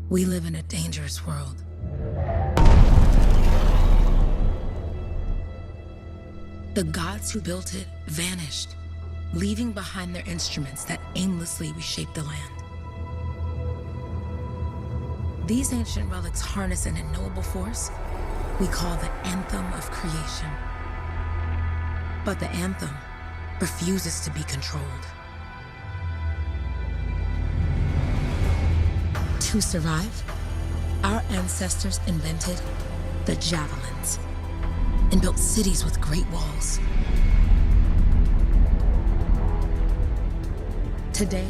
We live in a dangerous world. The gods who built it vanished, leaving behind their instruments that aimlessly reshaped the land. These ancient relics harness an unknowable force we call the Anthem of creation. But the Anthem refuses to be controlled. To survive, our ancestors invented the javelins and built cities with great walls. Today,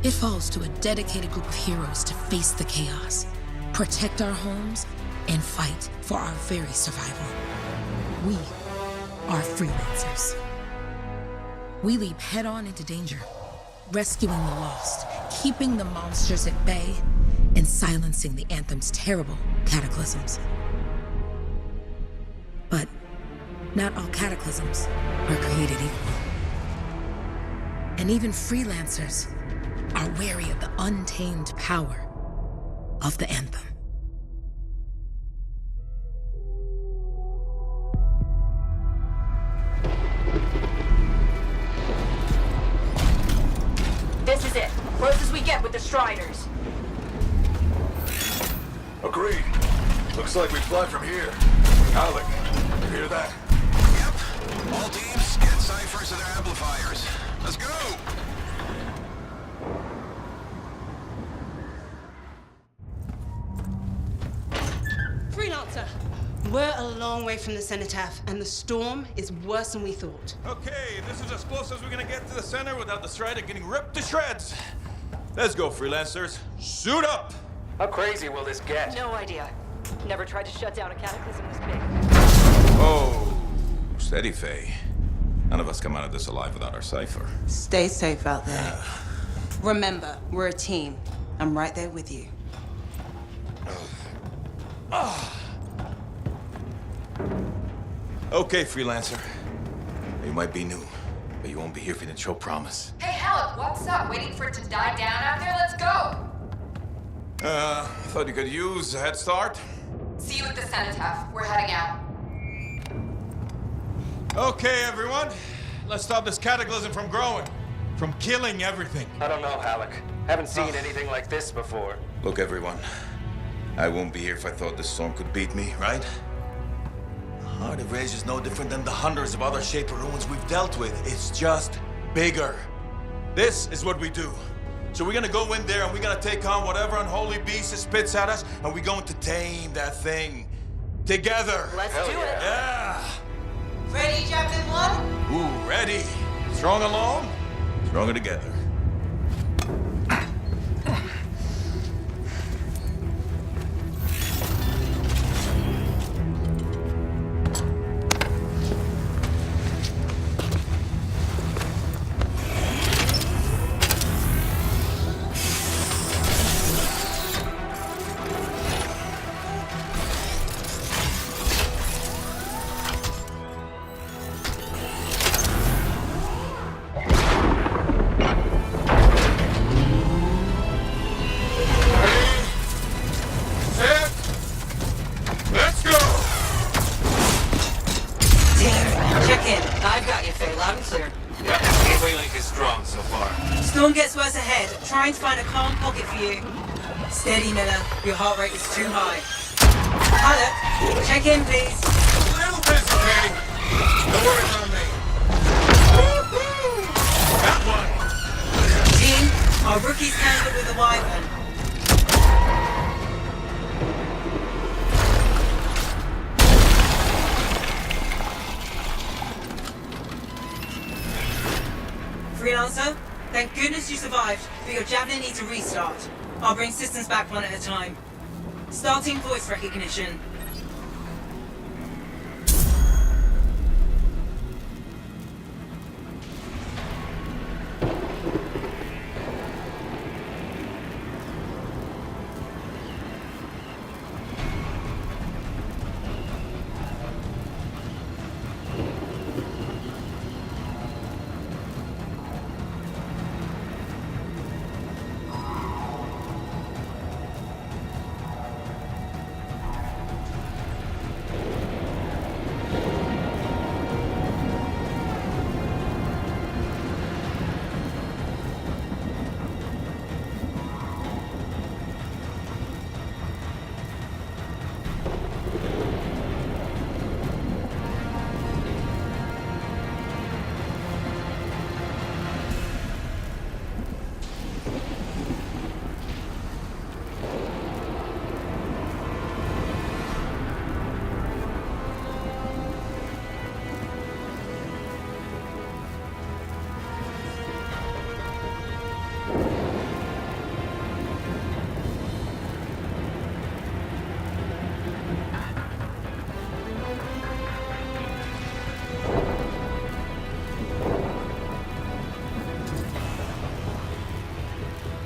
it falls to a dedicated group of heroes to face the chaos, protect our homes, and fight for our very survival. We are Freelancers. We leap head-on into danger, rescuing the lost, keeping the monsters at bay, and silencing the Anthem's terrible cataclysms. But not all cataclysms are created equal. And even Freelancers are wary of the untamed power of the Anthem. This is it. Close as we get with the Striders. Agreed. Looks like we fly from here. Alec, you hear that? Yep. All teams, get ciphers to their amplifiers. Let's go! Freelancer, we're a long way from the cenotaph, and the storm is worse than we thought. Okay, this is as close as we're gonna get to the center without the Strider getting ripped to shreds. Let's go, Freelancers. Suit up! How crazy will this get? No idea. Never tried to shut down a cataclysm this big. Oh, steady, Faye. None of us come out of this alive without our cipher. Stay safe out there. Remember, we're a team. I'm right there with you. Okay, Freelancer. You might be new, but you won't be here for the show promise. Hey, Alec, what's up? Waiting for it to die down out there? Let's go! Thought you could use a head start. See you at the cenotaph. We're heading out. Okay, everyone. Let's stop this cataclysm from growing, from killing everything. I don't know, Alec. Haven't seen anything like this before. Look, everyone. I won't be here if I thought this storm could beat me, right? Heart of Rage is no different than the hundreds of other Shaper ruins we've dealt with. It's just bigger. This is what we do. So we're gonna go in there and we're gonna take on whatever unholy beast it spits at us, and we're going to tame that thing. Together. Let's Hell do yeah. it. Yeah. Ready, Javelin 1? Ooh, ready. Strong alone, stronger together. I've got you, Faye, loud and clear. Yep, gateway link is strong so far. Storm gets worse ahead. Trying to find a calm pocket for you. Steady, Miller. Your heart rate is too high. Alec, check in, please. A little busy, Faye. Don't worry about me. That one. Team, our rookie's tangled with the Wyvern. Freelancer, thank goodness you survived, but your Javelin needs a restart. I'll bring systems back one at a time. Starting voice recognition.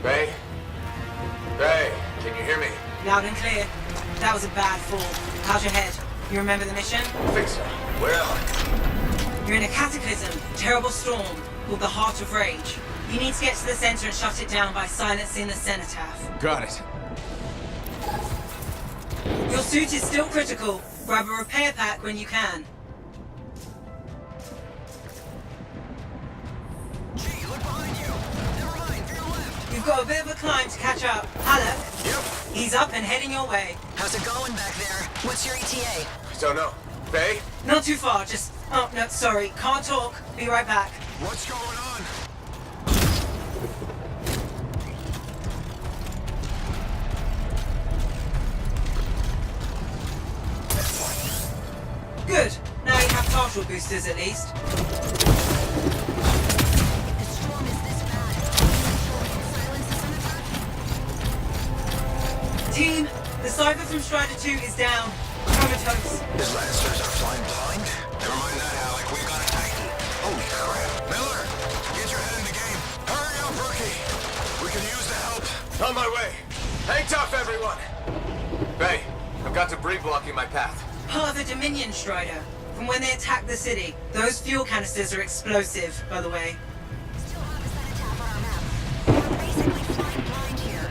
Faye? Faye, can you hear me? Loud and clear. That was a bad fall. How's your head? You remember the mission? I think so. Where am I? You're in a cataclysm, terrible storm, called the Heart of Rage. You need to get to the center and shut it down by silencing the cenotaph. Got it. Your suit is still critical. Grab a repair pack when you can. Gee, look behind you. Never mind, to your left. You've got a bit of a climb to catch up. Alec? Yep. He's up and heading your way. How's it going back there? What's your ETA? Don't know. Faye? Not too far, just... Oh, no, sorry. Can't talk. Be right back. What's going on? Good. Now you have partial boosters at least. If the storm is this bad, silence the cenotaph? Team, the Cypher from Strider 2 is down. Comatose. His Lancers are flying blind? Never mind that, Alec. We've got a Titan. Holy crap. Miller, get your head in the game. Hurry up, rookie. We can use the help. On my way. Hang tough, everyone. Faye, I've got debris blocking my path. Part of the Dominion Strider. From when they attacked the city. Those fuel canisters are explosive, by the way. Still have a cenotaph on our map. We're basically flying blind here.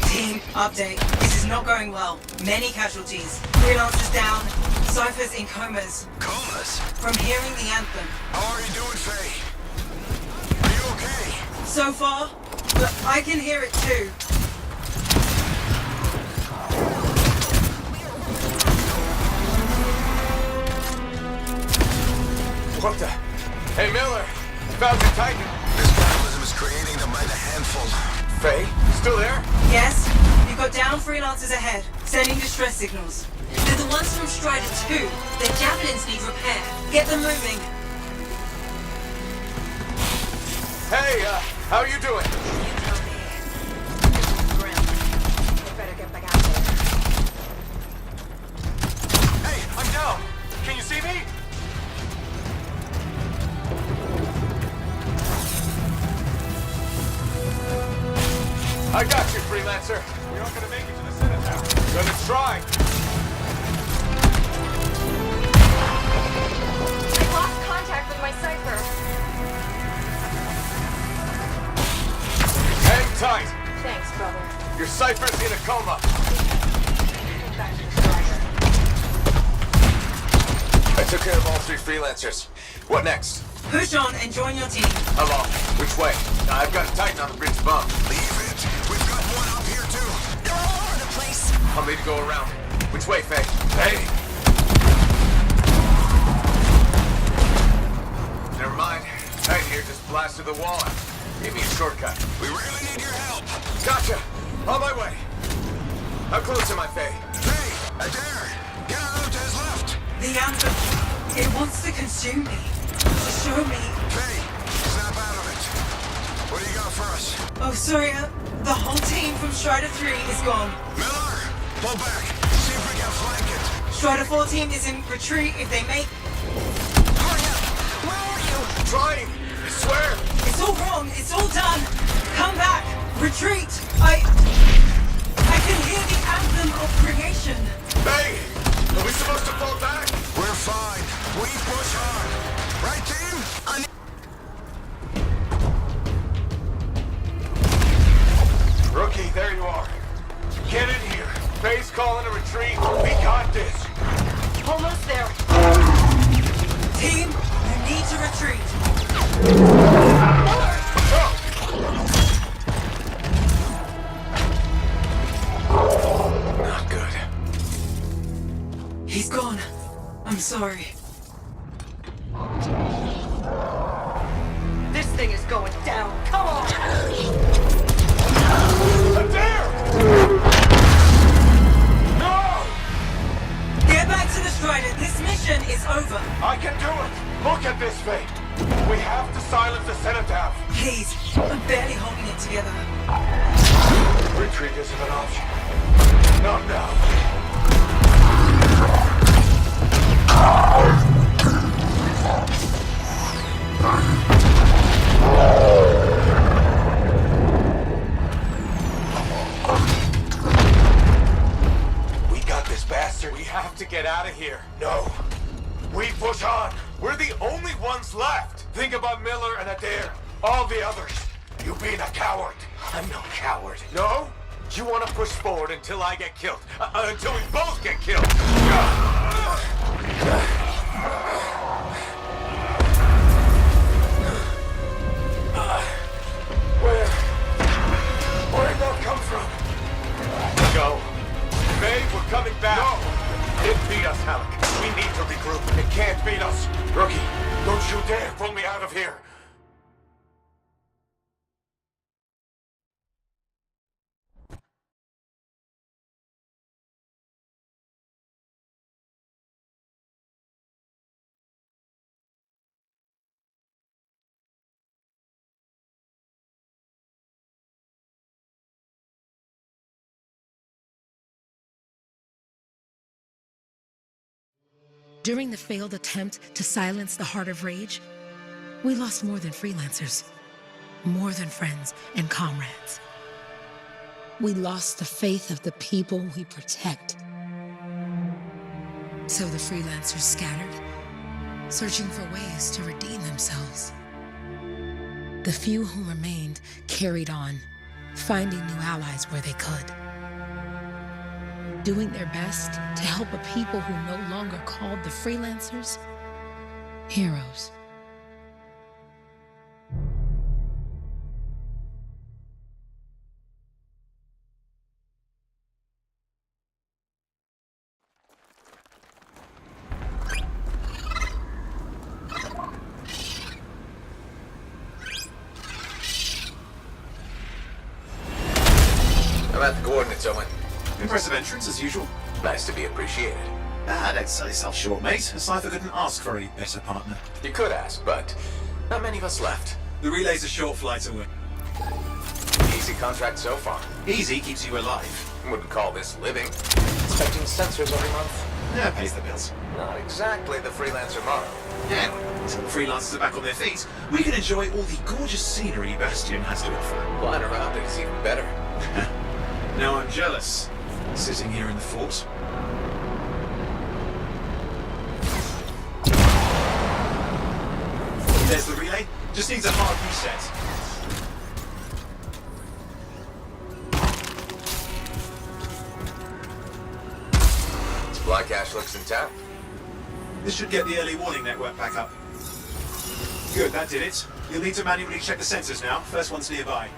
Team, update. This is not going well. Many casualties. Freelancers down. Cyphers in comas. Comas? From hearing the anthem. How are you doing, Faye? Are you okay? So far, but I can hear it too. What the? Hey, Miller. Found your Titan. This capitalism is creating them by the handful. Faye, still there? Yes, you've got down freelancers ahead, sending distress signals. They're the ones from Strider 2. Their javelins need repair. Get them moving. Hey, how you doing? Hey, I'm down. Can you see me? I got you, Freelancer. We aren't gonna make it to the cenotaph. Gonna try. I lost contact with my cipher. Hang tight. Thanks, brother. Your cipher's in a coma. Back to the strider. I took care of all 3 Freelancers. What next? Push on and join your team. How long? Which way? I've got a Titan on the bridge above. Leave it. We've got one up here, too. They're all over the place. I'll need to go around. Which way, Faye? Hey! Never mind. Titan here just blasted the wall out. Gave me a shortcut. We really need your help. Gotcha! On my way. How close am I, Faye? Hey, Adair, get out to his left. The anthem. It wants to consume me. To show me. Faye, snap out of it. What do you got for us? Oh, sorry. The whole team from Strider 3 is gone. Miller, pull back. See if we can flank it. Strider 4 team is in retreat if they make... Hurry up. Where are you? Trying! I swear! It's all wrong. It's all done. Come back. Retreat. I can hear the anthem of creation. Faye! Are we supposed to fall back? We're fine. We push on. Right, team? Rookie, there you are. Get in here. Faye's calling a retreat. We got this. Almost there. Team, you need to retreat. Not good. He's gone. I'm sorry. This thing is going down. Come on! Adair! No! Get back to the Strider. This mission is over. I can do it. Look at this, Faye. We have to silence the cenotaph. Please, I'm barely holding it together. Retreat isn't an option. Not now. We got this, bastard. We have to get out of here. No. We push on. We're the only ones left. Think about Miller and Adair. All the others. You being a coward. I'm no coward. No? You want to push forward until I get killed. Until we both get killed. Where'd that come from? Go. Babe, we're coming back. No! It beat us, Halleck. We need to regroup. It can't beat us. Rookie, don't you dare pull me out of here. During the failed attempt to silence the Heart of Rage, we lost more than freelancers, more than friends and comrades. We lost the faith of the people we protect. So the freelancers scattered, searching for ways to redeem themselves. The few who remained carried on, finding new allies where they could. Doing their best to help a people who no longer called the freelancers heroes. I'm at the coordinates, Owen. Impressive entrance, as usual. Nice to be appreciated. Don't sell yourself short, mate. A cipher couldn't ask for a better partner. You could ask, but not many of us left. The relay's a short flight away. Easy contract so far. Easy keeps you alive. Wouldn't call this living. Inspecting sensors every month. Yeah, pays the bills. Not exactly the freelancer model. Yeah, until the freelancers are back on their feet, we can enjoy all the gorgeous scenery Bastion has to offer. Flying around it is even better. Now I'm jealous, sitting here in the fort. There's the relay. Just needs a hard reset. Supply cache looks intact. This should get the early warning network back up. Good, that did it. You'll need to manually check the sensors now. First one's nearby.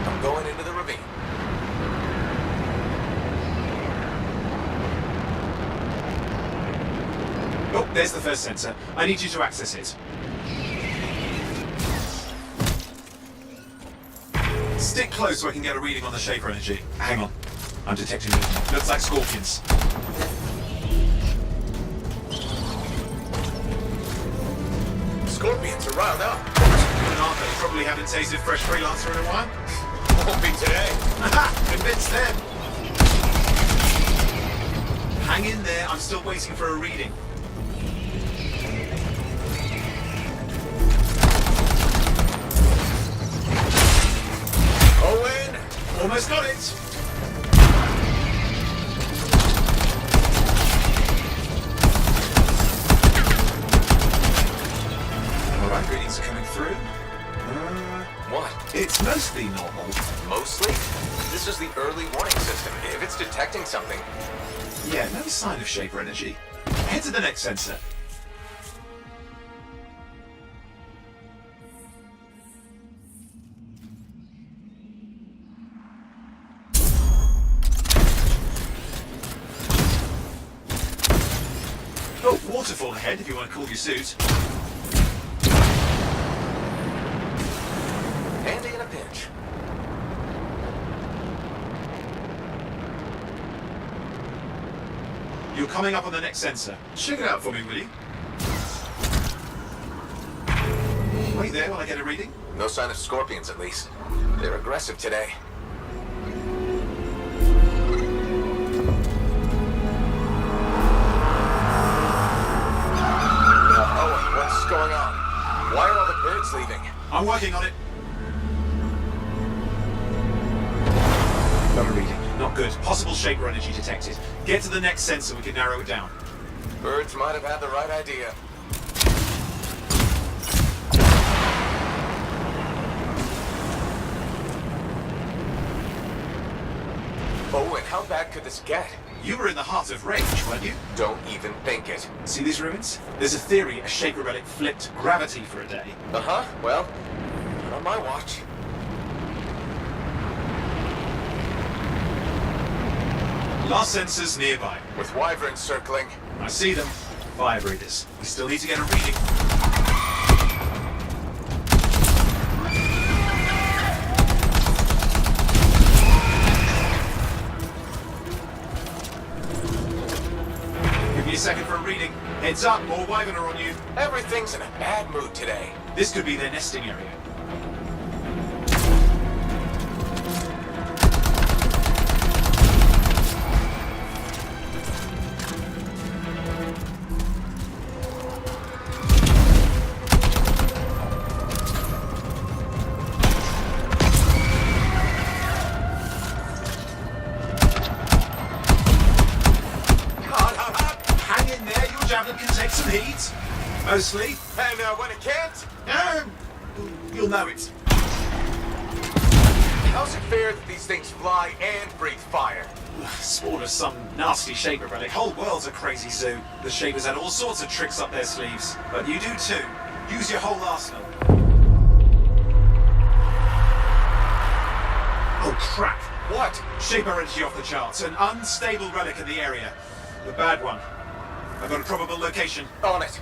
I'm going into the ravine. Oh, there's the first sensor. I need you to access it. Stick close so I can get a reading on the Shaper energy. Hang on. I'm detecting it. Looks like scorpions. Scorpions are riled up. Aren't they? Probably haven't tasted fresh Freelancer in a while. Won't be today. Aha! Convinced them! Hang in there. I'm still waiting for a reading. Owen! Almost got it! Alright, readings are coming through. What? It's mostly normal. Mostly? This is the early warning system. If it's detecting something... Yeah, no sign of Shaper energy. Head to the next sensor. Oh, waterfall ahead if you want to cool your suit. Handy in a pinch. You're coming up on the next sensor. Check it out for me, will you? Wait there while I get a reading. No sign of scorpions, at least. They're aggressive today. Oh, what's going on? Why are all the birds leaving? I'm working on it. Got a reading. Not good. Possible shaper energy detected. Get to the next sensor, we can narrow it down. Birds might have had the right idea. Oh, and how bad could this get? You were in the heart of rage, weren't you? Don't even think it. See these ruins? There's a theory a shaper relic flipped gravity for a day. Uh-huh, well, not on my watch. Last sensors nearby. With wyverns circling. I see them. Fire breathers. We still need to get a reading. Give me a second for a reading. Heads up, more wyvern are on you. Everything's in a bad mood today. This could be their nesting area. Mostly. And when it can't? You'll know it. How's it fair that these things fly and breathe fire? Spawn of some nasty shaper relic. Whole world's a crazy zoo. The shapers had all sorts of tricks up their sleeves. But you do too. Use your whole arsenal. Oh crap. What? Shaper energy off the charts. An unstable relic in the area. The bad one. I've got a probable location. On it.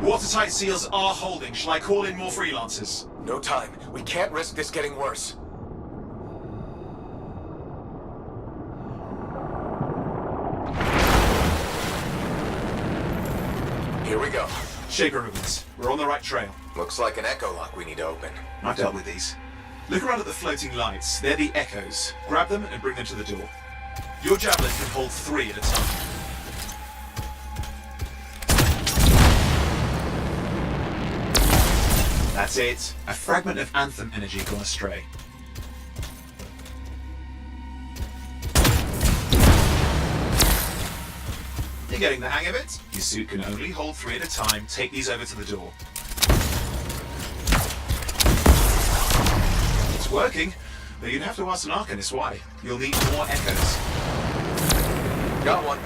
Watertight seals are holding. Shall I call in more freelancers? No time. We can't risk this getting worse. Here we go. Shaper ruins. We're on the right trail. Looks like an echo lock we need to open. I've dealt with these. Look around at the floating lights. They're the echoes. Grab them and bring them to the door. Your javelin can hold 3 at a time. That's it. A fragment of Anthem energy gone astray. You're getting the hang of it. Your suit can only hold 3 at a time. Take these over to the door. It's working, but you'd have to ask an Arcanist why. You'll need more echoes. Got one.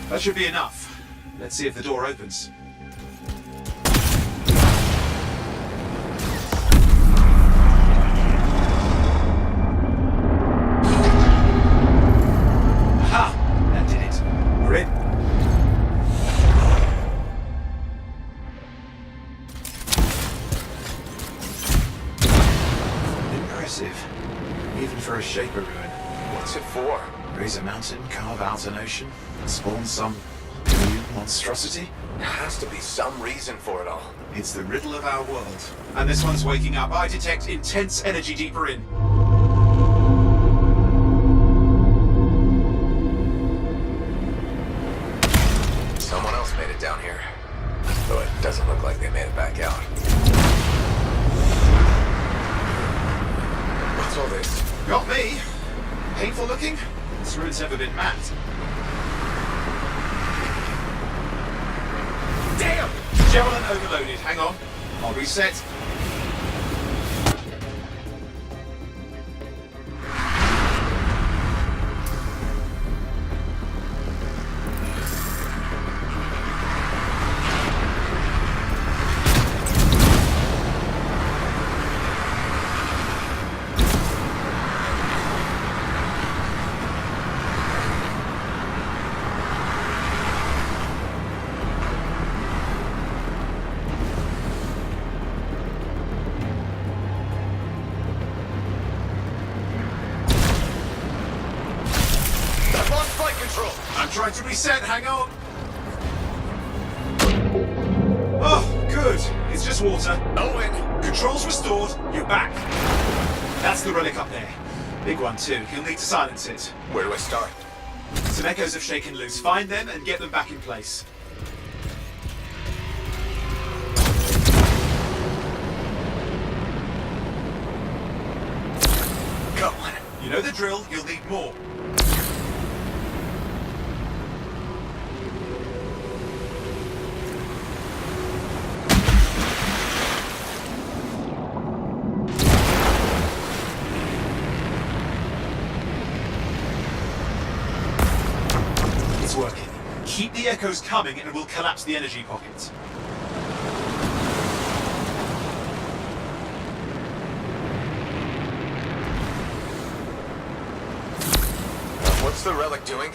That should be enough. Let's see if the door opens. Aha! That did it. We're in. Impressive. Even for a shaper ruin. What's it for? Raise a mountain, carve out an ocean, spawn some new monstrosity? There has to be some reason for it all. It's the riddle of our world. And this one's waking up. I detect intense energy deeper in. down here. Though it doesn't look like they made it back out. What's all this? Got me. Painful looking? This room's never been mapped. Damn! Javelin overloaded. Hang on. I'll reset. I'm trying to reset, hang on. Oh, good. It's just water. Owen! Controls restored, you're back. That's the relic up there. Big one too, you'll need to silence it. Where do I start? Some echoes have shaken loose. Find them and get them back in place. Come on. You know the drill, you'll need more. It's working. Keep the echoes coming and we'll collapse the energy pocket. What's the relic doing?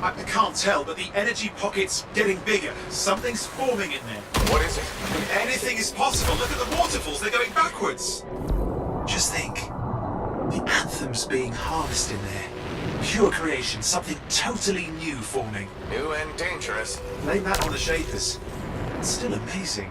I can't tell, but the energy pocket's getting bigger. Something's forming in there. What is it? Anything is possible. Look at the waterfalls, they're going backwards. Just think. The Anthem's being harnessed in there. Pure creation, something totally new forming. New and dangerous. Blame that on the Shapers. It's still amazing.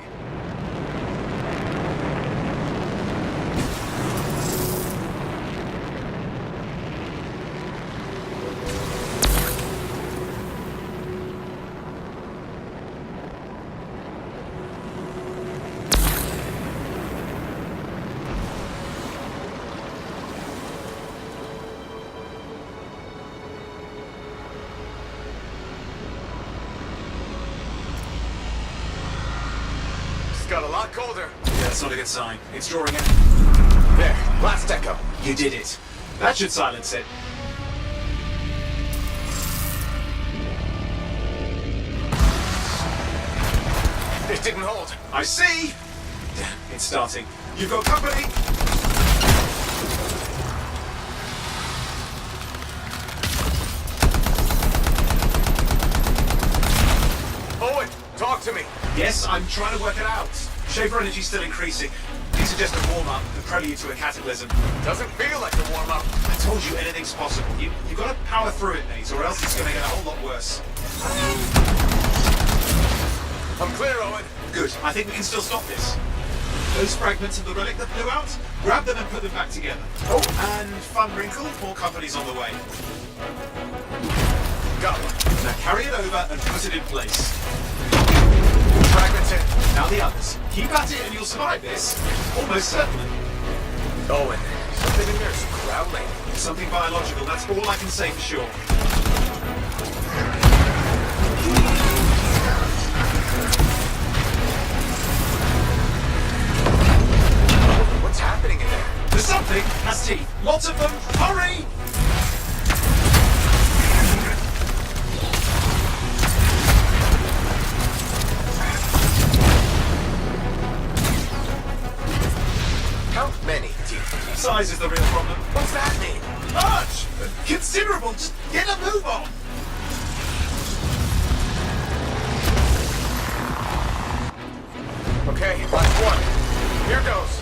Got a lot colder. Yeah, that's not a good sign. It's drawing in. There, last echo. You did it. That should silence it. It didn't hold. I see! Damn, it's starting. You've got company! Owen, talk to me. Yes, I'm trying to work it out. Shaper energy's still increasing. These are just a warm-up, the prelude to a cataclysm. Doesn't feel like a warm-up. I told you anything's possible. You've got to power through it, mate, or else it's going to get a whole lot worse. I'm clear, Owen. Good. I think we can still stop this. Those fragments of the relic that blew out, grab them and put them back together. Oh, and fun wrinkle, more company's on the way. Got one. Now carry it over and put it in place. Fragments in. Now the others. Keep at it and you'll survive this. Almost certainly. Owen, something in there's growling. Something biological, that's all I can say for sure. What's happening in there? There's something has teeth. Lots of them. Hurry! How many teeth? Size is the real problem. What's that mean? Large! Considerable! Just get a move on! Okay, last one. Here goes.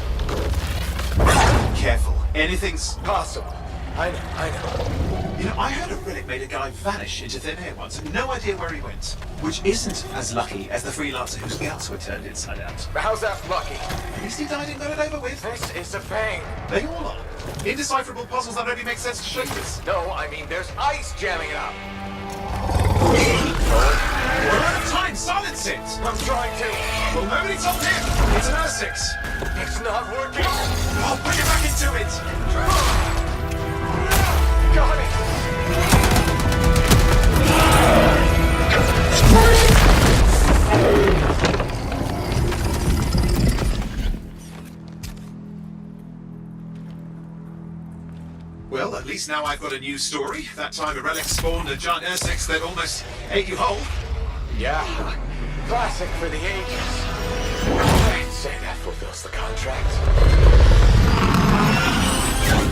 Careful. Anything's... Possible. I know. You know, I heard a relic made a guy vanish into thin air once. No idea where he went. Which isn't as lucky as the freelancer whose guts were turned inside out. How's that lucky? At least he died and got it over with. This is a pain. They all are. Indecipherable puzzles that only make sense to Shapers. No, I mean there's ice jamming it up. We're out of time! Silence it! I'm trying to. Well, nobody's on him. It's an Ursix. It's not working. I'll put you back into it. Got it. Well, at least now I've got a new story. That time a relic spawned a giant Ursix that almost ate you whole. Yeah. Classic for the ages. I'd say that fulfills the contract.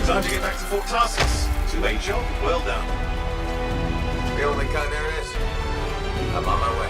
Time to get back to Fort Tarsus. 2A job, well done. The only kind there is. I'm on my way.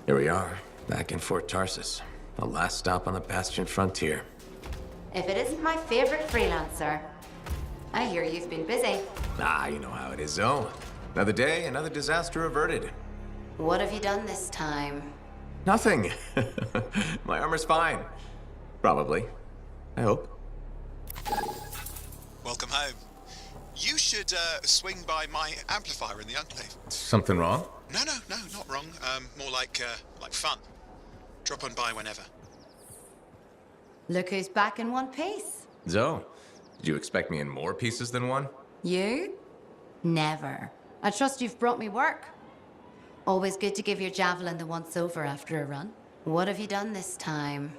Here we are, back in Fort Tarsus. The last stop on the Bastion frontier. If it isn't my favorite freelancer. I hear you've been busy. Ah, you know how it is, Zoe. Another day, another disaster averted. What have you done this time? Nothing. My armor's fine. Probably. I hope. Welcome home. You should swing by my amplifier in the Enclave. Something wrong? No, not wrong. More like fun. Drop on by whenever. Look who's back in one piece. Zoe, did you expect me in more pieces than one? You? Never. I trust you've brought me work. Always good to give your javelin the once-over after a run. What have you done this time?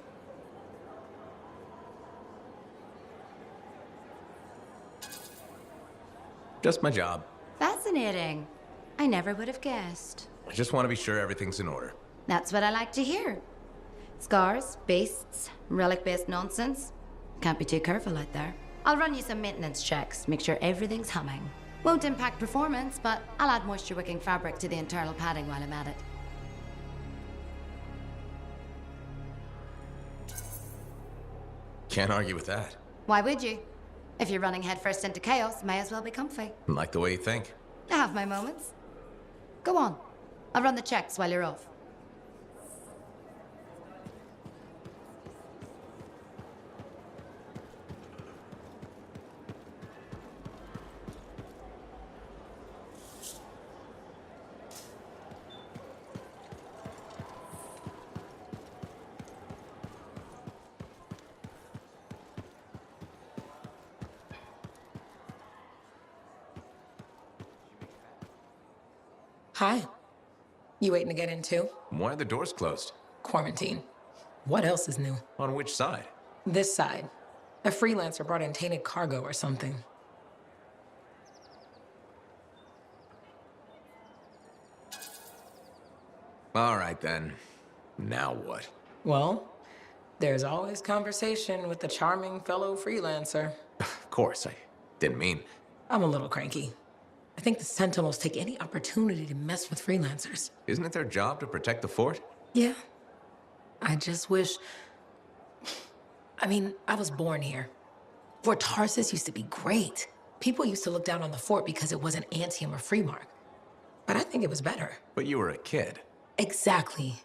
Just my job. Fascinating. I never would have guessed. I just want to be sure everything's in order. That's what I like to hear. Scars, beasts, relic-based nonsense. Can't be too careful out there. I'll run you some maintenance checks, make sure everything's humming. Won't impact performance, but I'll add moisture-wicking fabric to the internal padding while I'm at it. Can't argue with that. Why would you? If you're running headfirst into chaos, may as well be comfy. Like the way you think. I have my moments. Go on. I'll run the checks while you're off. Hi. You waiting to get in too? Why are the doors closed? Quarantine. What else is new? On which side? This side. A freelancer brought in tainted cargo or something. All right then. Now what? Well, there's always conversation with the charming fellow freelancer. Of course, I didn't mean... I'm a little cranky. I think the Sentinels take any opportunity to mess with freelancers. Isn't it their job to protect the fort? Yeah. I just wish... I mean, I was born here. Fort Tarsus used to be great. People used to look down on the fort because it wasn't Anthem or Freemark. But I think it was better. But you were a kid. Exactly.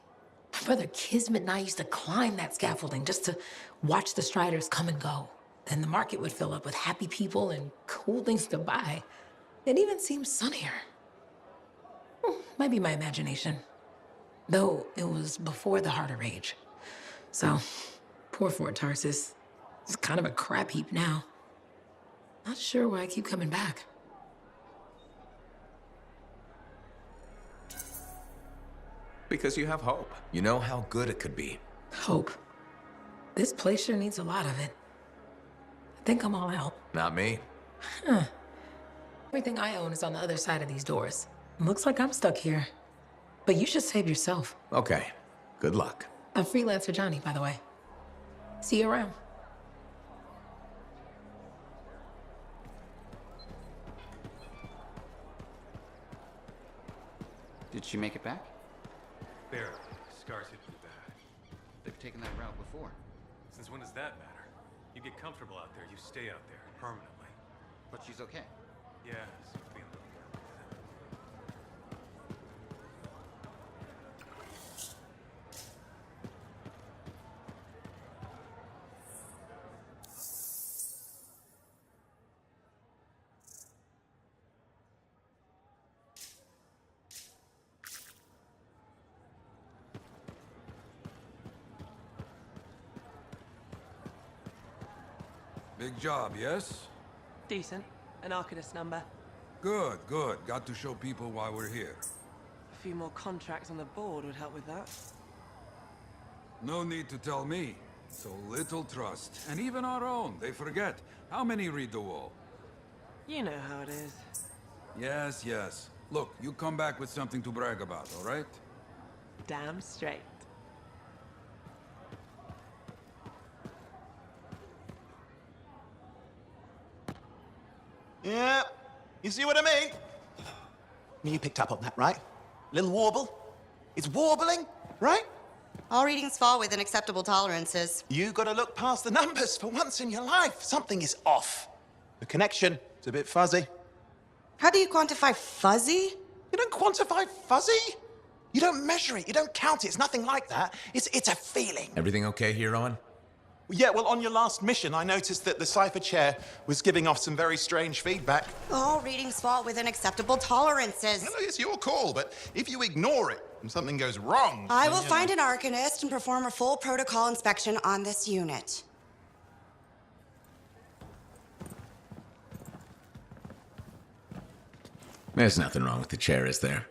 My brother Kismet and I used to climb that scaffolding just to watch the Striders come and go. Then the market would fill up with happy people and cool things to buy. It even seems sunnier. Might be my imagination. Though it was before the Harder Age. So, poor Fort Tarsus. It's kind of a crap heap now. Not sure why I keep coming back. Because you have hope. You know how good it could be. Hope. This place sure needs a lot of it. I think I'm all out. Not me. Huh. Everything I own is on the other side of these doors. Looks like I'm stuck here. But you should save yourself. Okay. Good luck. I'm Freelancer Johnny, by the way. See you around. Did she make it back? Barely. Scars hit me bad. They've taken that route before. Since when does that matter? You get comfortable out there, you stay out there, permanently. But she's okay. Yeah, so feeling. Big job, yes? Decent. An Arcanist number. Good, good. Got to show people why we're here. A few more contracts on the board would help with that. No need to tell me. So little trust. And even our own, they forget. How many read the wall? You know how it is. Yes, yes. Look, you come back with something to brag about, all right? Damn straight. Yeah, you see what I mean? You picked up on that, right? Little warble? It's warbling, right? All readings fall within acceptable tolerances. You gotta look past the numbers for once in your life. Something is off. The connection is a bit fuzzy. How do you quantify fuzzy? You don't quantify fuzzy? You don't measure it, you don't count it, it's nothing like that. It's a feeling. Everything okay here, Owen? Yeah, well, on your last mission, I noticed that the Cypher Chair was giving off some very strange feedback. All readings fall within acceptable tolerances. Well, it's your call, but if you ignore it and something goes wrong... I will find an Arcanist and perform a full protocol inspection on this unit. There's nothing wrong with the chair, is there?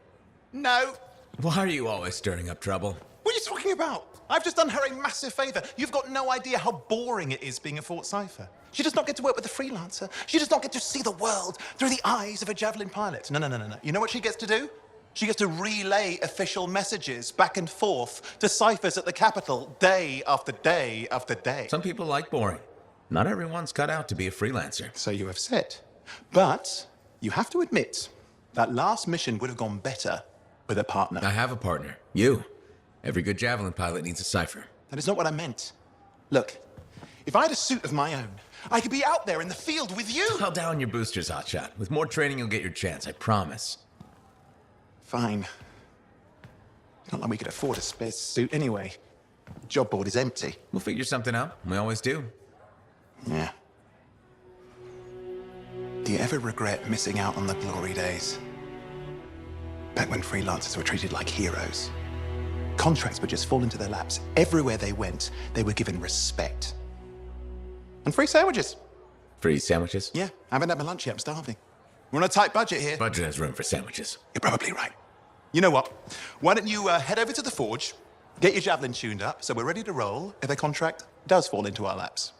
No. Why are you always stirring up trouble? What are you talking about? I've just done her a massive favor. You've got no idea how boring it is being a Fort Cypher. She does not get to work with a freelancer. She does not get to see the world through the eyes of a Javelin pilot. No. You know what she gets to do? She gets to relay official messages back and forth to ciphers at the Capitol day after day after day. Some people like boring. Not everyone's cut out to be a freelancer. So you have said. But you have to admit, that last mission would have gone better with a partner. I have a partner. You. Every good Javelin pilot needs a cipher. That is not what I meant. Look, if I had a suit of my own, I could be out there in the field with you. I'll down your boosters, hotshot. With more training, you'll get your chance, I promise. Fine. Not like we could afford a spare suit anyway. The job board is empty. We'll figure something out. We always do. Yeah. Do you ever regret missing out on the glory days? Back when freelancers were treated like heroes. Contracts would just fall into their laps. Everywhere they went, they were given respect. And free sandwiches. Free sandwiches? Yeah, I haven't had my lunch yet. I'm starving. We're on a tight budget here. Budget has room for sandwiches. You're probably right. You know what? Why don't you head over to the forge, get your Javelin tuned up, so we're ready to roll if a contract does fall into our laps.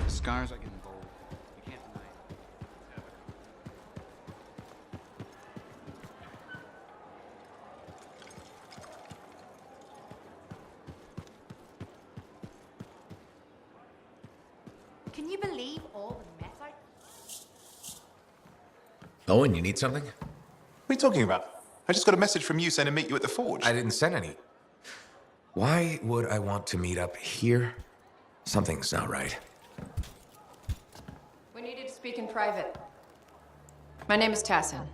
Scars are getting bold. You can't deny it. Can you believe all the mess I... Owen, you need something? What are you talking about? I just got a message from you saying to meet you at the forge. I didn't send any. Why would I want to meet up here? Something's not right. We needed to speak in private. My name is Tassin.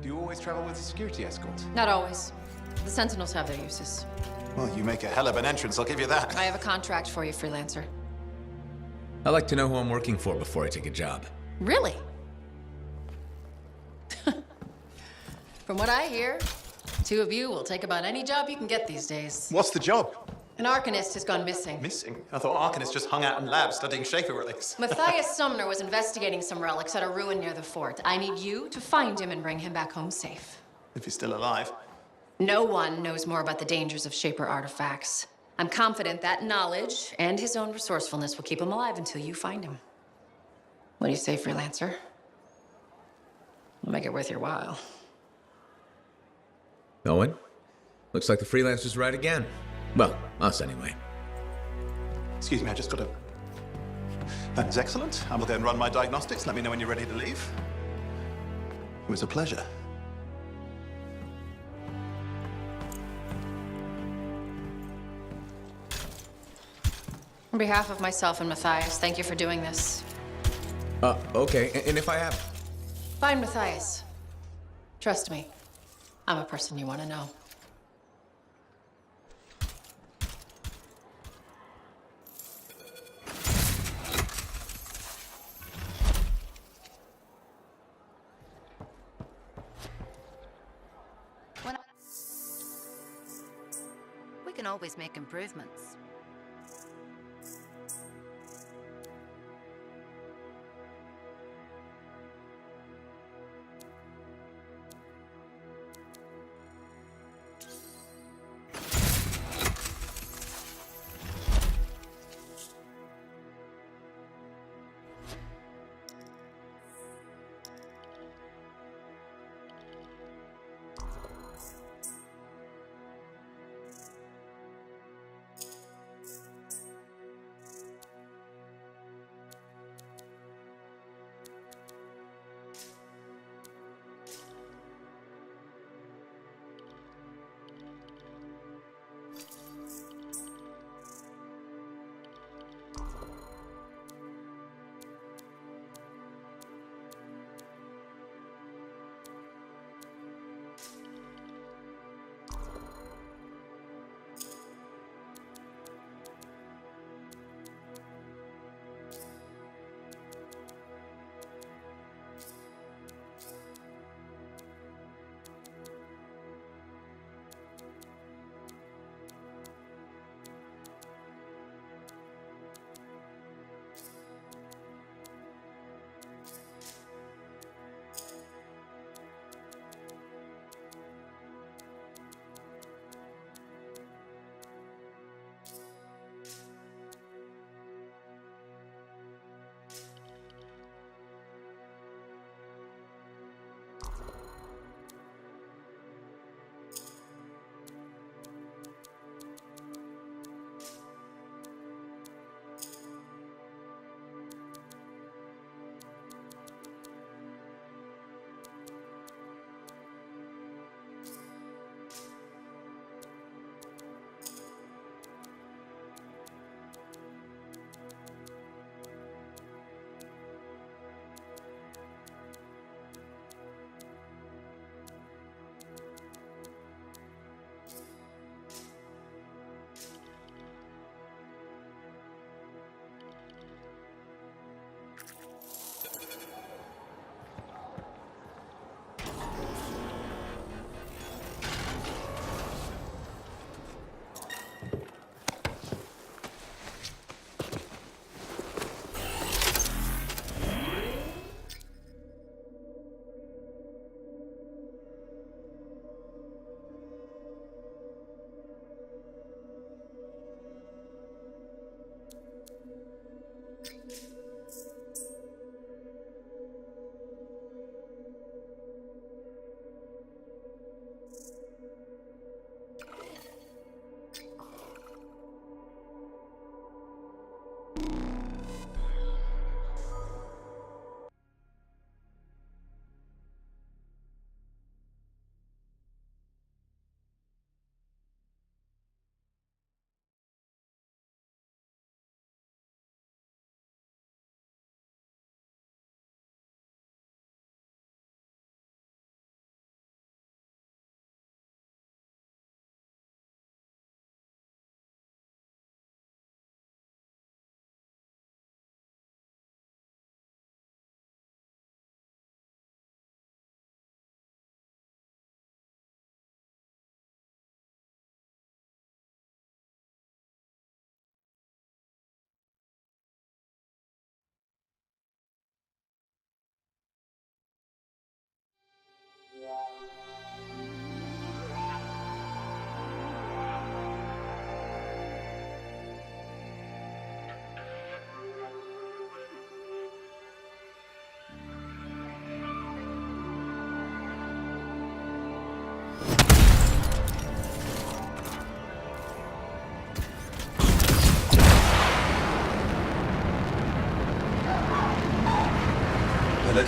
Do you always travel with a security escort? Not always. The Sentinels have their uses. Well, you make a hell of an entrance, I'll give you that. I have a contract for you, Freelancer. I like to know who I'm working for before I take a job. Really? From what I hear, two of you will take about any job you can get these days. What's the job? An Arcanist has gone missing. Missing? I thought Arcanists just hung out in labs studying Schaefer relics. Matthias Sumner was investigating some relics at a ruin near the fort. I need you to find him and bring him back home safe. If he's still alive. No one knows more about the dangers of Shaper artifacts. I'm confident that knowledge and his own resourcefulness will keep him alive until you find him. What do you say, Freelancer? We'll make it worth your while. Owen? Looks like the Freelancer's right again. Well, us anyway. Excuse me, I just got a... That is excellent. I will go and run my diagnostics. Let me know when you're ready to leave. It was a pleasure. On behalf of myself and Matthias, thank you for doing this. Okay. And if I have... Find Matthias. Trust me, I'm a person you want to know. We can always make improvements.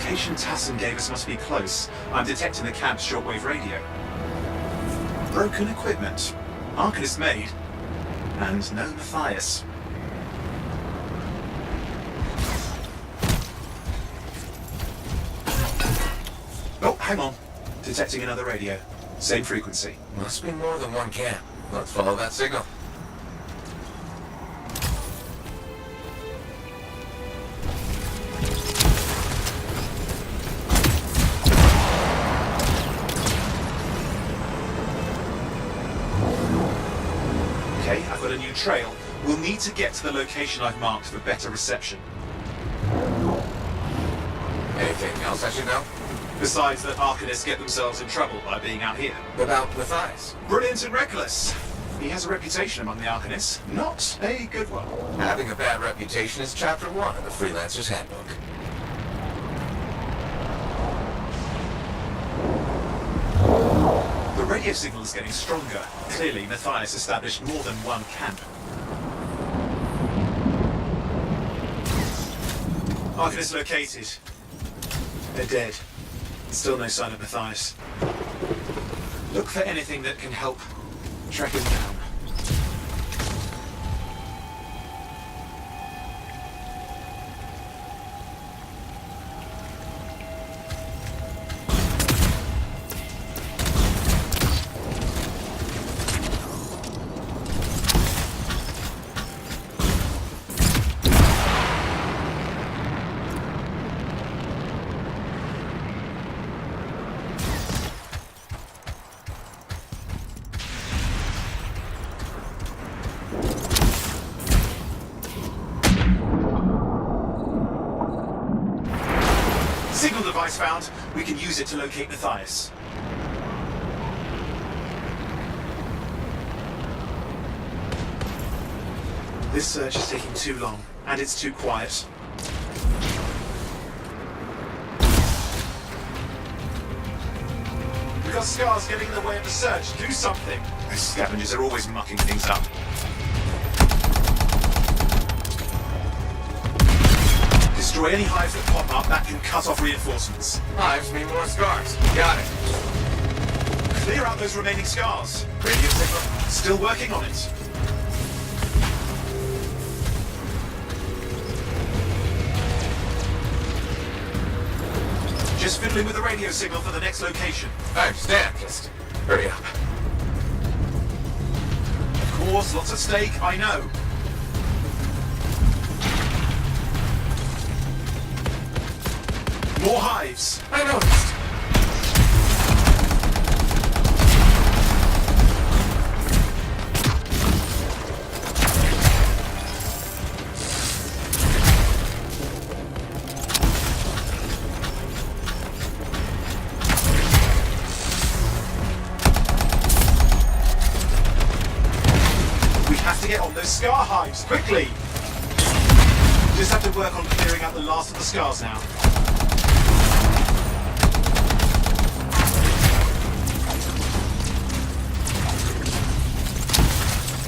location Tassin gave us must be close. I'm detecting the camp's shortwave radio. Broken equipment. Arcanist made. And no Matthias. Oh, hang on. Detecting another radio. Same frequency. Must be more than one camp. Let's follow that signal. Okay, I've got a new trail. We'll need to get to the location I've marked for better reception. Anything else I should know? Besides that Arcanists get themselves in trouble by being out here. About Matthias? Brilliant and reckless. He has a reputation among the Arcanists. Not a good one. Having a bad reputation is chapter 1 of the Freelancer's Handbook. The radio signal is getting stronger. Clearly, Matthias established more than one camp. Arcanist located. They're dead. Still no sign of Matthias. Look for anything that can help track him down. Signal device found. We can use it to locate Matthias. This search is taking too long, and it's too quiet. We've got scars getting in the way of the search. Do something. Those scavengers are always mucking things up. Destroy any hives that pop up, that can cut off reinforcements. Hives mean more scars. Got it. Clear out those remaining scars. Radio signal. Still working on it. Just fiddling with the radio signal for the next location. I understand. Just hurry up. Of course, lots at stake, I know. More hives. I noticed. We have to get on those scar hives, quickly. Just have to work on clearing out the last of the scars now.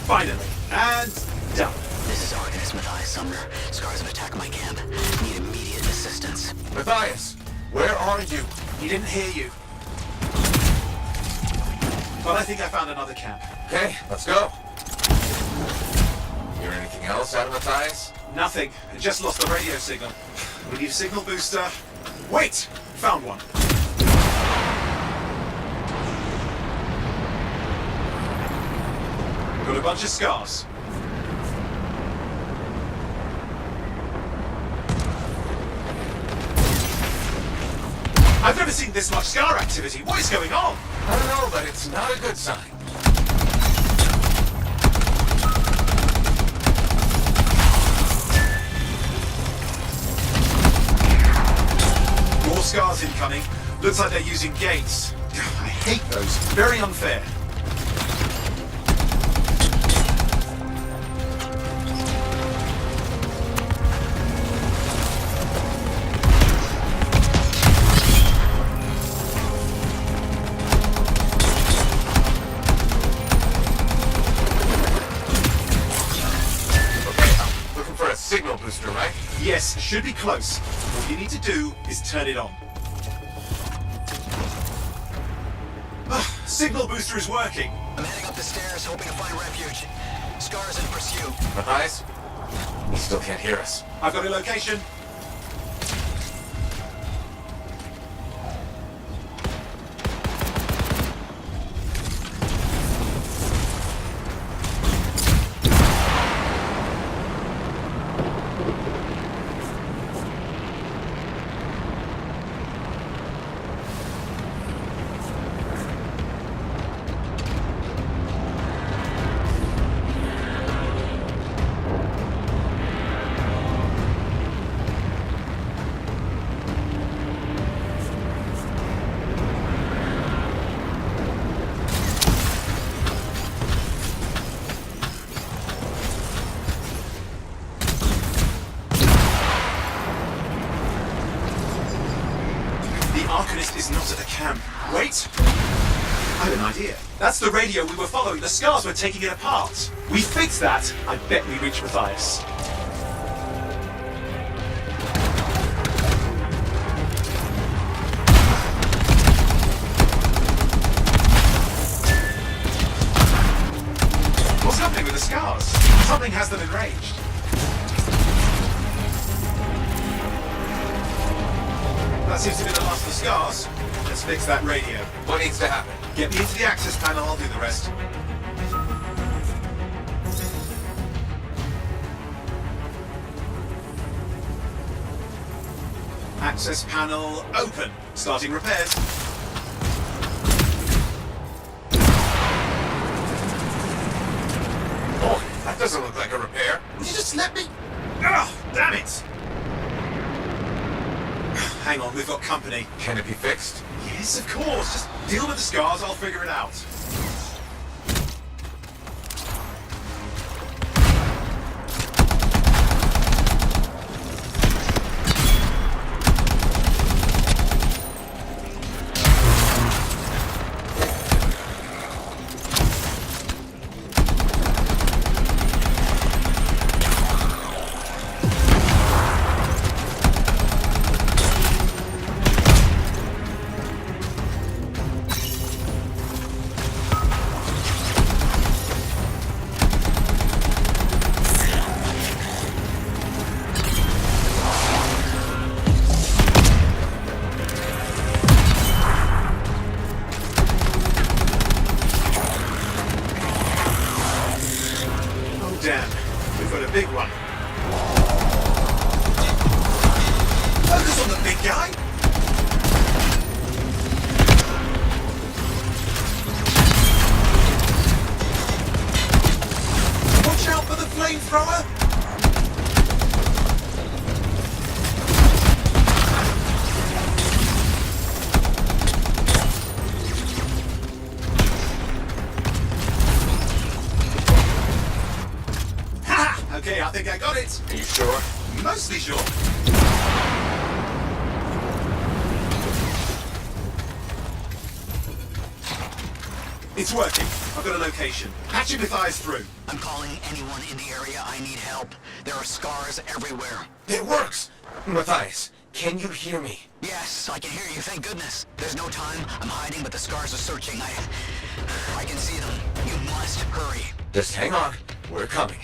Finally. And done. This is Arcanist Matthias Sumner. Scars have attacked my camp. Need immediate assistance. Matthias, where are you? He didn't hear you. But I think I found another camp. Okay, let's go. Hear anything else out of Matthias? Nothing. I just lost the radio signal. We need a signal booster. Wait! Found one. Got a bunch of scars. I've never seen this much scar activity. What is going on? I don't know, but it's not a good sign. More scars incoming. Looks like they're using gates. I hate those. Very unfair. signal booster, right? Yes, should be close. All you need to do is turn it on. Signal booster is working. I'm heading up the stairs, hoping to find refuge. Scar's in pursuit. Matthias? He still can't hear us. I've got a location. Arcanist is not at the camp. Wait! I have an idea. That's the radio we were following. The scars were taking it apart. We fixed that. I bet we reach Matthias. What's happening with the scars? Something has them enraged. That seems to be the last of the scars. Let's fix that radio. What needs to happen? Get me into the access panel, I'll do the rest. Access panel open. Starting repairs. Oh, that doesn't look like a repair. Would you just let me? Ugh, damn it! Hang on, we've got company. Can it be fixed? Yes, of course. Just deal with the scars, I'll figure it out. Damn, we've got a big one. Focus on the big guy! Watch out for the flamethrower! Okay, I think I got it. Are you sure? Mostly sure. It's working. I've got a location. Patching Matthias through. I'm calling anyone in the area. I need help. There are scars everywhere. It works! Matthias, can you hear me? Yes, I can hear you, thank goodness. There's no time. I'm hiding, but the scars are searching. I can see them. You must hurry. Just hang on. We're coming.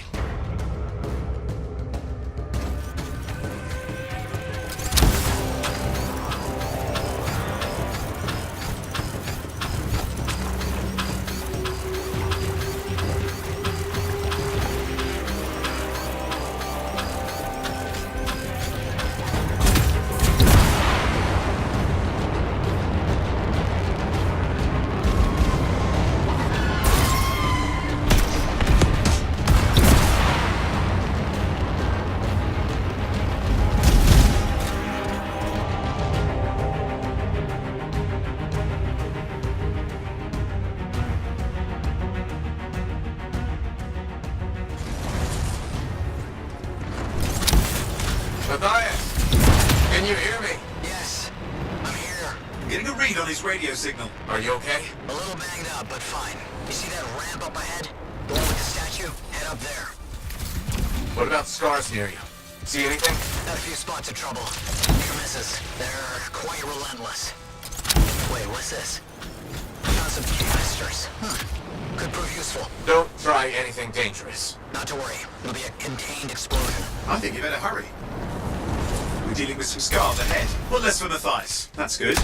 Matthias, can you hear me? Yes, I'm here. I'm getting a read on his radio signal. Are you okay? A little banged up, but fine. You see that ramp up ahead? The one with the statue? Head up there. What about scars near you? See anything? Got a few spots of trouble. Near misses. They're quite relentless. Wait, what's this? Found some canisters. Could prove useful. Don't try anything dangerous. Not to worry. It'll be a contained explosion. I think you better hurry. We're dealing with some scars ahead. One less for Matthias. That's good.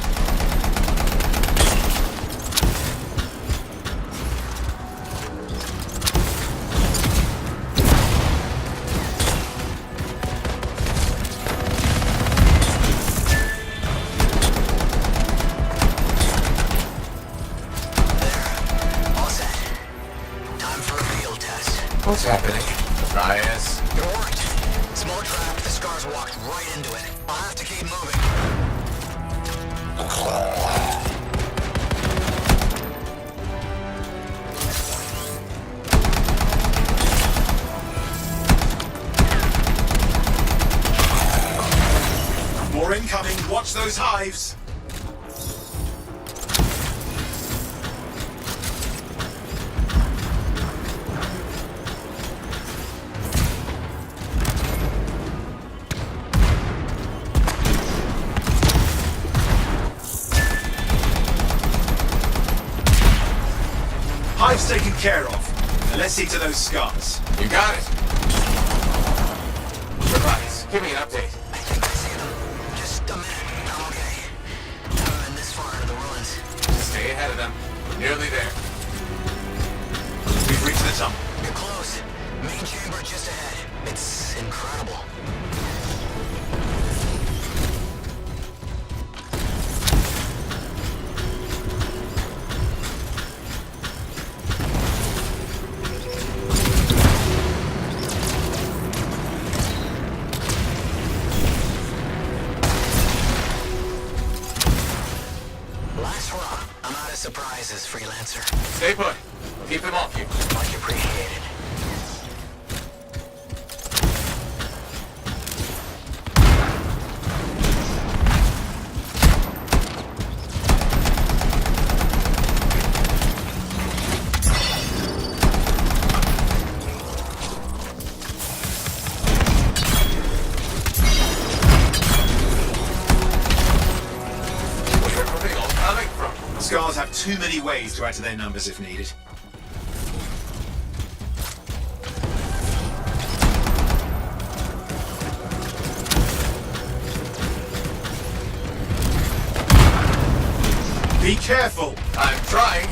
What's happening? Matthias? It worked. Small trap, the scars walked right into it. I'll have to keep moving. More incoming. Watch those hives. Hive's taken care of. Now let's see to those scars. You got it. Matthias, give me an update. I think I see them. Just a minute. I'm okay. Haven't been this far into the ruins. Stay ahead of them. We're nearly there. We've reached the tunnel. You're close. Main chamber just ahead. It's incredible. Surprises, Freelancer. Stay put. Keep them off you. Much appreciated. Scars have too many ways to add to their numbers if needed. Be careful! I'm trying.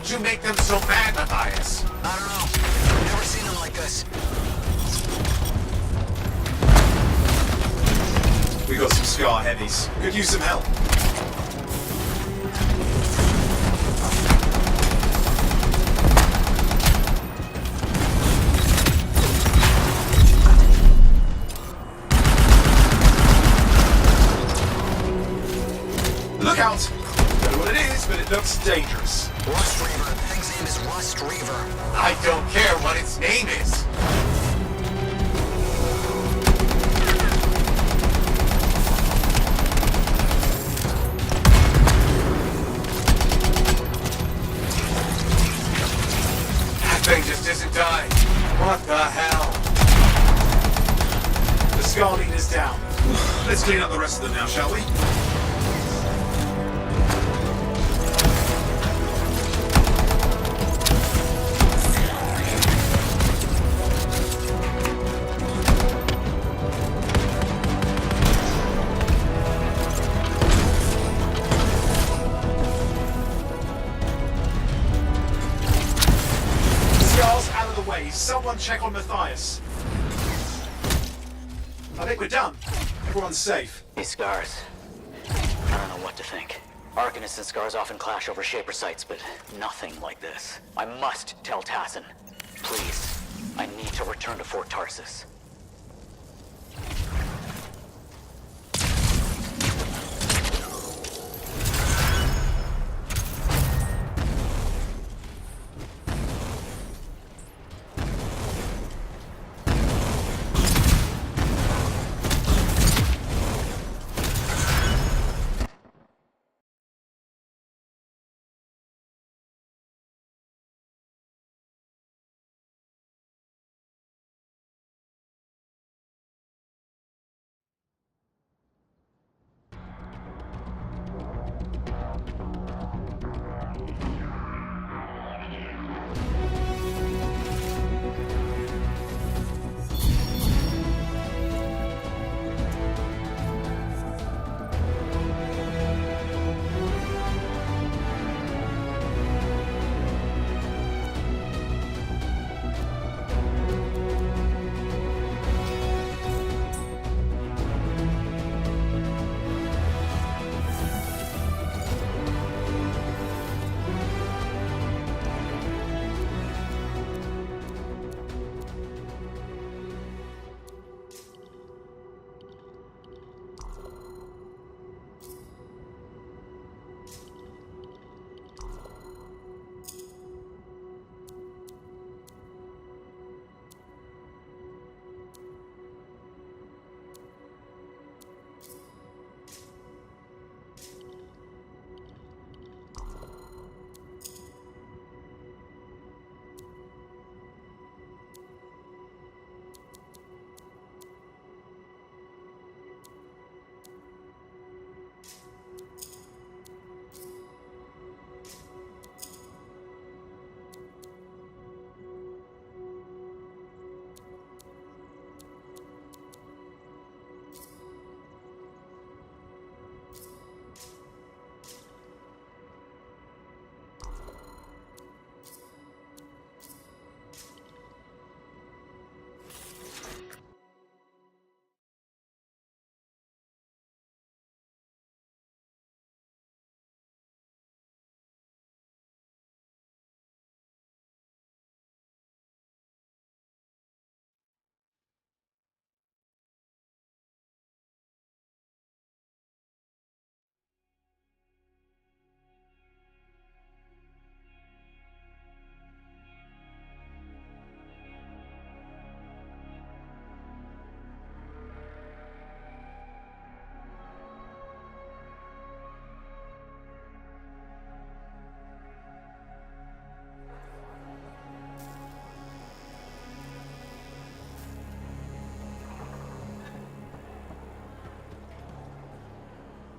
You make them so mad, Matthias? I don't know. Never seen them like this. We got some scar heavies. Could use some help. Look out! Don't know what it is, but it looks dangerous. Rust Reaver. The thing's name is Rust Reaver. I don't care what its name is. That thing just isn't dying. What the hell? The Scar Leader's down. Let's clean up the rest of them now, shall we? Someone check on Matthias. I think we're done. Everyone's safe. These scars. I don't know what to think. Arcanists and scars often clash over Shaper sites, but nothing like this. I must tell Tassin. Please. I need to return to Fort Tarsus.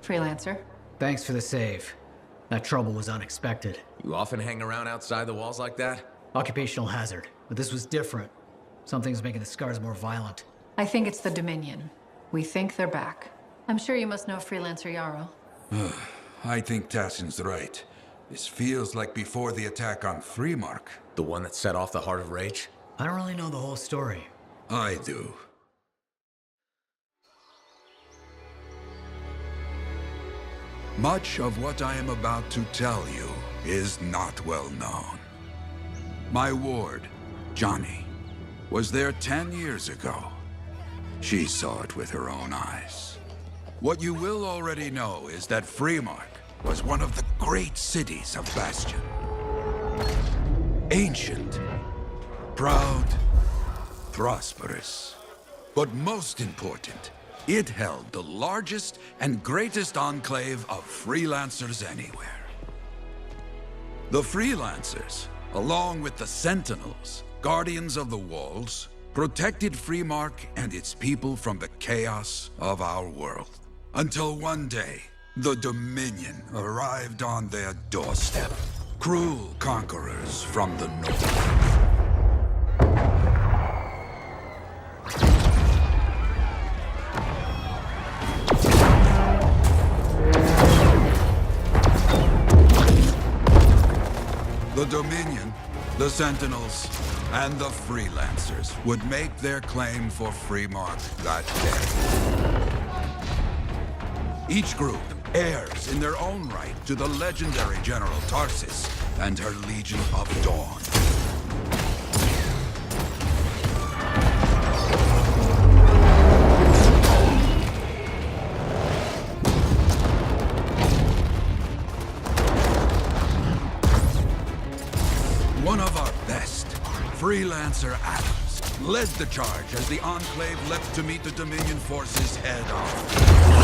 Freelancer. Thanks for the save. That trouble was unexpected. You often hang around outside the walls like that? Occupational hazard, but this was different. Something's making the scars more violent. I think it's the Dominion. We think they're back. I'm sure you must know Freelancer Yarrow. I think Tassin's right. This feels like before the attack on Freemark. The one that set off the Heart of Rage? I don't really know the whole story. I do. Much of what I am about to tell you is not well known. My ward, Johnny, was there 10 years ago. She saw it with her own eyes. What you will already know is that Freemark was one of the great cities of Bastion. Ancient, proud, prosperous. But most important, it held the largest and greatest enclave of freelancers anywhere. The Freelancers, along with the Sentinels, guardians of the walls, protected Freemark and its people from the chaos of our world. Until one day, the Dominion arrived on their doorstep. Cruel conquerors from the north. The Dominion, the Sentinels, and the Freelancers would make their claim for Freemark that day. Each group heirs in their own right to the legendary General Tarsis and her Legion of Dawn. One of our best, Freelancer Adams, led the charge as the Enclave leapt to meet the Dominion forces head-on.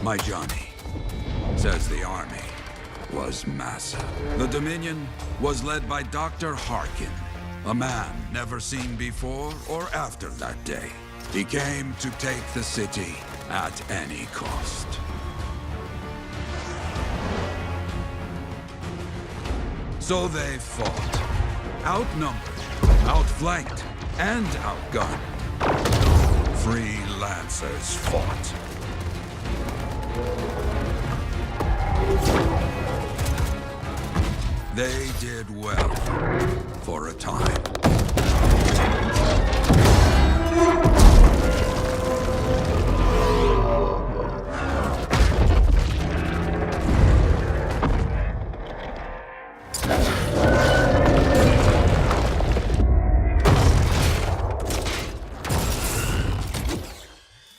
My Johnny, says the army, was massive. The Dominion was led by Dr. Harkin, a man never seen before or after that day. He came to take the city at any cost. So they fought, outnumbered, outflanked, and outgunned. Freelancers fought. They did well, for a time.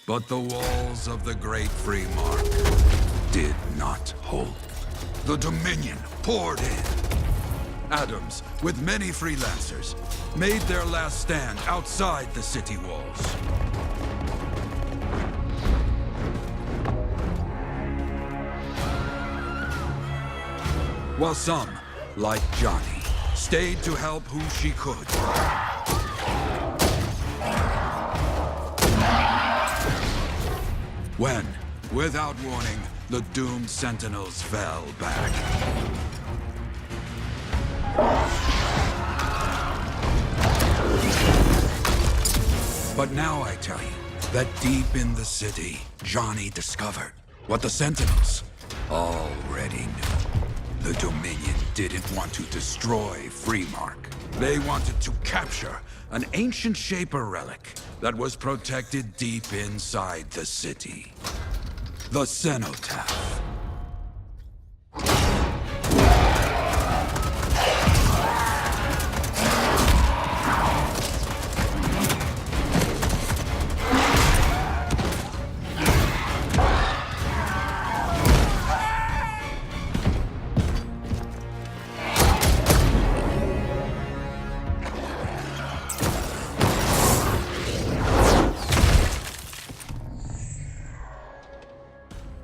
But the walls of the Great Freemark did not hold. The Dominion poured in. Adams, with many Freelancers, made their last stand outside the city walls. While some, like Johnny, stayed to help who she could. When, without warning, the doomed Sentinels fell back. But now I tell you that deep in the city, Johnny discovered what the Sentinels already knew. The Dominion didn't want to destroy Freemark. They wanted to capture an ancient Shaper relic that was protected deep inside the city. The Cenotaph.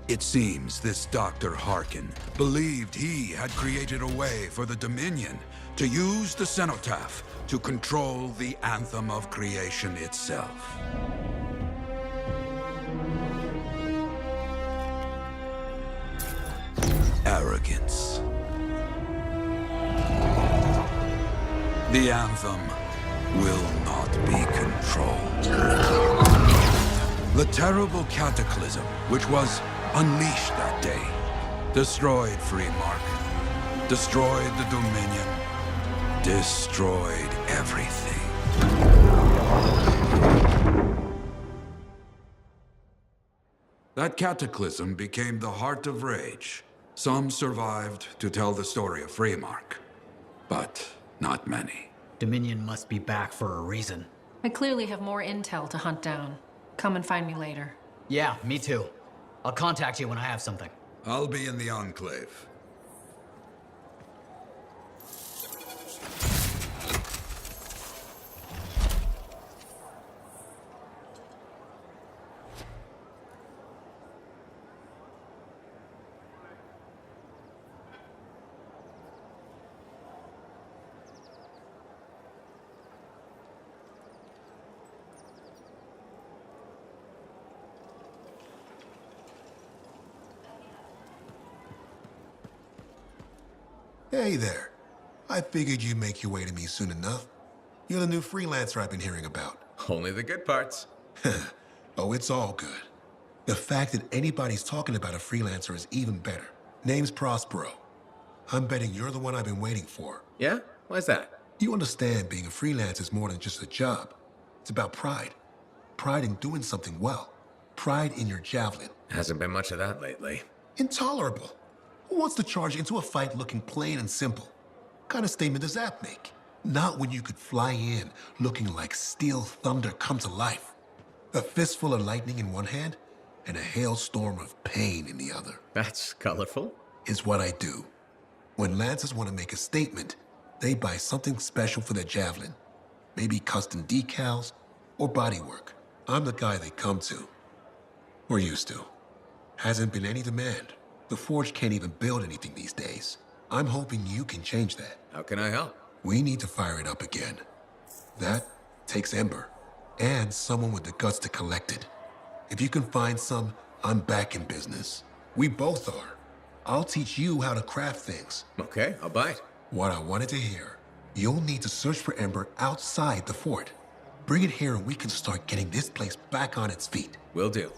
It seems this Dr. Harkin believed he had created a way for the Dominion to use the cenotaph to control the Anthem of creation itself. Arrogance. The Anthem will not be controlled. The terrible cataclysm which was unleashed that day destroyed Freemark, destroyed the Dominion, destroyed everything. That cataclysm became the heart of rage. Some survived to tell the story of Freemark, but not many. Dominion must be back for a reason. I clearly have more intel to hunt down. Come and find me later. Yeah, me too. I'll contact you when I have something. I'll be in the Enclave. Hey there. I figured you'd make your way to me soon enough. You're the new freelancer I've been hearing about. Only the good parts. Oh, it's all good. The fact that anybody's talking about a freelancer is even better. Name's Prospero. I'm betting you're the one I've been waiting for. Yeah? Why's that? You understand being a freelancer is more than just a job. It's about pride. Pride in doing something well. Pride in your javelin. Hasn't been much of that lately. Intolerable. Who wants to charge into a fight looking plain and simple? What kind of statement does that make? Not when you could fly in looking like steel thunder come to life. A fistful of lightning in one hand and a hailstorm of pain in the other. That's colorful. Is what I do. When Lancers want to make a statement, they buy something special for their javelin. Maybe custom decals or bodywork. I'm the guy they come to. Or used to. Hasn't been any demand. The Forge can't even build anything these days. I'm hoping you can change that. How can I help? We need to fire it up again. That takes Ember. And someone with the guts to collect it. If you can find some, I'm back in business. We both are. I'll teach you how to craft things. Okay, I'll bite. What I wanted to hear. You'll need to search for Ember outside the fort. Bring it here and we can start getting this place back on its feet. Will do.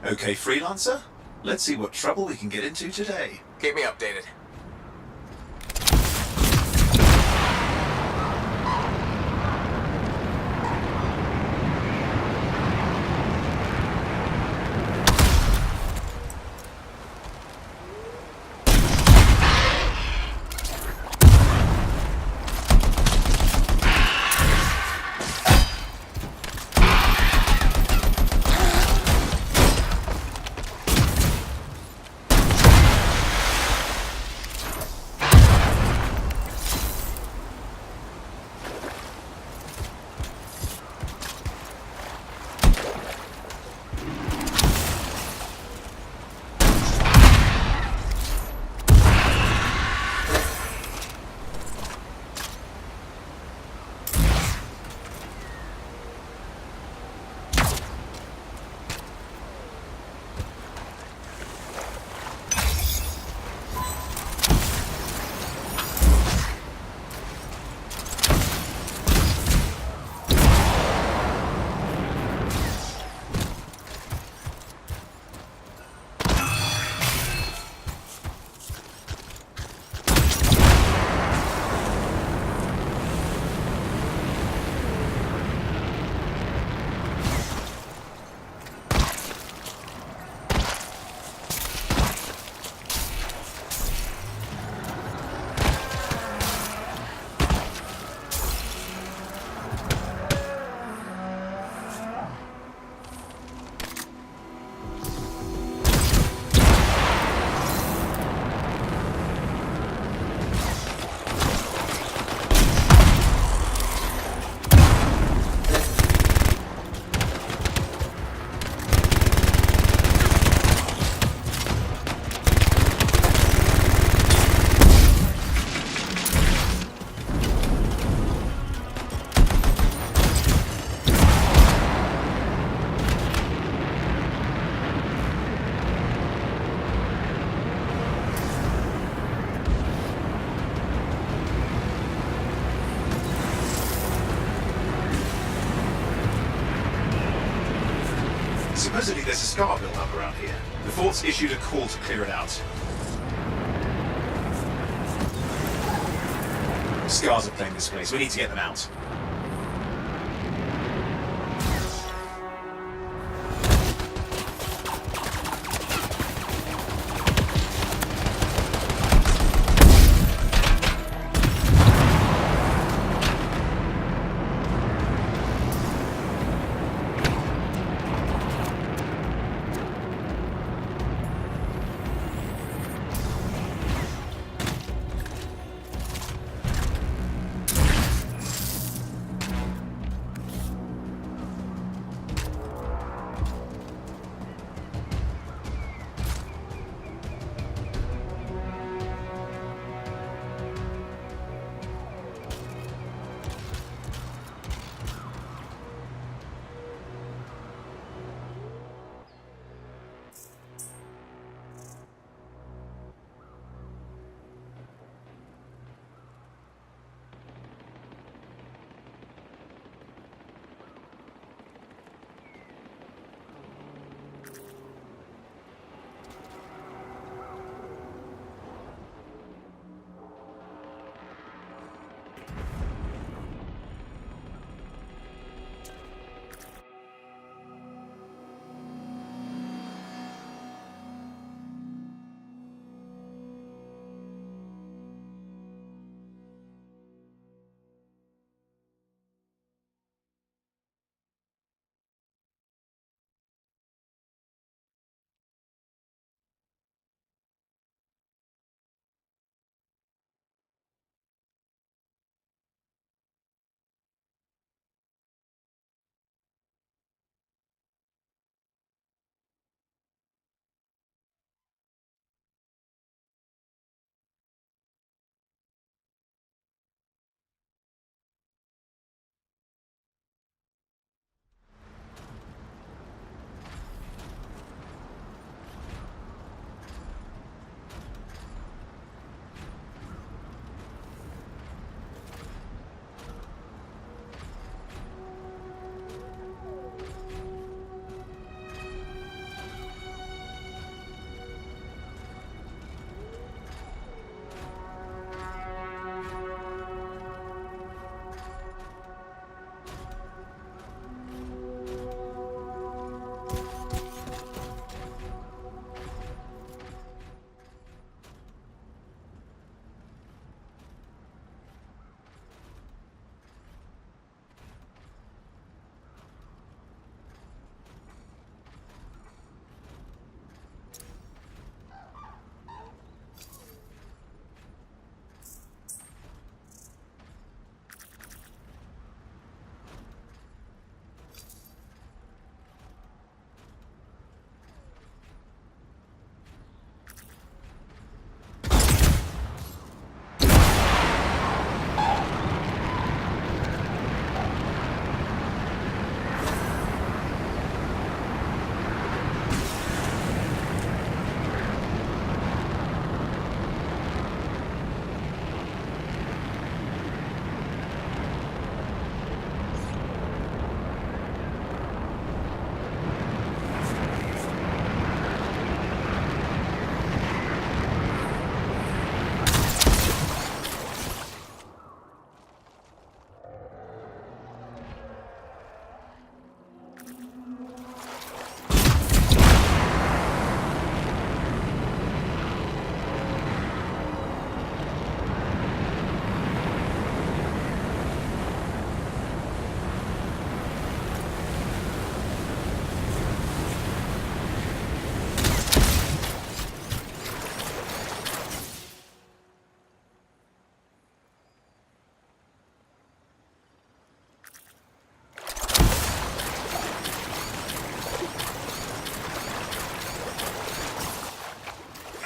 Okay, Freelancer? Let's see what trouble we can get into today. Keep me updated. Supposedly there's a scar built up around here. The fort's issued a call to clear it out. Scars are playing this place. We need to get them out.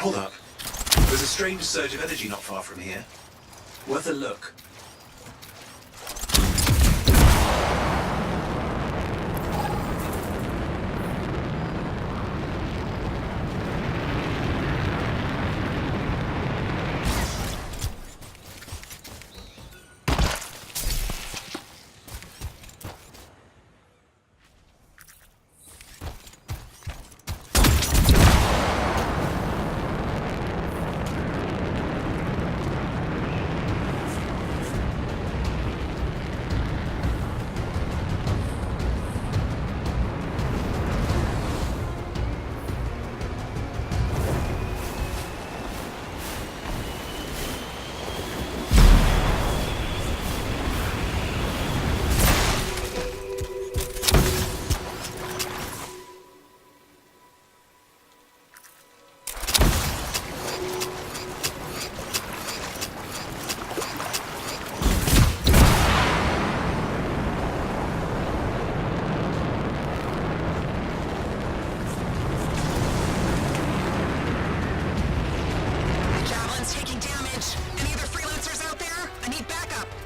Hold up. There's a strange surge of energy not far from here. Worth a look.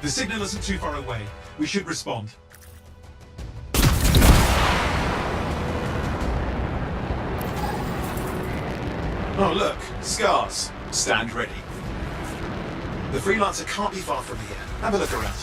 The signal isn't too far away. We should respond. Oh look, scars. Stand ready. The Freelancer can't be far from here. Have a look around.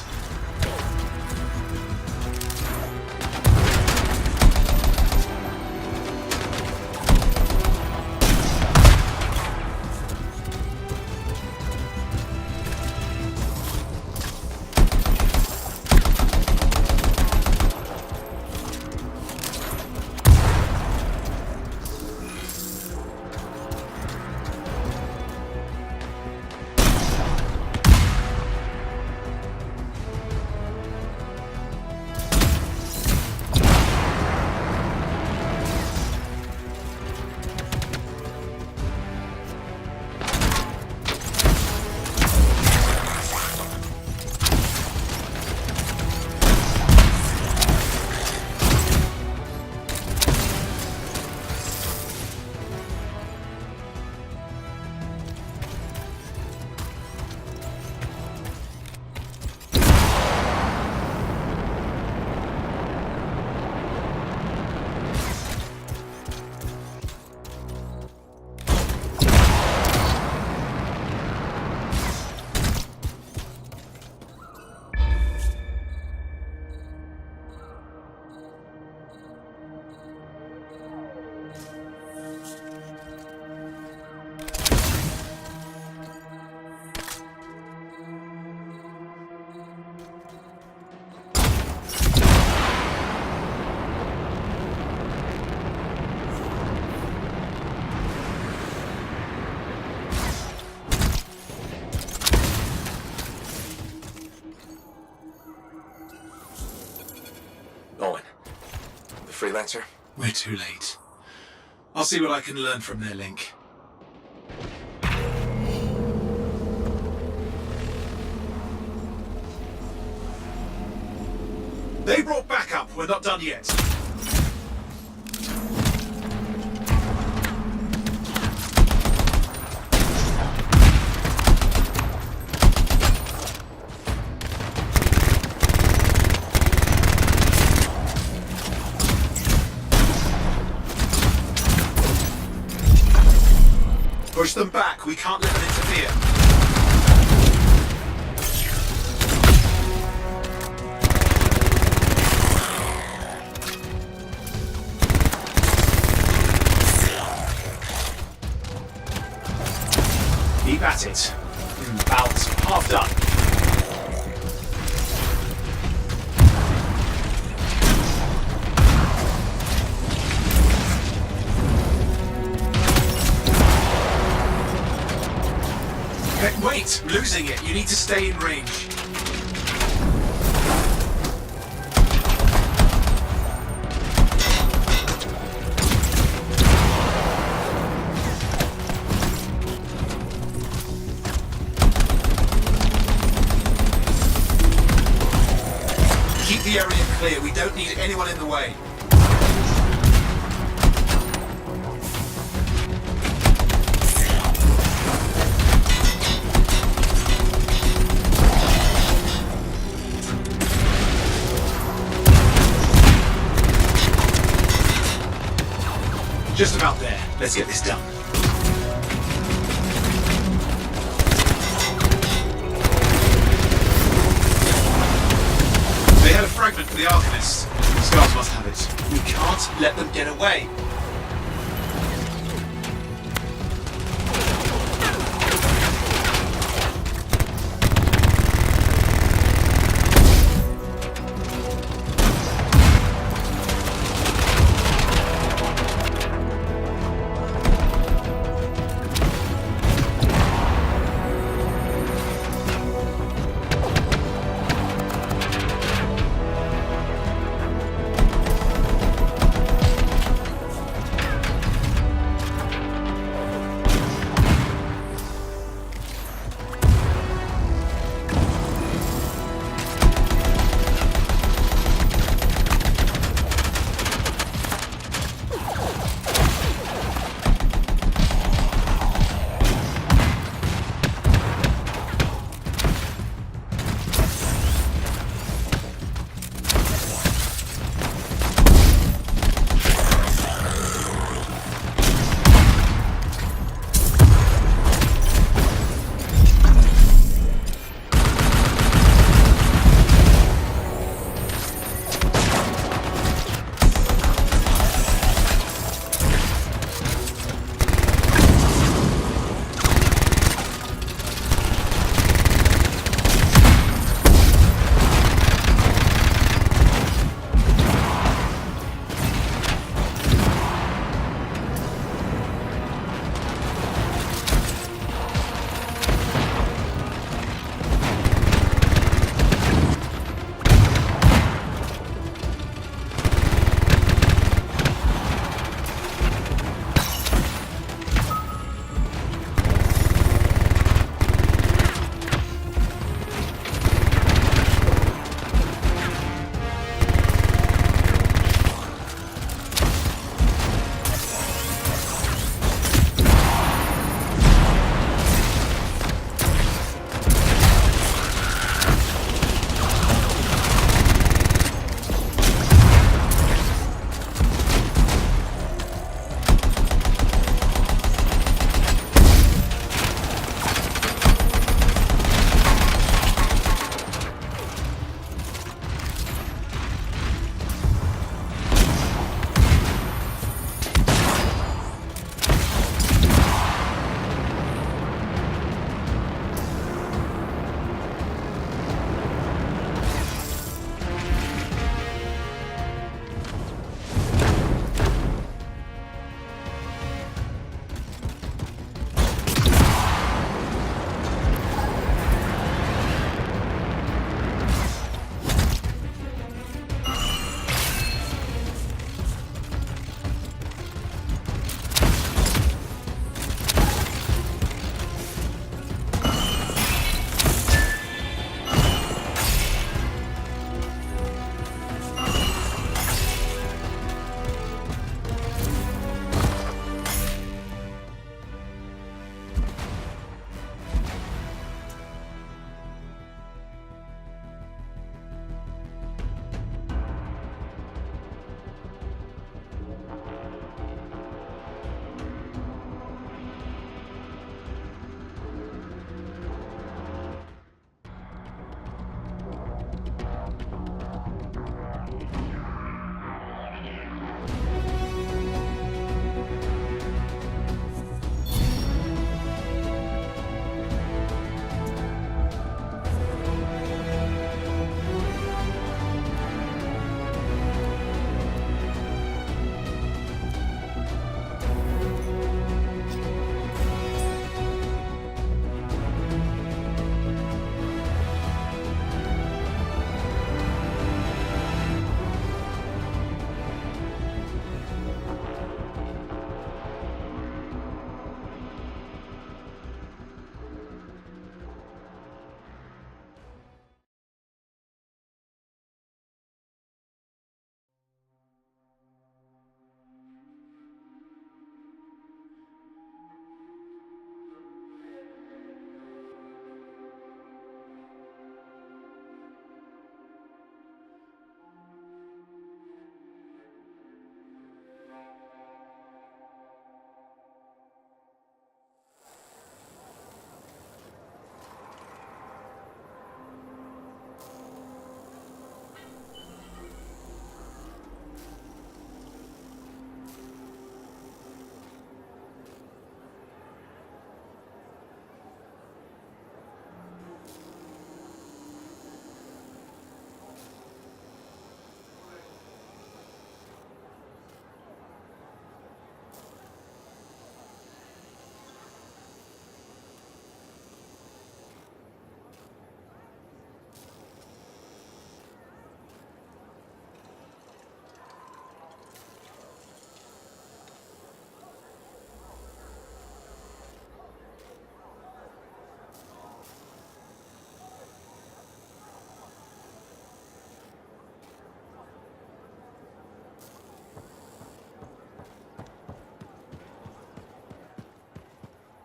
Freelancer? We're too late. I'll see what I can learn from their link. They brought backup. We're not done yet. Push them back. We can't let them interfere. Keep at it. About half done. Wait! Losing it. You need to stay in range. Keep the area clear. We don't need anyone in the way. Just about there. Let's get this done. They had a fragment for the Arcanist. Scars must have it. We can't let them get away.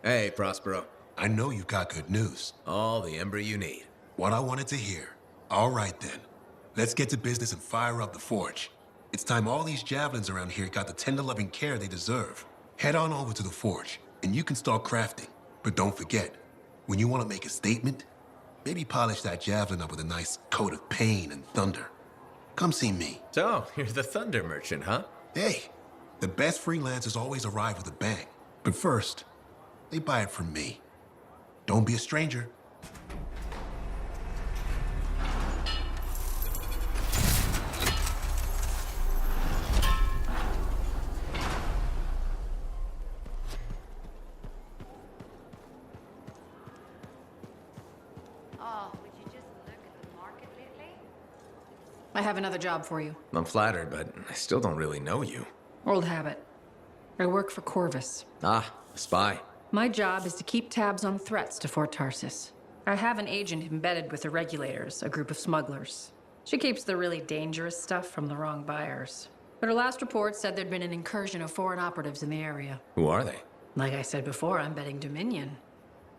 Hey, Prospero. I know you got good news. All the ember you need. What I wanted to hear. All right, then. Let's get to business and fire up the forge. It's time all these javelins around here got the tender loving care they deserve. Head on over to the forge, and you can start crafting. But don't forget, when you want to make a statement, maybe polish that javelin up with a nice coat of pain and thunder. Come see me. So, you're the thunder merchant, huh? Hey, the best freelancers always arrive with a bang. But first, they buy it from me. Don't be a stranger. I have another job for you. I'm flattered, but I still don't really know you. Old habit. I work for Corvus. Ah, a spy. My job is to keep tabs on threats to Fort Tarsis. I have an agent embedded with the Regulators, a group of smugglers. She keeps the really dangerous stuff from the wrong buyers. But her last report said there'd been an incursion of foreign operatives in the area. Who are they? Like I said before, I'm betting Dominion.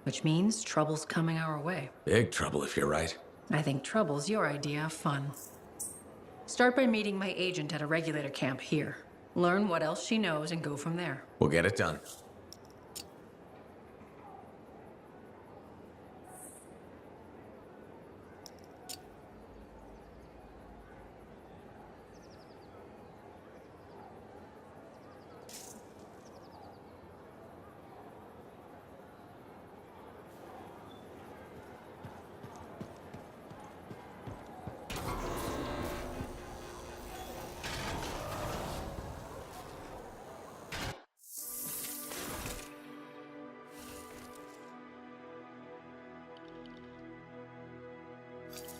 Which means trouble's coming our way. Big trouble if you're right. I think trouble's your idea of fun. Start by meeting my agent at a Regulator camp here. Learn what else she knows and go from there. We'll get it done.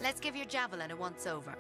Let's give your javelin a once-over.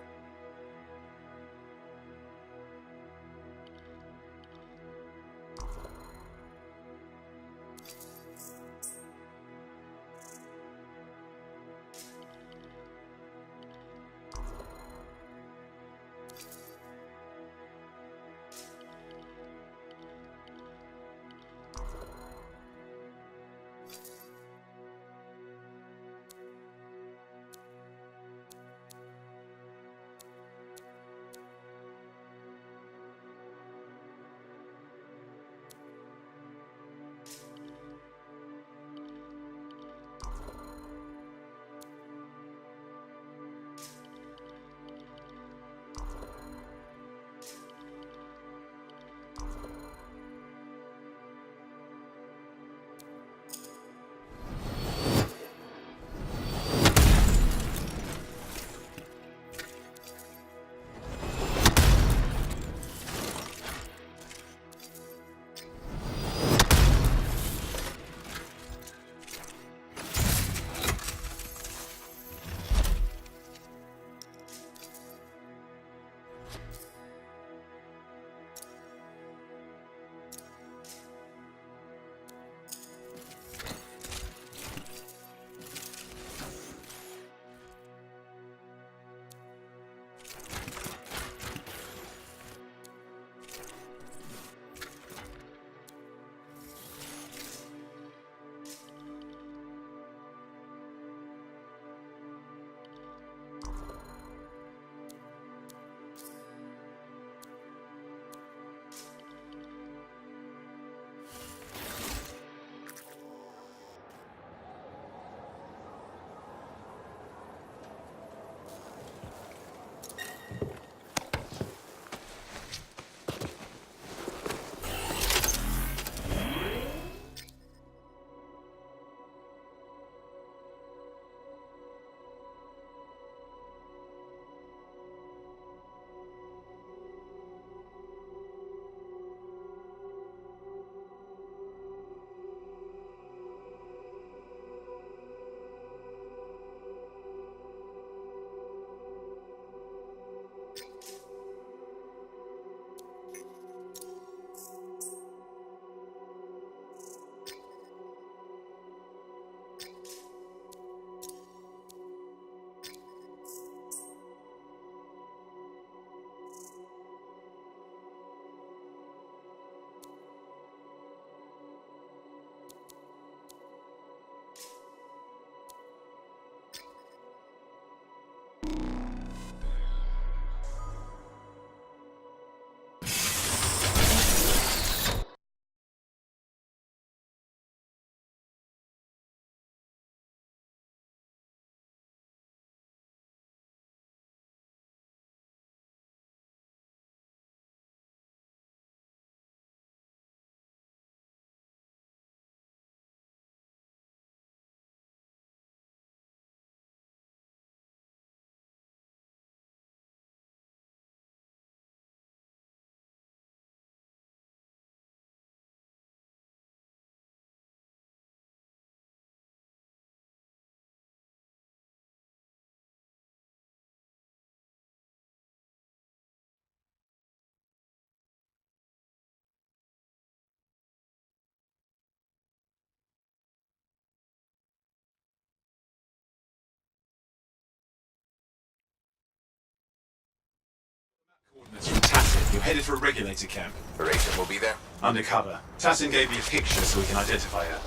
headed for a regulator camp. Her agent will be there? Undercover. Tassin gave me a picture so we can identify her.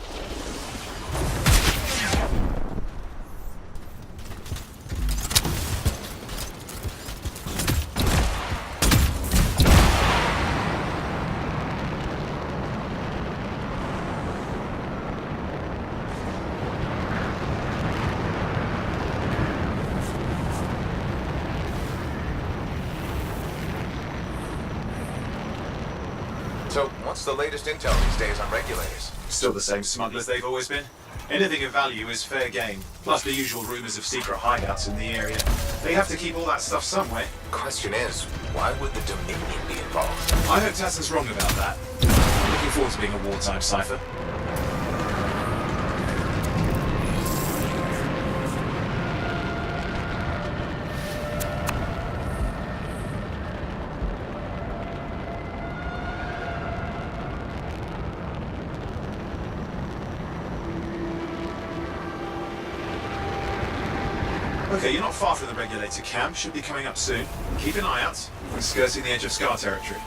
So, what's the latest intel these days on regulators? Still the same smugglers they've always been. Anything of value is fair game, plus the usual rumors of secret hideouts in the area. They have to keep all that stuff somewhere. Question is, why would the Dominion be involved? I hope Tassin's wrong about that. I'm looking forward to being a wartime cipher. Okay, you're not far from the regulator camp. Should be coming up soon. Keep an eye out. We're skirting the edge of Scar territory.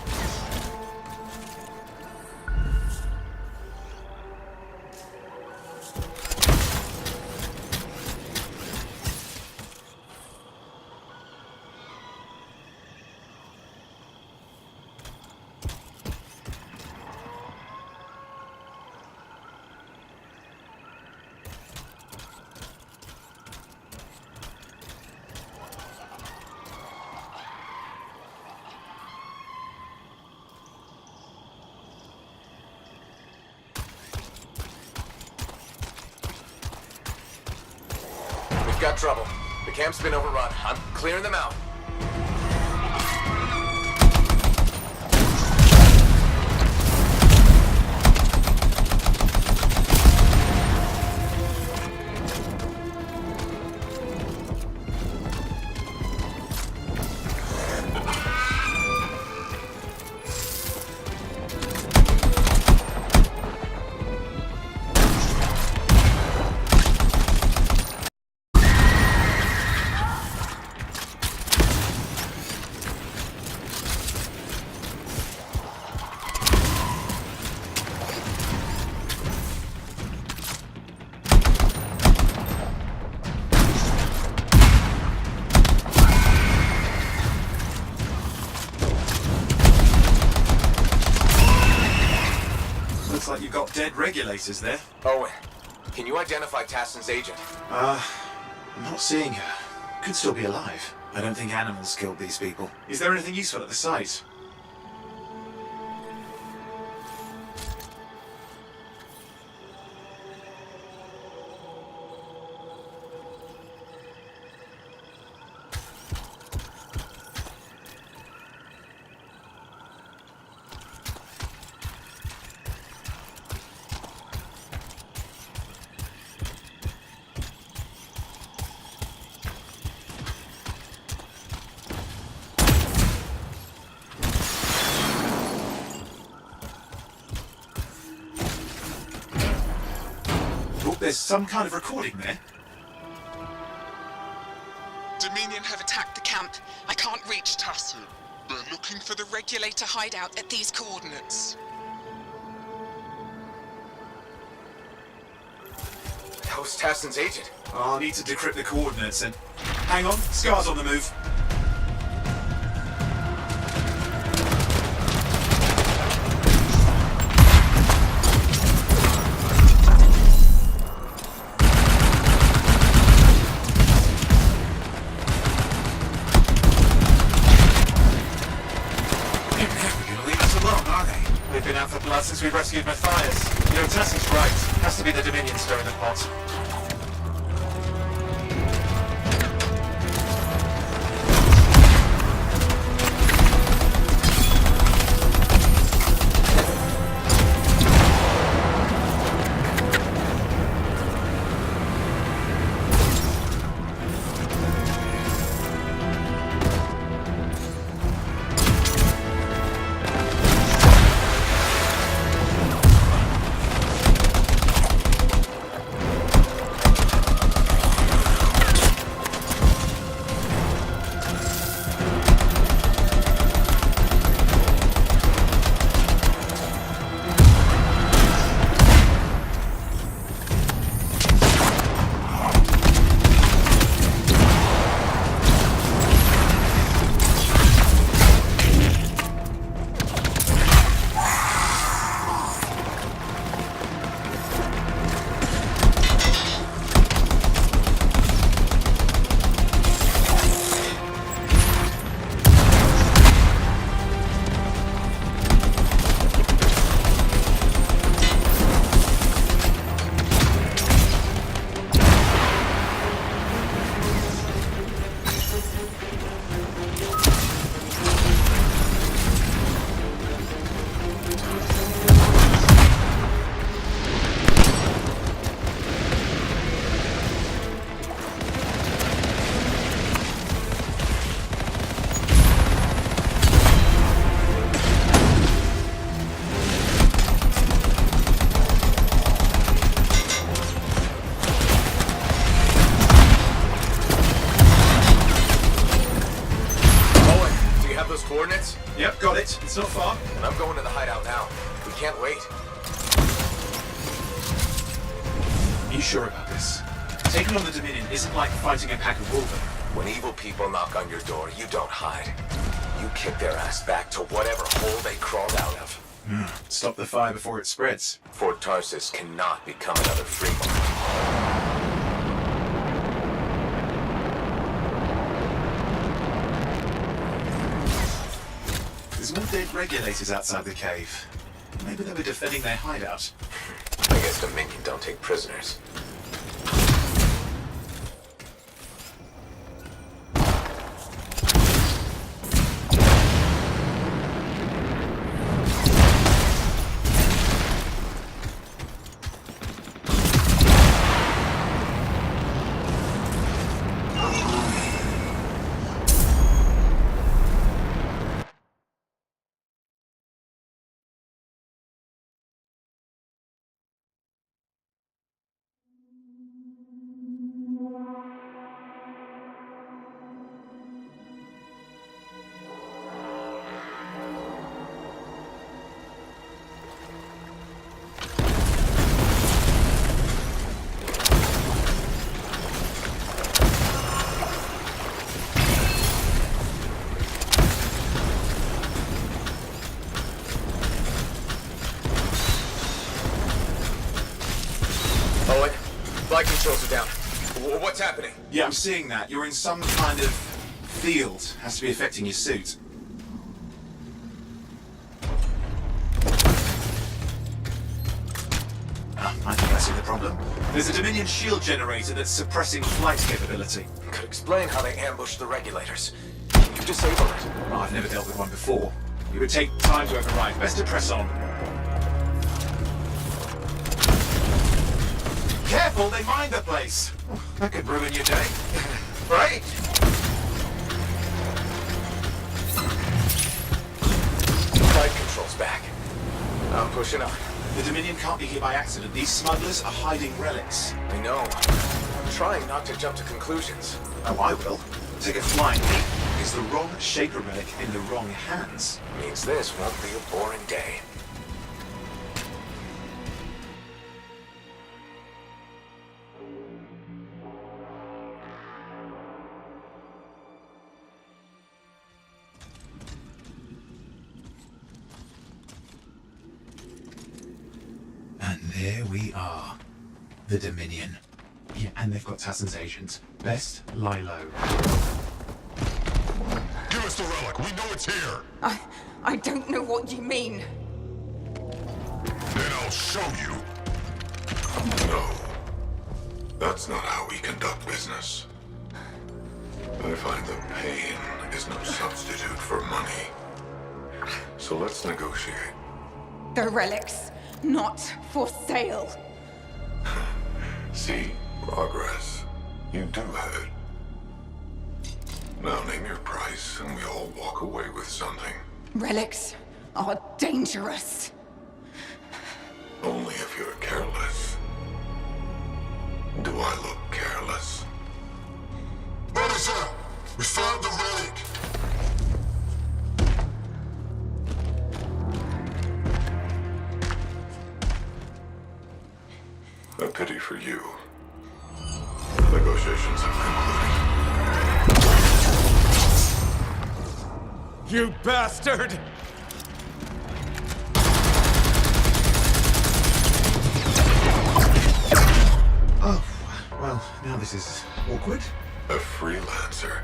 We've got trouble. The camp's been overrun. I'm clearing them out. Looks like you've got dead regulators there. Owen, can you identify Tassin's agent? I'm not seeing her. Could still be alive. I don't think animals killed these people. Is there anything useful at the site? There's some kind of recording there. Dominion have attacked the camp. I can't reach Tassin. They're looking for the regulator hideout at these coordinates. That was Tassin's agent. I'll need to decrypt the coordinates and... Hang on, Scar's on the move. Since we rescued Matthias. You know, Tassin's right. Has to be the Dominion stirring the pot. Yep, got it. It's not far. And I'm going to the hideout now. We can't wait. Are you sure about this? Taking on the Dominion isn't like fighting a pack of wolves. When evil people knock on your door, you don't hide. You kick their ass back to whatever hole they crawled out of. Stop the fire before it spreads. Fort Tarsus cannot become another Fremont. There's more dead regulators outside the cave. Maybe they were defending their hideout. I guess Dominion don't take prisoners. Flight controls are down. What's happening? Yeah, I'm seeing that. You're in some kind of field. Has to be affecting your suit. I think I see the problem. There's a Dominion shield generator that's suppressing flight capability. Could explain how they ambushed the regulators. You disabled it. Oh, I've never dealt with one before. It would take time to override. Best to press on. Careful, they mine the place. That could ruin your day. Right? Flight control's back. I'm pushing up. The Dominion can't be here by accident. These smugglers are hiding relics. I know. I'm trying not to jump to conclusions. Oh, I will. Take a flying leap. Is the wrong Shaper relic in the wrong hands? Means this won't be a boring day. And there we are. The Dominion. Yeah, and they've got Tassin's agents. Best lie low. Give us the relic. We know it's here. I don't know what you mean. Then I'll show you. No. That's not how we conduct business. I find that pain is no substitute for money. So let's negotiate. The relics, not for sale. See, progress. You do have it. Now name your price and we all walk away with something. Relics are dangerous. Only if you're careless. Do I look careless? Officer, we found the relic. A pity for you. Negotiations have concluded. You bastard! Oh, well, now this is awkward. A freelancer.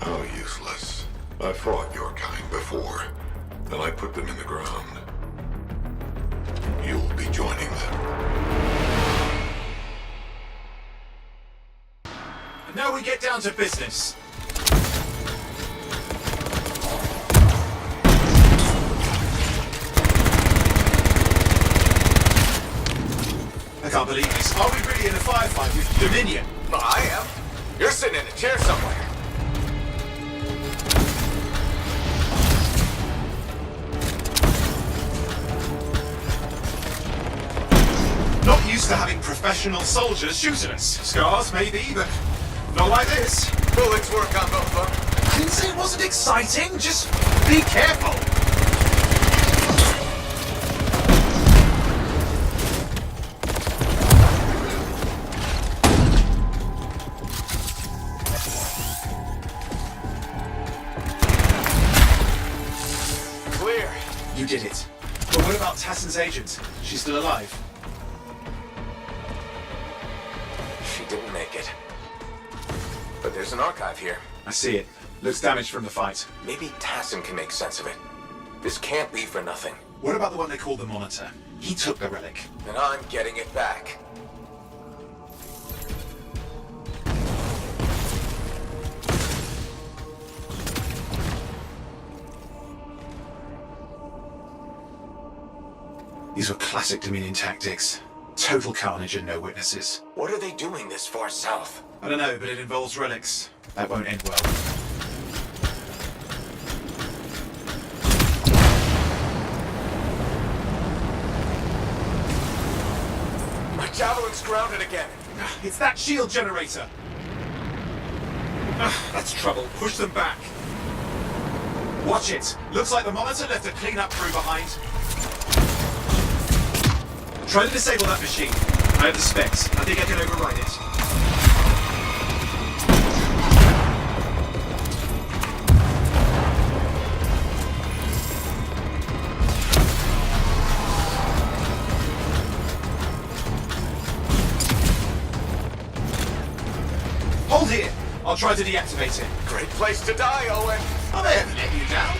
How useless. I fought your kind before, and I put them in the ground. You'll be joining them. And now we get down to business. I can't believe this. Are we really in a firefight with Dominion? Well, I am. You're sitting in a chair somewhere. Not used to having professional soldiers shoot at us. Scars, maybe, but not like this. Bullets work on both of them. I didn't say it wasn't exciting, just be careful. Clear. You did it. But what about Tassin's agent? She's still alive? She didn't make it. But there's an archive here. I see it. Looks damaged from the fight. Maybe Tassin can make sense of it. This can't be for nothing. What about the one they call the Monitor? He took the relic. And I'm getting it back. These were classic Dominion tactics. Total carnage and no witnesses. What are they doing this far south? I don't know, but it involves relics. That won't end well. My javelin's grounded again. It's that shield generator. That's trouble. Push them back. Watch it. Looks like the Monitor left a cleanup crew behind. Try to disable that machine. I have the specs. I think I can override it. Hold here. I'll try to deactivate it. Great place to die, Owen. Oh, they haven't let you down.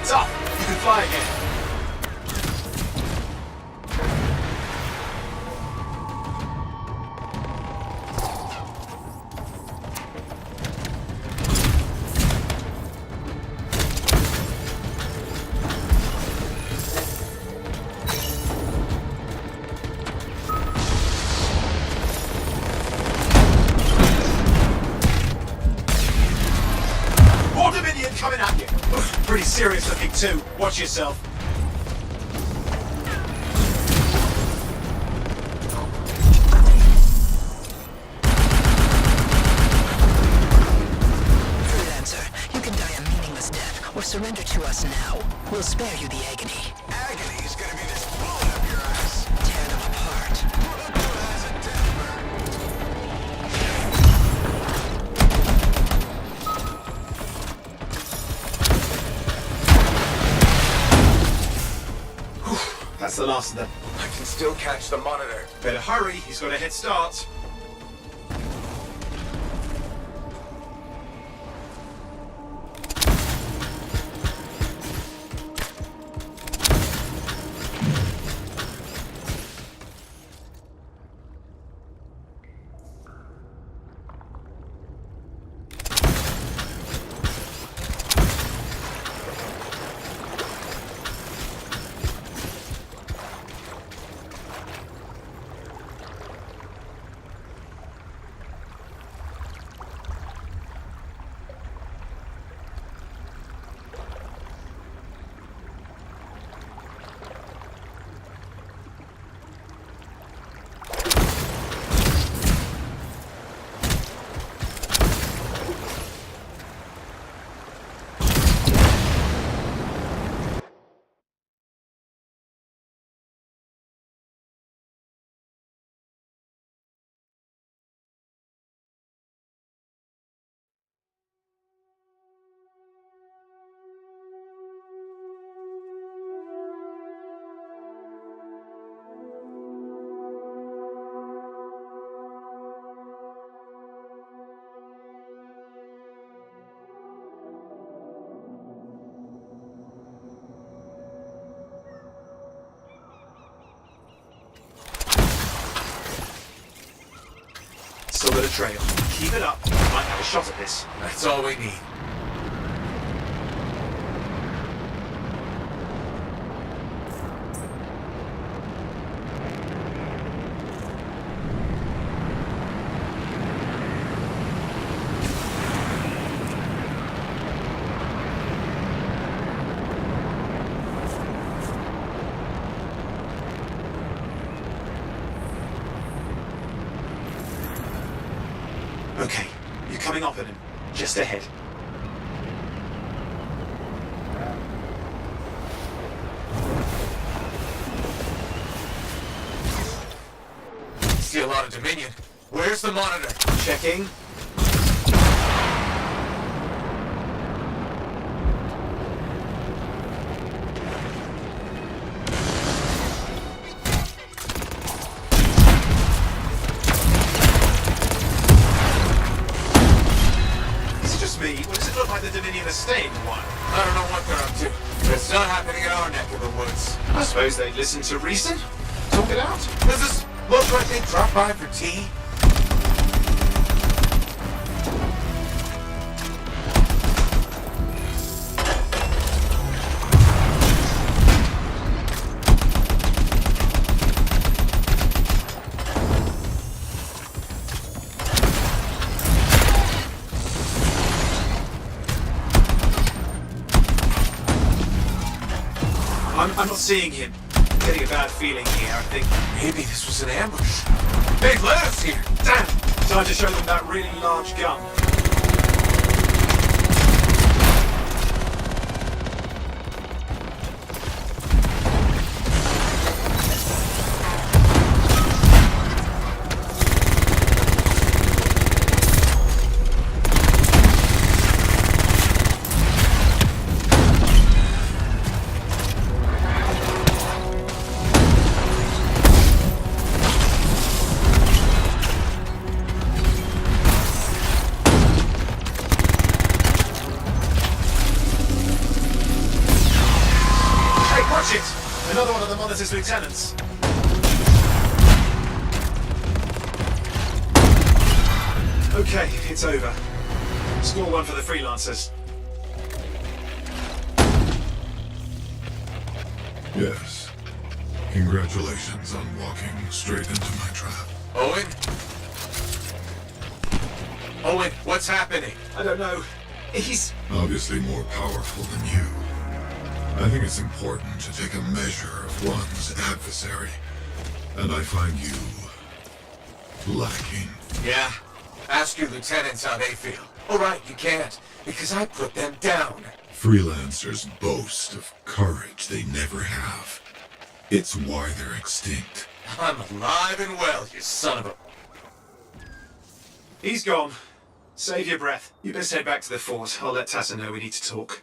It's off. You can fly again. More Dominion coming at you. Pretty serious looking too. Watch yourself. Freelancer, you can die a meaningless death, or surrender to us now. We'll spare you the agony. Agony is gonna be this bullet up your ass. Tear them apart. That's the last of them. I can still catch the Monitor. Better hurry, he's got a head start. trail. Keep it up. We might have a shot at this. That's all we need. Okay, you're coming up at him. Just ahead. See a lot of Dominion. Where's the monitor? Checking. Me. What does it look like the Dominion are staying one? I don't know what they're up to, but it's not happening in our neck of the woods. I suppose they'd listen to reason. Talk it out. Does this look like they dropped by for tea? I'm not seeing him. I'm getting a bad feeling here, I think. Maybe this was an ambush. They've led us here. Damn! Time to show them that really large gun. Another one of the Monitor's lieutenants. Okay, it's over. Score one for the Freelancers. Yes. Congratulations on walking straight into my trap. Owen? Owen, what's happening? I don't know. He's obviously more powerful than you. I think it's important to take a measure of one's adversary. And I find you lacking. Yeah? Ask your lieutenants how they feel. All right, you can't, because I put them down. Freelancers boast of courage they never have. It's why they're extinct. I'm alive and well, you son of a... He's gone. Save your breath. You best head back to the fort. I'll let Tassa know we need to talk.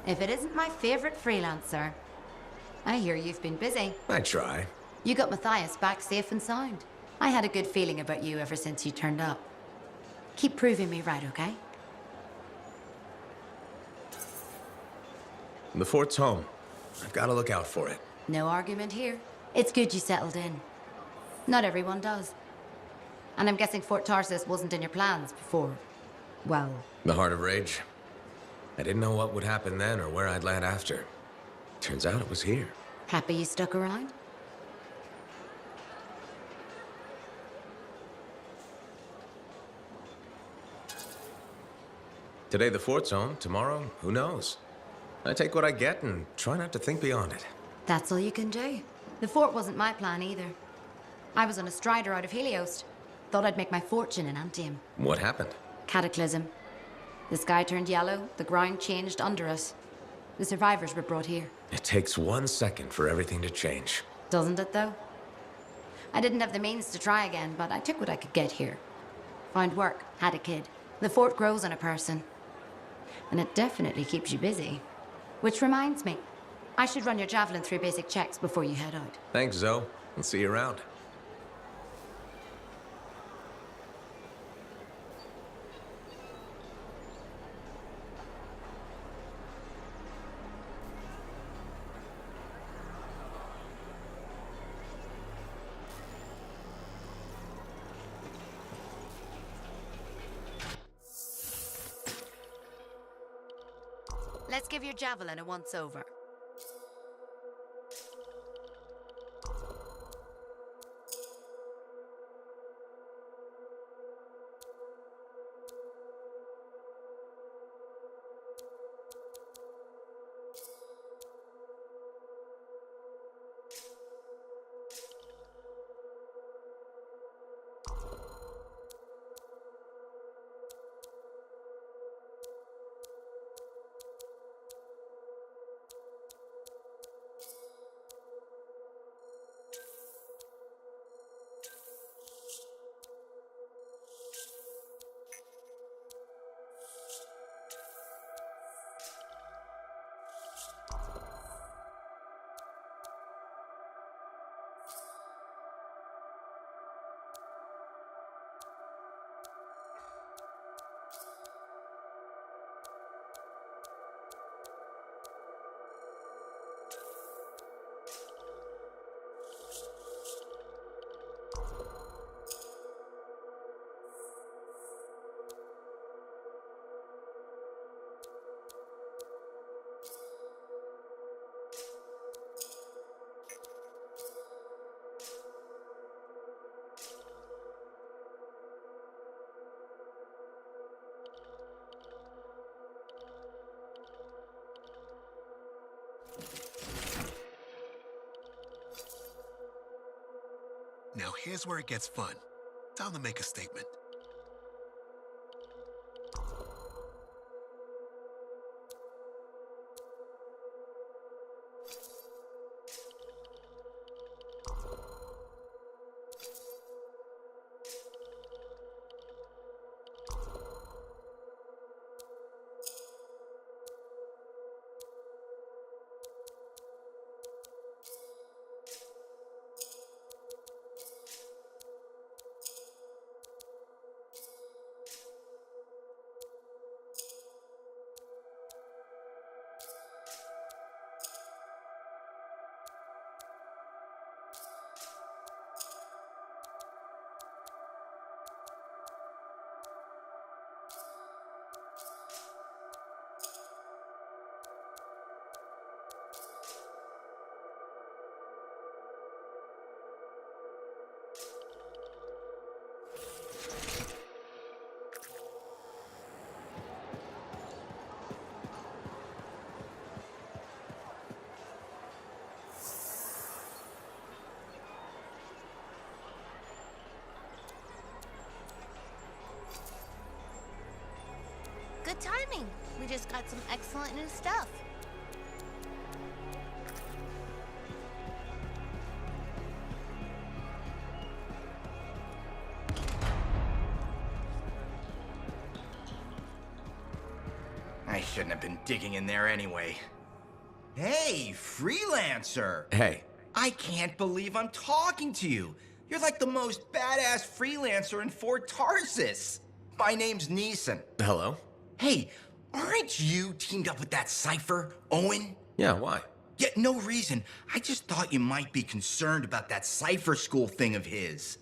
If it isn't my favorite freelancer. I hear you've been busy. I try. You got Matthias back safe and sound. I had a good feeling about you ever since you turned up. Keep proving me right, okay? The fort's home. I've got to look out for it. No argument here. It's good you settled in. Not everyone does. And I'm guessing Fort Tarsus wasn't in your plans before, well... The Heart of Rage. I didn't know what would happen then or where I'd land after. Turns out it was here. Happy you stuck around? Today the fort's home, tomorrow, who knows? I take what I get and try not to think beyond it. That's all you can do. The fort wasn't my plan either. I was on a strider out of Helios. Thought I'd make my fortune in Anthem. What happened? Cataclysm. The sky turned yellow, the ground changed under us. The survivors were brought here. It takes 1 second for everything to change. Doesn't it, though? I didn't have the means to try again, but I took what I could get here. Found work, had a kid. The fort grows on a person. And it definitely keeps you busy. Which reminds me, I should run your javelin through basic checks before you head out. Thanks, Zoe. I'll see you around. Let's give your javelin a once-over. Now here's where it gets fun. Time to make a statement. Good timing. We just got some excellent new stuff. I I shouldn't have been digging in there anyway. Hey, Freelancer! Hey. I can't believe I'm talking to you. You're like the most badass freelancer in Fort Tarsis. My name's Neeson. Hello? Hey, aren't you teamed up with that Cypher, Owen? Yeah, why? Yeah, no reason. I just thought you might be concerned about that Cypher school thing of his.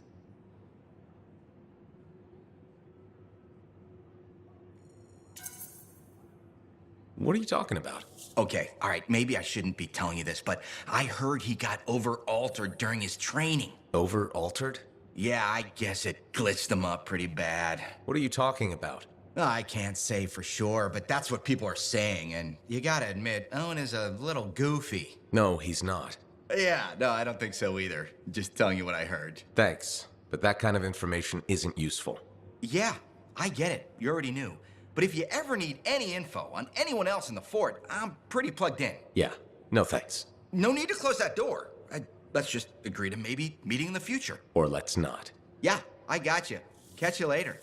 What are you talking about? Okay, all right, maybe I shouldn't be telling you this, but I heard he got over-altered during his training. Over-altered? Yeah, I guess it glitched him up pretty bad. What are you talking about? I can't say for sure, but that's what people are saying, and you gotta admit, Owen is a little goofy. No, he's not. Yeah, no, I don't think so either. Just telling you what I heard. Thanks, but that kind of information isn't useful. Yeah, I get it. You already knew. But if you ever need any info on anyone else in the fort, I'm pretty plugged in. Yeah, no thanks. No need to close that door. Let's just agree to maybe meeting in the future. Or let's not. Yeah, I got you. Catch you later.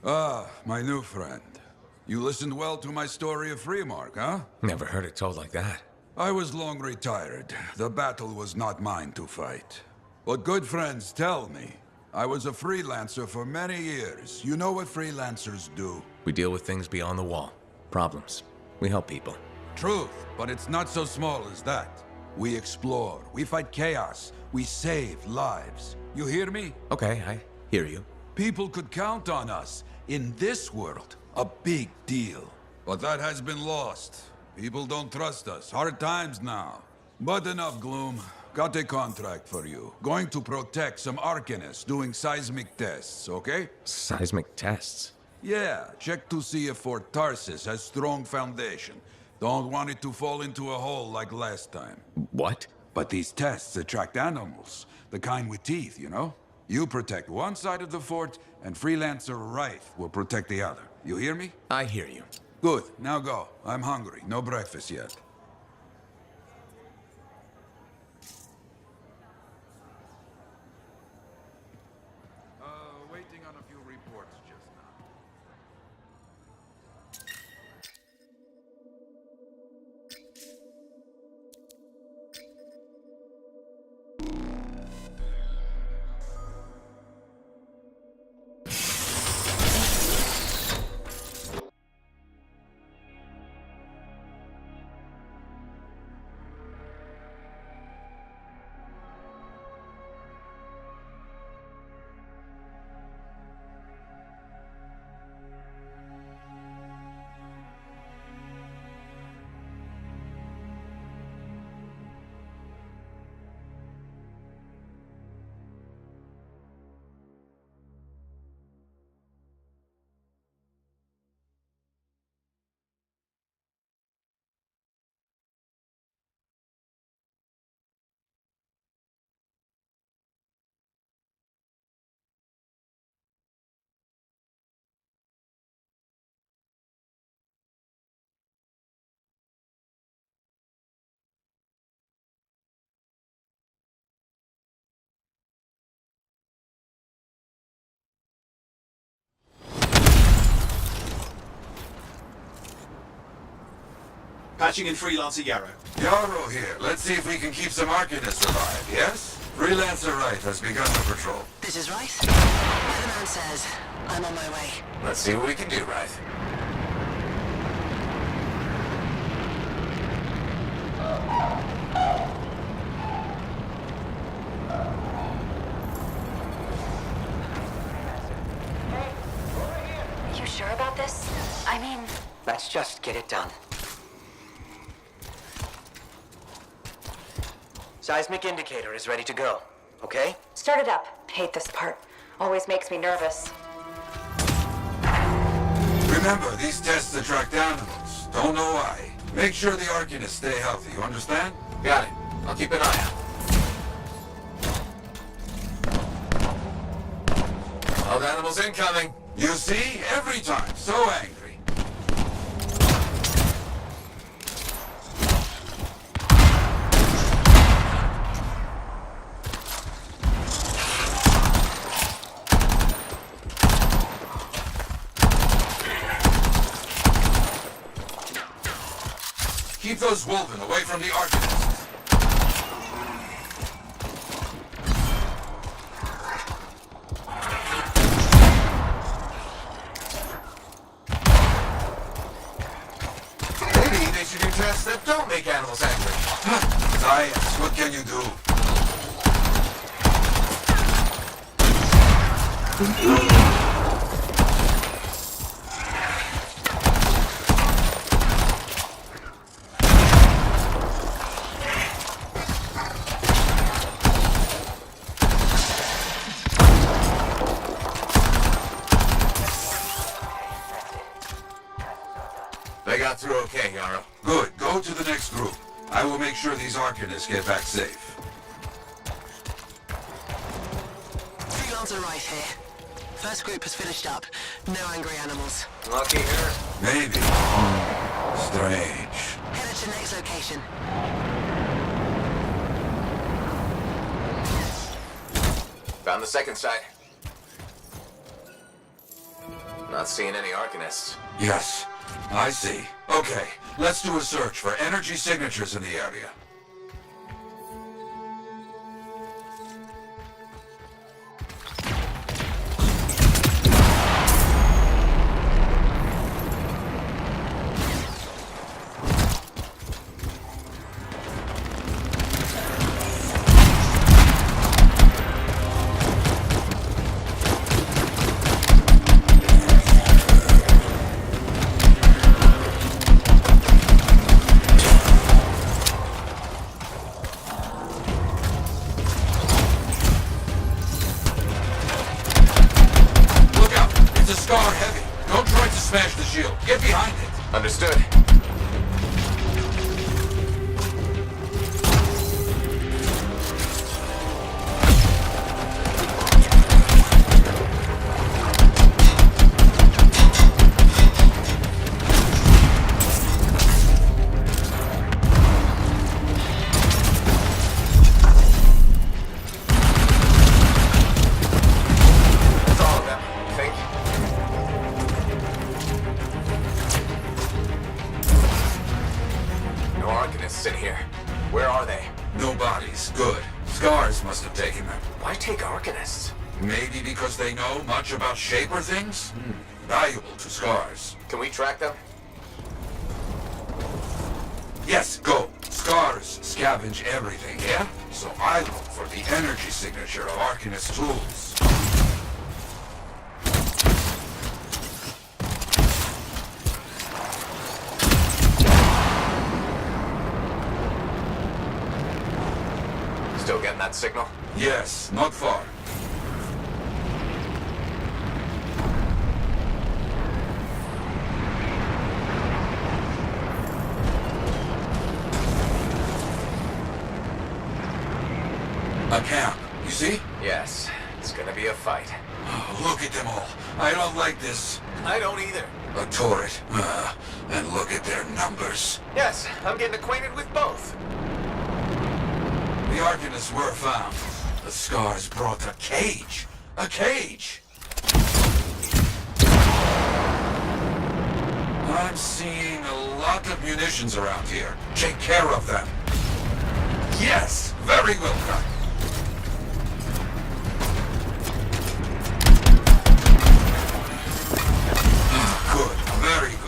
Ah, my new friend. You listened well to my story of Freemark, huh? Never heard it told like that. I was long retired. The battle was not mine to fight. But good friends tell me. I was a freelancer for many years. You know what freelancers do? We deal with things beyond the wall. Problems. We help people. Truth, but it's not so small as that. We explore, we fight chaos, we save lives. You hear me? Okay, I hear you. People could count on us. In this world, a big deal. But that has been lost. People don't trust us. Hard times now. But enough gloom. Got a contract for you. Going to protect some Arcanists doing seismic tests, okay? Seismic tests? Yeah, check to see if Fort Tarsis has strong foundation. Don't want it to fall into a hole like last time. What? But these tests attract animals. The kind with teeth, you know? You protect one side of the fort, and Freelancer Wraith will protect the other. You hear me? I hear you. Good. Now go. I'm hungry. No breakfast yet. Patching in Freelancer Yarrow. Yarrow here. Let's see if we can keep some Arcanists alive, yes? Freelancer Wright has begun the patrol. This is Wright. Weatherman says I'm on my way. Let's see what we can do, Wright. You sure about this? I mean... Let's just get it done. Seismic indicator is ready to go, okay? Start it up. Hate this part. Always makes me nervous. Remember, these tests attract animals. Don't know why. Make sure the Arcanists stay healthy, you understand? Got it. I'll keep an eye out. Wild animals incoming. You see? Every time. So angry. Keep those Wolven away from the Arcanists. Maybe they should do tests that don't make animals angry. Science, what can you do? They got through okay, Yarrow. Good. Go to the next group. I will make sure these Arcanists get back safe. Freelancer Wright here. First group has finished up. No angry animals. Lucky her. Maybe. Strange. Headed to next location. Found the second site. Not seeing any Arcanists. Yes, I see. Okay, let's do a search for energy signatures in the area. Smash the shield. Get behind it. Understood. That's all of them, I think. No Arcanists in here. Where are they? No bodies. Good. Scars must have taken them. Why take Arcanists? Maybe because they know much about Shaper things? Valuable to Scars. Can we track them? Yes, go. Scars scavenge everything, yeah? So I look for the energy signature of Arcanist tools. Still getting that signal? Yes, not far. A camp, you see? Yes. It's gonna be a fight. Oh, look at them all. I don't like this. I don't either. A turret. And look at their numbers. Yes, I'm getting acquainted with both. The Arcanists were found. The Scars brought a cage. A cage! I'm seeing a lot of munitions around here. Take care of them. Yes, very well done. Good, very good.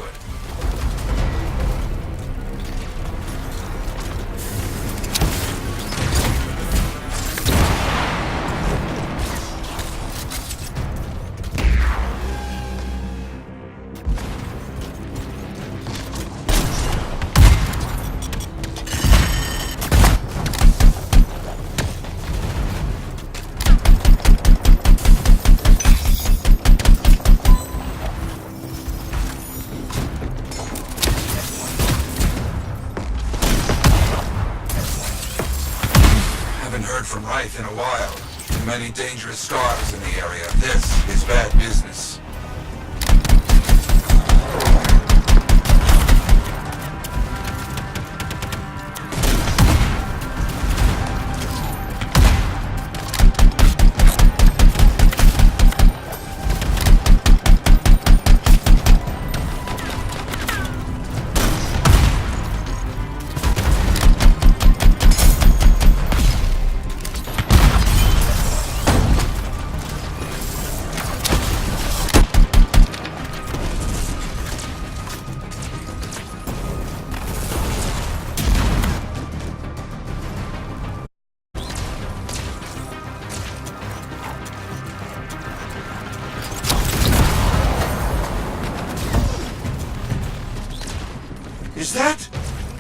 From Wraith in a while. Too many dangerous scars in the area. This is bad business. Is that?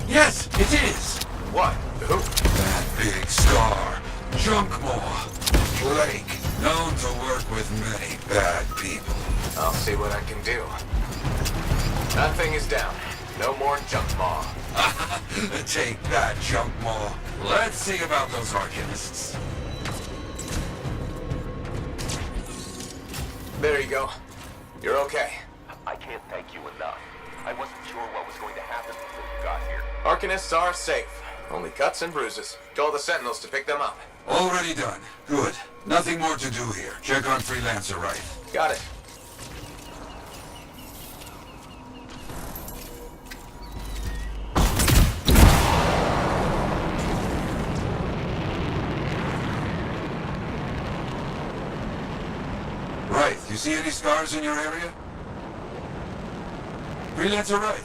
Yes, it is. What? Who? That big scar. Junkmaw. Blake. Known to work with many bad people. I'll see what I can do. That thing is down. No more Junkmaw. Take that, Junkmaw. Let's see about those Arcanists. There you go. You're okay. I can't thank you enough. I wasn't sure what was going to happen before you got here. Arcanists are safe. Only cuts and bruises. Call the Sentinels to pick them up. Already done. Good. Nothing more to do here. Check on Freelancer, right? Got it. Right. You see any scars in your area? Freelancer, right?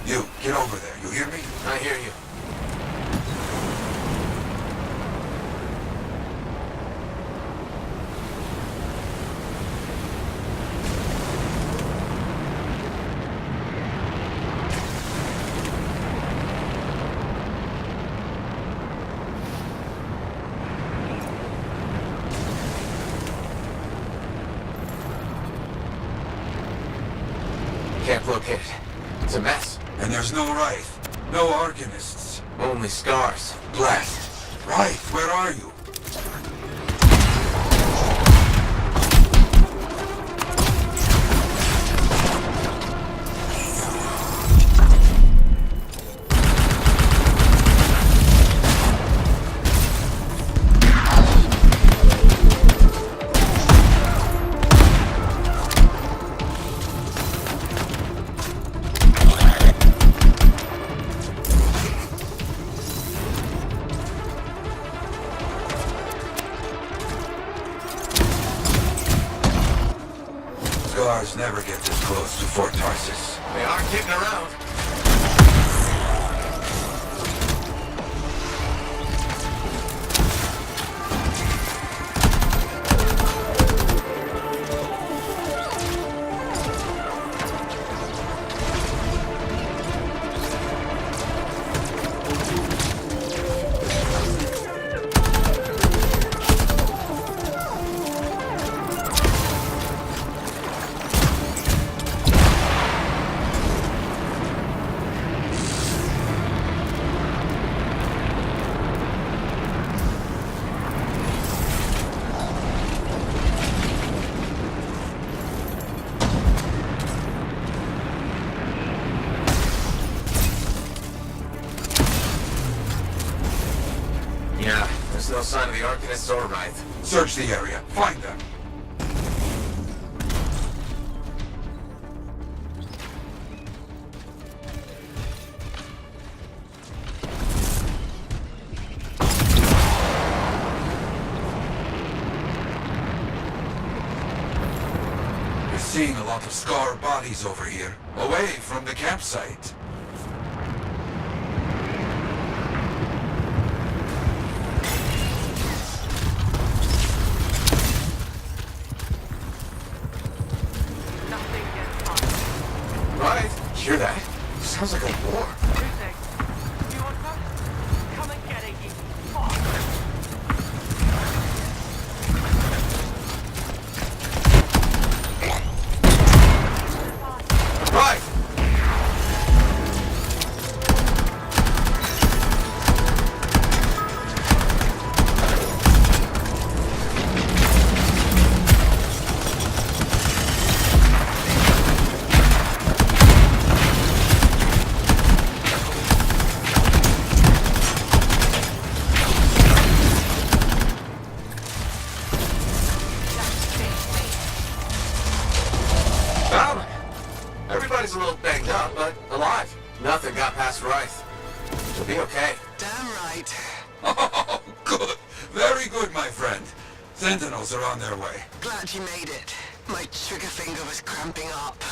You, get over there. You hear me? I hear you. Can't locate it. It's a mess. And there's no Wraith. No Arcanists. Only scars. Blast. Wraith, where are you? Scars never get this close to Fort Tarsus. They aren't getting around. Yeah, there's no sign of the Arcanists or Wraith. Search the area. Find them. seeing a lot of Scar bodies over here, away from the campsite. Right? Hear that? Sounds like a war. Right! Well, everybody's a little banged up, but alive. Nothing got past Rice. She'll be okay. Damn right. Oh, good. Very good, my friend. Sentinels are on their way. Glad you made it. My trigger finger was cramping up.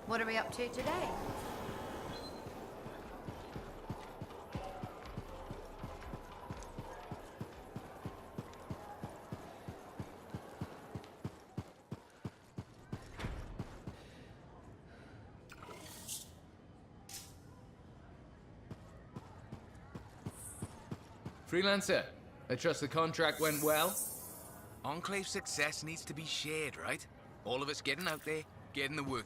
What are we up to today? Freelancer, I trust the contract went well? Enclave success needs to be shared, right? All of us getting out there, getting the work.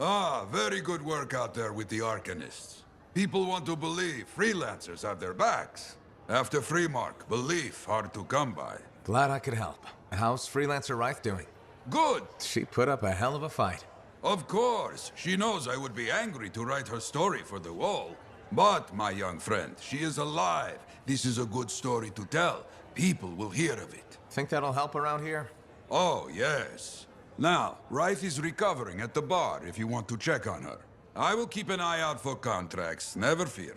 Ah, very good work out there with the Arcanists. People want to believe Freelancers have their backs. After Freemark, belief hard to come by. Glad I could help. How's Freelancer Reith doing? Good! She put up a hell of a fight. Of course. She knows I would be angry to write her story for the wall. But, my young friend, she is alive. This is a good story to tell. People will hear of it. Think that'll help around here? Oh, yes. Now, Rife is recovering at the bar if you want to check on her. I will keep an eye out for contracts, never fear.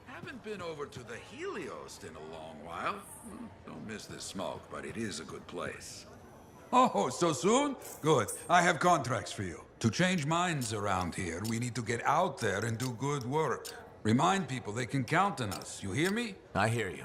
Haven't been over to the Helios in a long while. Don't miss the smoke, but it is a good place. Oh, so soon? Good. I have contracts for you. To change minds around here, we need to get out there and do good work. Remind people they can count on us. You hear me? I hear you.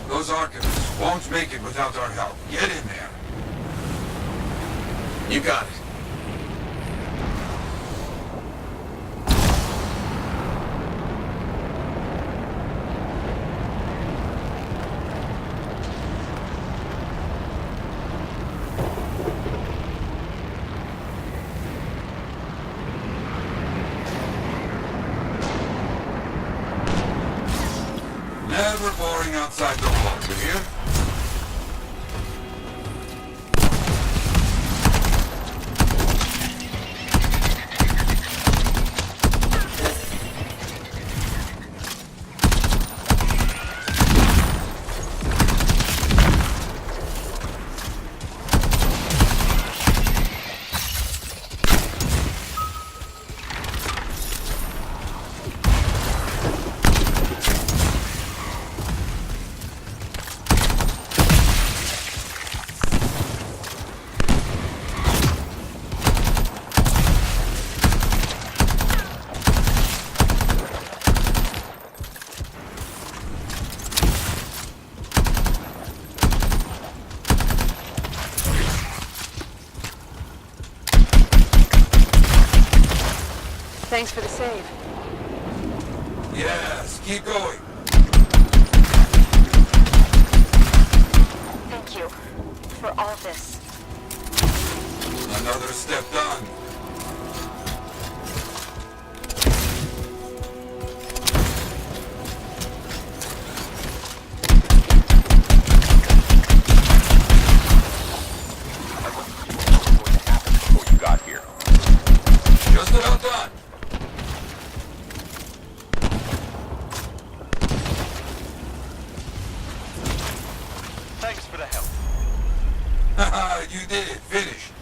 Those archivists won't make it without our help. Get in there. You got it. Never boring outside the walls, you hear? Thanks for the save. Yes, keep going. Thank you for all this. Another step done. Before you got here. Just about done. Thanks for the help. Haha, you did it. Finished.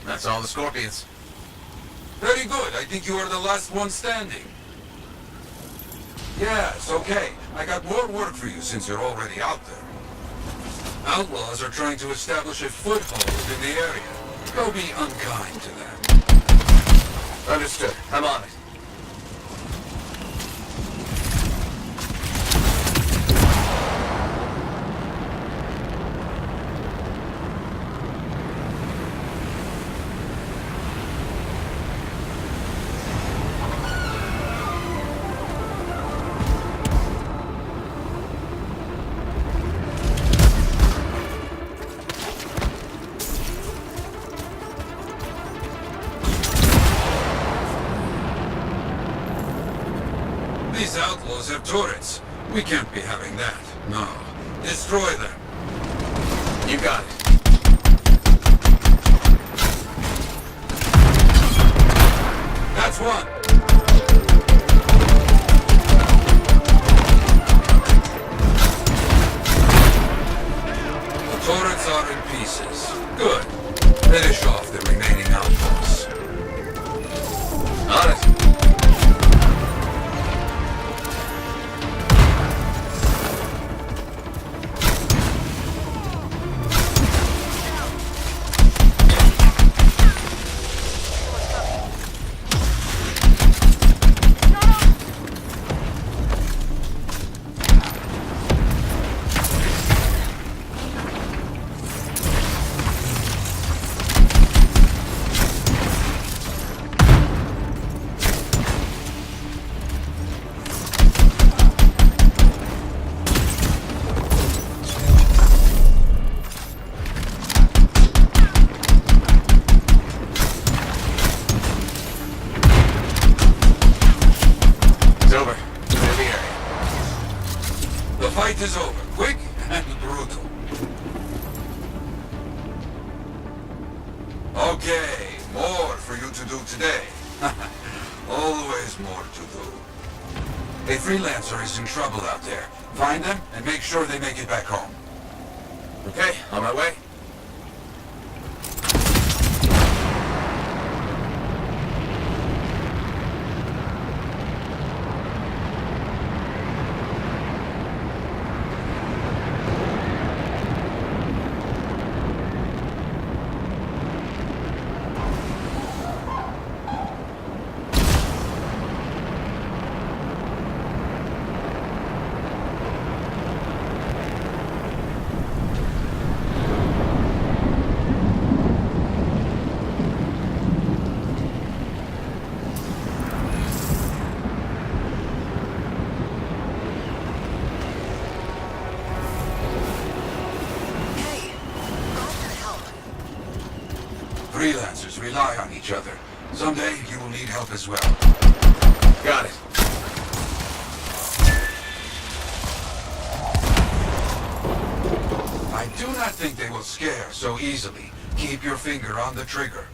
That's all the Scorpions. Very good. I think you are the last one standing. Yes, okay. I got more work for you since you're already out there. Outlaws are trying to establish a foothold in the area. Go be unkind to them. Understood. I'm on it. These outlaws have turrets. We can't be having that. No. Destroy them. You got it. That's one. The turrets are in pieces. Good. Finish off the remaining outlaws. On it. The fight is over. Quick and brutal. Okay, more for you to do today. Always more to do. A freelancer is in trouble out there. Find them and make sure they make it back home. Okay, on my way. Freelancers rely on each other. Someday you will need help as well. Got it. I do not think they will scare so easily. Keep your finger on the trigger.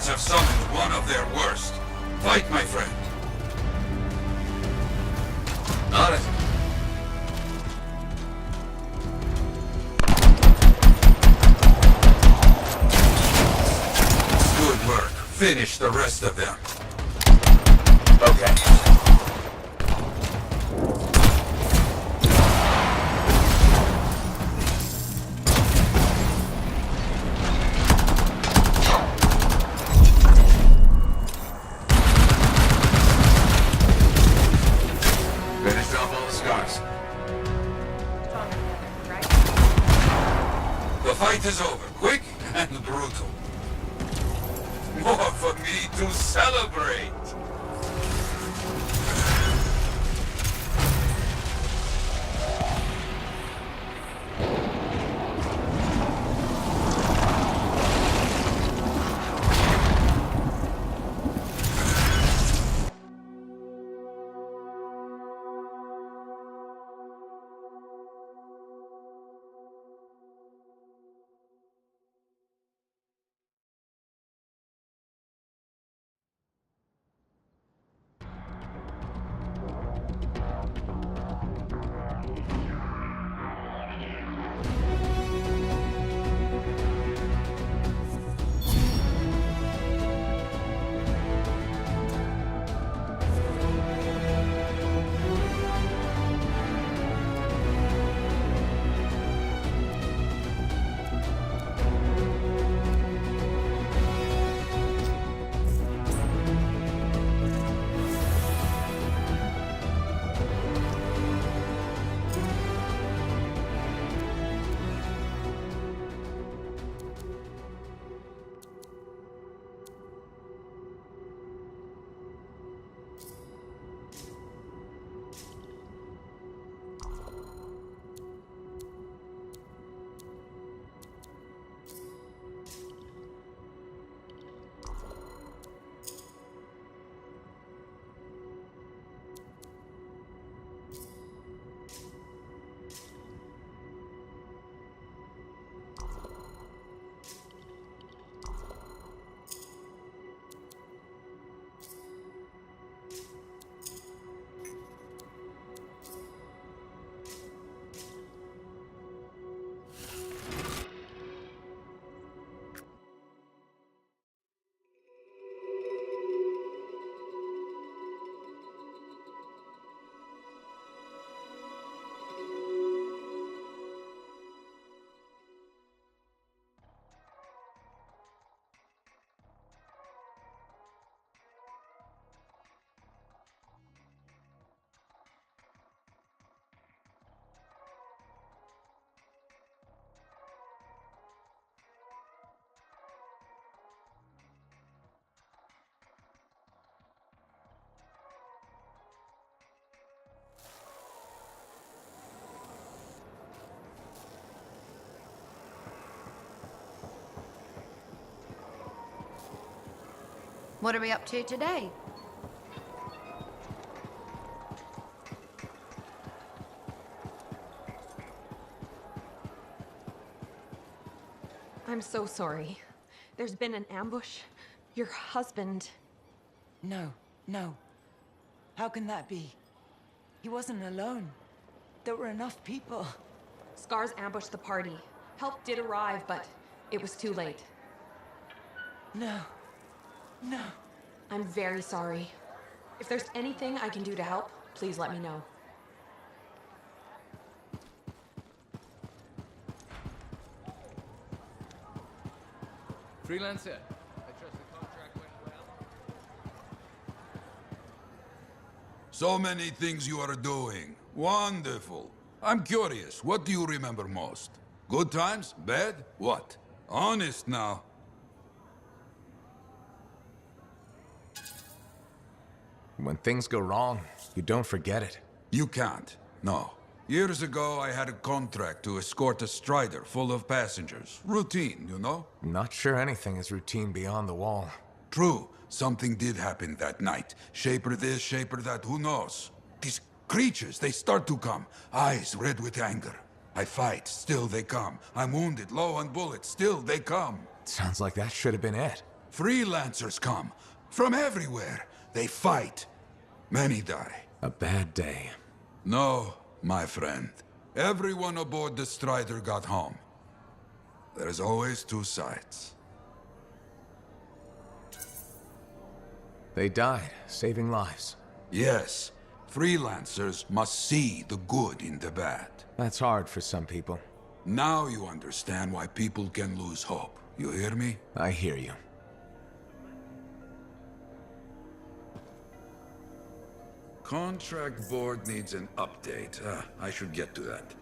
Have summoned one of their worst. Fight, my friend. On it. Good work. Finish the rest of them. Okay. Finish off all the scars. brutal. More for me to celebrate! What are we up to today? I'm so sorry. There's been an ambush. Your husband... No, no. How can that be? He wasn't alone. There were enough people. Scars ambushed the party. Help did arrive, but it was too late. No. No. I'm very sorry. If there's anything I can do to help, please let me know. Freelancer, I trust the contract went well. So many things you are doing. Wonderful. I'm curious, what do you remember most? Good times? Bad? What? Honest now. When things go wrong, you don't forget it. You can't. No. Years ago, I had a contract to escort a Strider full of passengers. Routine, you know? I'm not sure anything is routine beyond the wall. True. Something did happen that night. Shaper this, shaper that, who knows? These creatures, they start to come. Eyes red with anger. I fight, still they come. I'm wounded, low on bullets, still they come. Sounds like that should have been it. Freelancers come. From everywhere. They fight. Many die. A bad day. No, my friend. Everyone aboard the Strider got home. There's always two sides. They died, saving lives. Yes. Freelancers must see the good in the bad. That's hard for some people. Now you understand why people can lose hope. You hear me? I hear you. Contract board needs an update. I should get to that.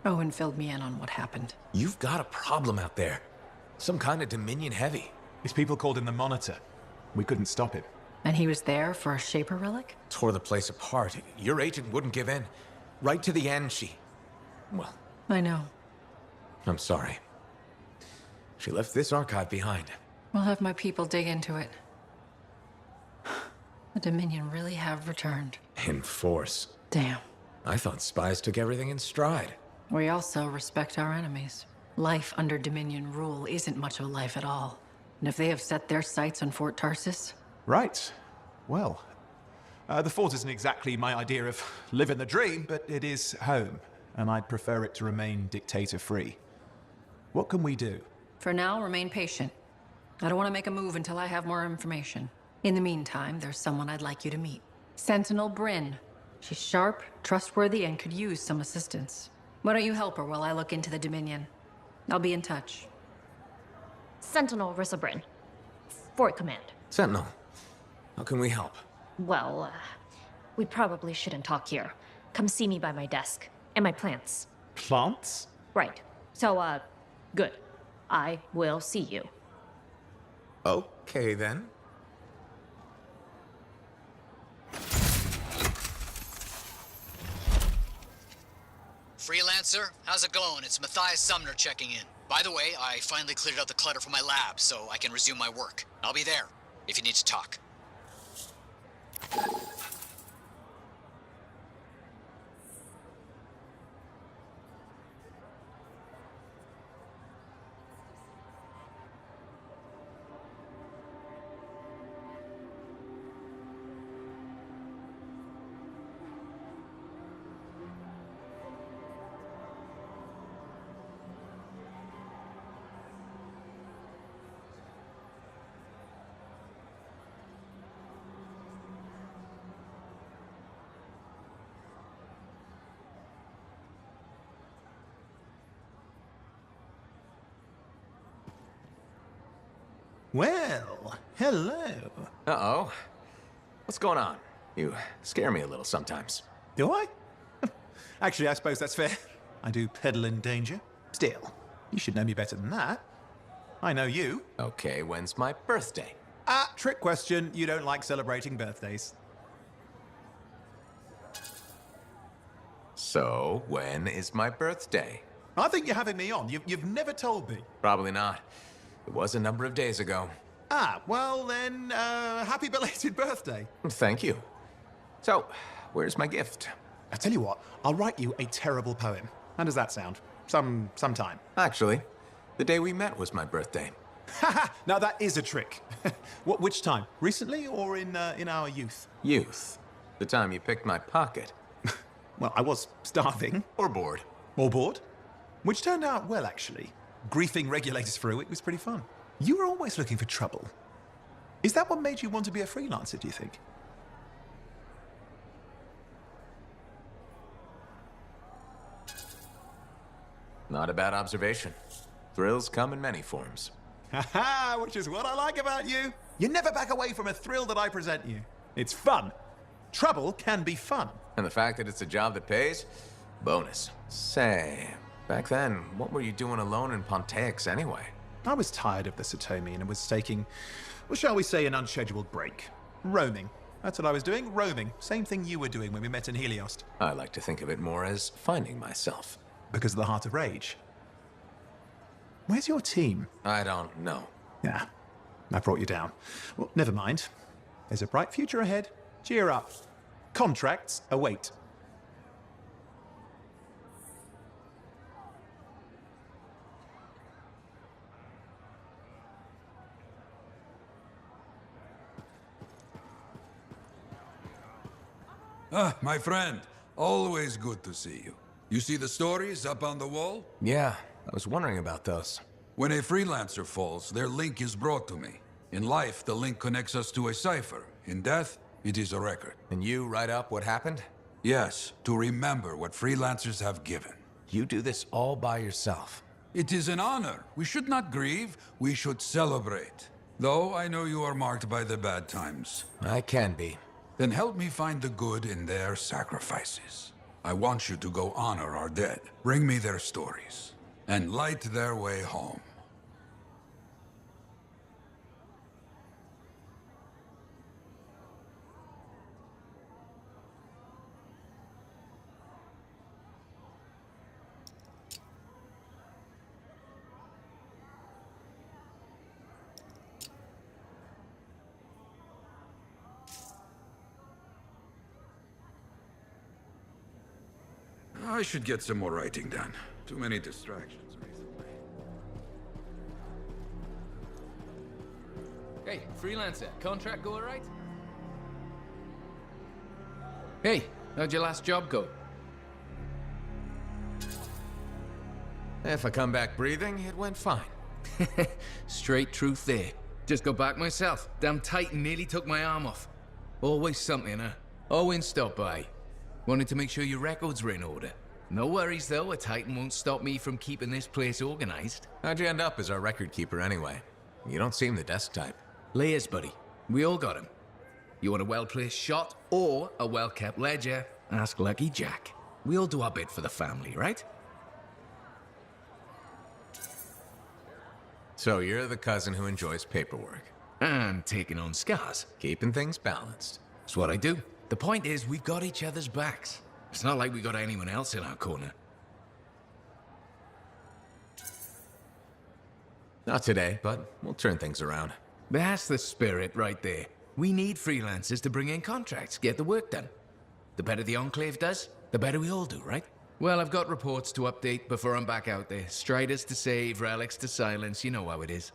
Owen filled me in on what happened. You've got a problem out there. Some kind of Dominion heavy. His people called him the Monitor. We couldn't stop him. And he was there for a Shaper relic? Tore the place apart. Your agent wouldn't give in. Right to the end, well, I know. I'm sorry. She left this archive behind. We'll have my people dig into it. The Dominion really have returned. In force. Damn. I thought spies took everything in stride. We also respect our enemies. Life under Dominion rule isn't much of a life at all. And if they have set their sights on Fort Tarsis... Right. Well, the fort isn't exactly my idea of living the dream, but it is home, and I'd prefer it to remain dictator-free. What can we do? For now, remain patient. I don't want to make a move until I have more information. In the meantime, there's someone I'd like you to meet. Sentinel Bryn. She's sharp, trustworthy, and could use some assistance. Why don't you help her while I look into the Dominion? I'll be in touch. Sentinel Rissa Bryn. Fort Command. Sentinel, how can we help? Well, we probably shouldn't talk here. Come see me by my desk. And my plants. Plants? Right. So, good. I will see you. Okay, then. Freelancer, how's it going? It's Matthias Sumner checking in. By the way, I finally cleared out the clutter from my lab, so I can resume my work. I'll be there, if you need to talk. Well, hello. Uh-oh. What's going on? You scare me a little sometimes. Do I? Actually, I suppose that's fair. I do peddle in danger. Still, you should know me better than that. I know you. Okay, when's my birthday? Trick question. You don't like celebrating birthdays. So, when is my birthday? I think you're having me on. You've never told me. Probably not. It was a number of days ago. Well then, happy belated birthday. Thank you. So, where's my gift? I'll tell you what, I'll write you a terrible poem. How does that sound? Sometime. Actually, the day we met was my birthday. Haha! Now that is a trick. Which time? Recently or in our youth? Youth. The time you picked my pocket. Well, I was starving. Or bored. Or bored. Which turned out well, actually. Griefing regulators through it was pretty fun. You were always looking for trouble. Is that what made you want to be a freelancer, do you think? Not a bad observation. Thrills come in many forms. Haha, which is what I like about you. You never back away from a thrill that I present you. It's fun. Trouble can be fun. And the fact that it's a job that pays? Bonus. Say, back then, what were you doing alone in Pontaix anyway? I was tired of the Satomi and was taking, well, shall we say, an unscheduled break. Roaming. That's what I was doing, roaming. Same thing you were doing when we met in Heliost. I like to think of it more as finding myself. Because of the Heart of Rage. Where's your team? I don't know. Yeah, I brought you down. Well, never mind. There's a bright future ahead. Cheer up. Contracts await. My friend. Always good to see you. You see the stories up on the wall? Yeah, I was wondering about those. When a freelancer falls, their link is brought to me. In life, the link connects us to a cipher. In death, it is a record. And you write up what happened? Yes, to remember what freelancers have given. You do this all by yourself. It is an honor. We should not grieve, we should celebrate. Though I know you are marked by the bad times. I can be. Then help me find the good in their sacrifices. I want you to go honor our dead. Bring me their stories, and light their way home. I should get some more writing done. Too many distractions recently. Hey, Freelancer, contract go alright? Hey, how'd your last job go? If I come back breathing, it went fine. Straight truth there. Just got back myself. Damn Titan nearly took my arm off. Always something, huh? Owen stopped by. Wanted to make sure your records were in order. No worries though, a Titan won't stop me from keeping this place organized. How'd you end up as our record keeper anyway? You don't seem the desk type. Layers, buddy. We all got him. You want a well-placed shot or a well-kept ledger? Ask Lucky Jack. We all do our bit for the family, right? So you're the cousin who enjoys paperwork. And taking on scars. Keeping things balanced. That's what I do. The point is, we've got each other's backs. It's not like we got anyone else in our corner. Not today, but we'll turn things around. That's the spirit right there. We need freelancers to bring in contracts, get the work done. The better the Enclave does, the better we all do, right? Well, I've got reports to update before I'm back out there. Striders to save, relics to silence, you know how it is.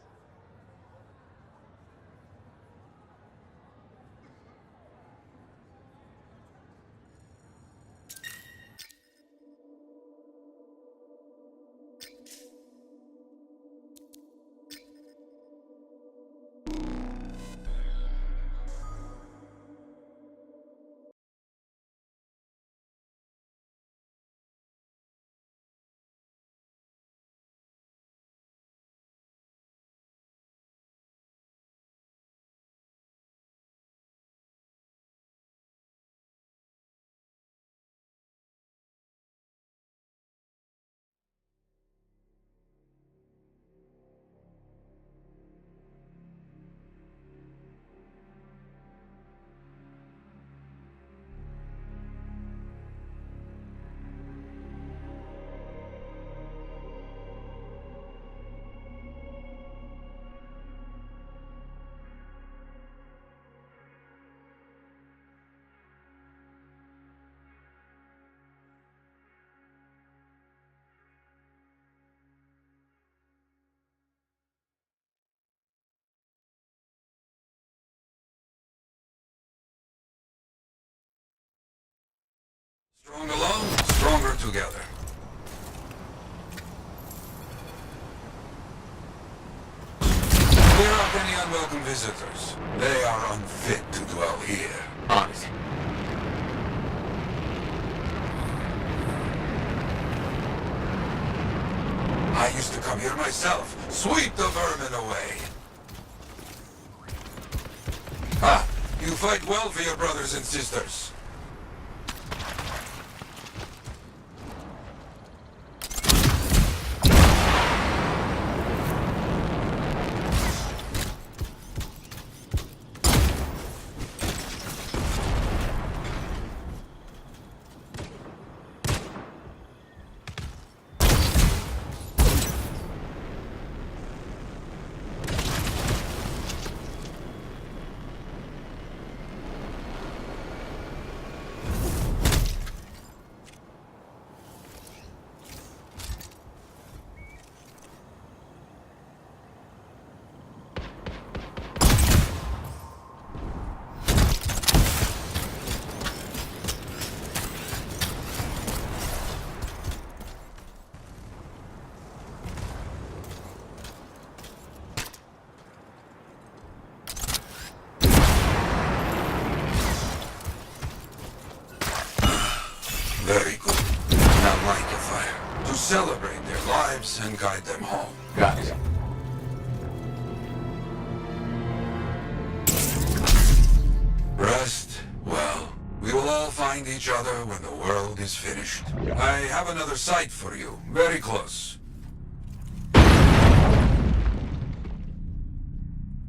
Strong alone, stronger together. There aren't any unwelcome visitors. They are unfit to dwell here. Honest. I used to come here myself. Sweep the vermin away. Ah, you fight well for your brothers and sisters. Very good. Now light the fire to celebrate their lives and guide them home. Got it. Rest well. We will all find each other when the world is is finished. I have another site for you, very close.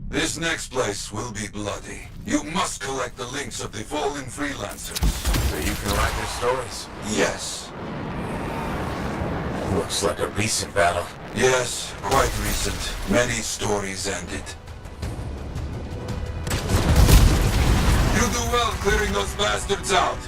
This next place will be bloody. You must collect the links of the fallen freelancers. So you can write their stories? Yes. Looks like a recent battle. Yes, quite recent. Many stories ended. You do well clearing those bastards out.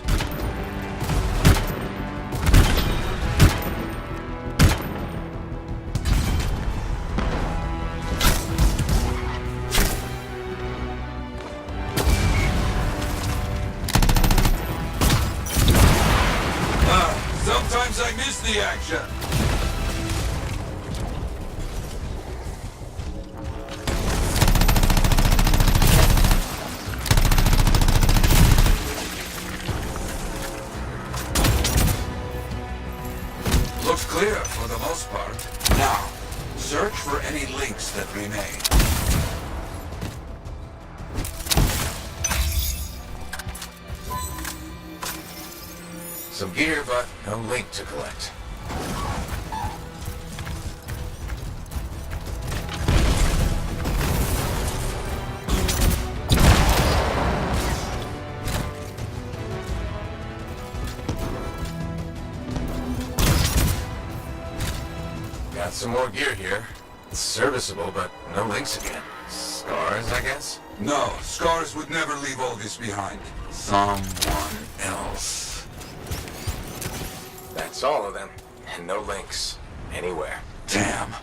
Sometimes I miss the action. Looks clear for the most part. Now, search for any links that remain. Some gear, but no link to collect. Got some more gear here. It's serviceable, but no links again. Scars, I guess? No, Scars would never leave all this behind. Someone else. That's all of them. And no links. Anywhere. Damn.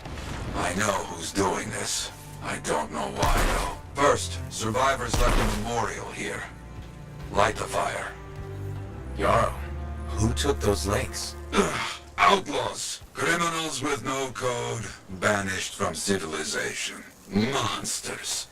I know who's doing this. I don't know why, though. First, survivors left a memorial here. Light the fire. Yarrow, who took those links? Outlaws. Criminals with no code. Banished from civilization. Monsters.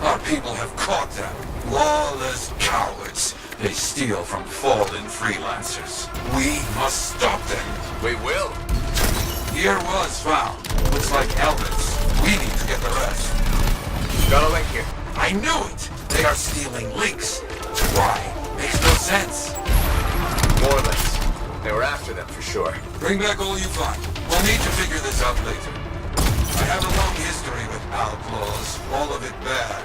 Our people have caught them. Lawless cowards. They steal from fallen freelancers. We must stop them. We will. Here was found. Looks like Elvis. We need to get the rest. Got a link here. I knew it! They are stealing links. Why? Makes no sense. More links. They were after them for sure. Bring back all you find. We'll need to figure this out later. I have a long history with outlaws. All of it bad.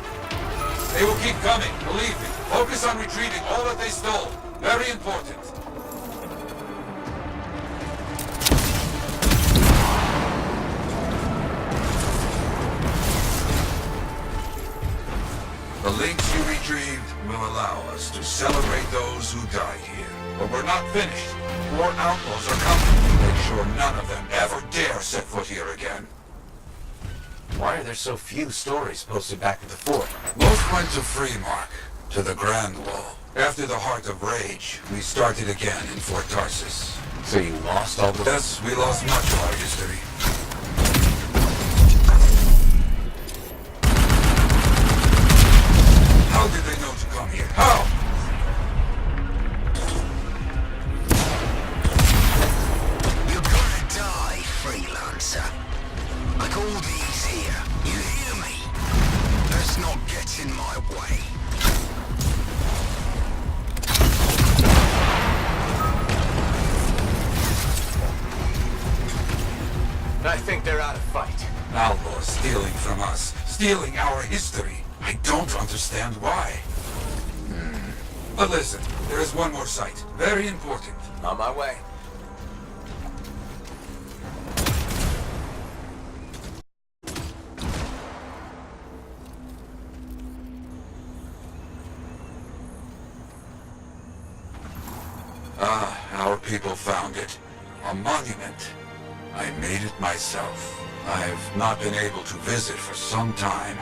They will keep coming, believe me. Focus on retrieving all that they stole. Very important. The links you retrieved will allow us to celebrate those who died here. But we're not finished. More outlaws are coming. Make sure none of them ever dare set foot here again. Why are there so few stories posted back at the fort? Most went to Freemark, to the Grand Wall. After the Heart of Rage, we started again in Fort Tarsus. So you lost all the... Yes, we lost much of our history. How did they know to come here? How? You're gonna die, Freelancer. Like all these here. You hear me? Let's not get in my way. I think they're out of fight. Outlaws stealing from us. Stealing our history. I don't understand why. But listen, there is one more site. Very important. On my way. Our people found it. A monument. I made it myself. I've not been able to visit for some time.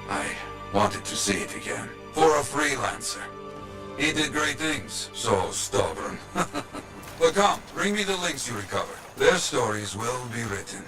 I wanted to see it again. For a freelancer. He did great things. So stubborn. But come, bring me the links you recovered. Their stories will be written.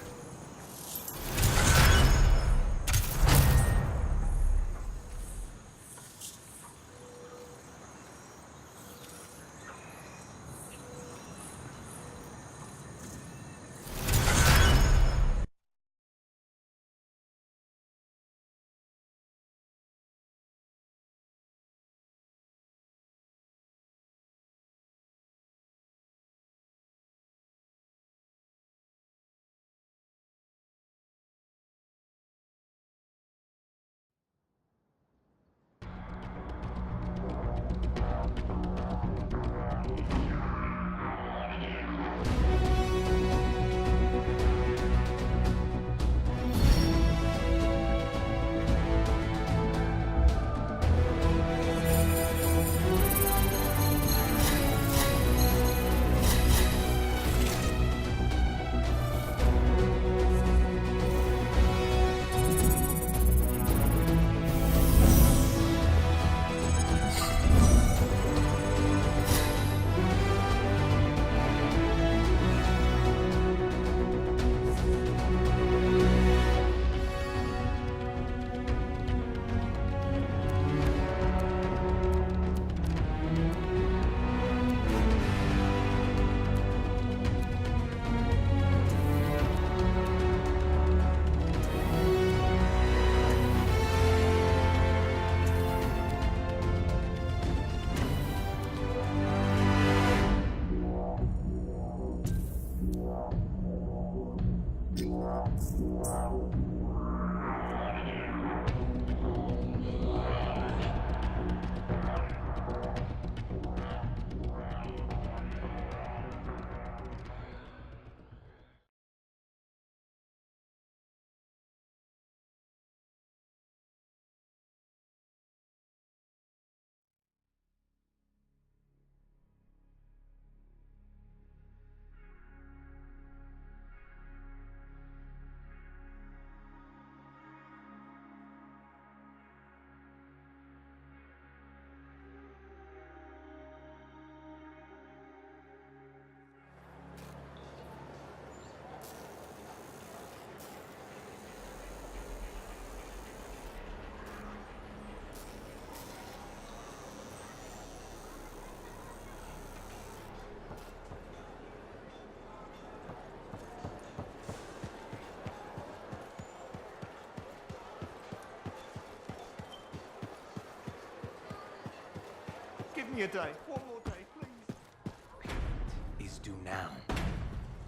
Give me a day. One more day, please. Is due now.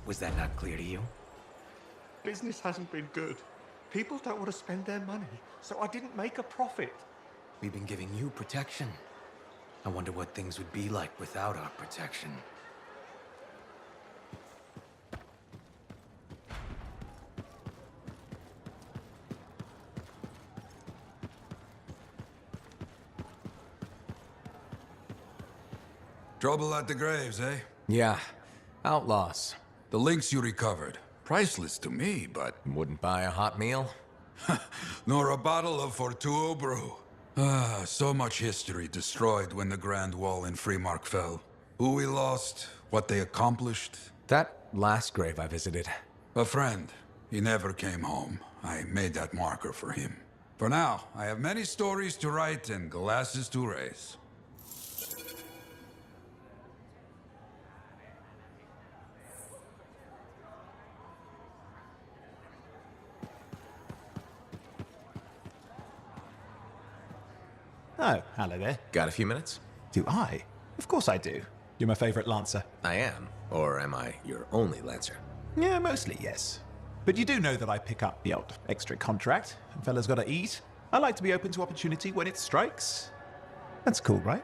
Was that not clear to you? Business hasn't been good. People don't want to spend their money, so I didn't make a profit. We've been giving you protection. I wonder what things would be like without our protection. Trouble at the graves, eh? Yeah. Outlaws. The links you recovered. Priceless to me, but... Wouldn't buy a hot meal? Nor a bottle of Fortuo brew. Ah, so much history destroyed when the Grand Wall in Freemark fell. Who we lost, what they accomplished. That last grave I visited. A friend. He never came home. I made that marker for him. For now, I have many stories to write and glasses to raise. Oh, hello there. Got a few minutes? Do I? Of course I do. You're my favorite Lancer. I am. Or am I your only Lancer? Yeah, mostly, yes. But you do know that I pick up the odd extra contract, and fellas gotta eat. I like to be open to opportunity when it strikes. That's cool, right?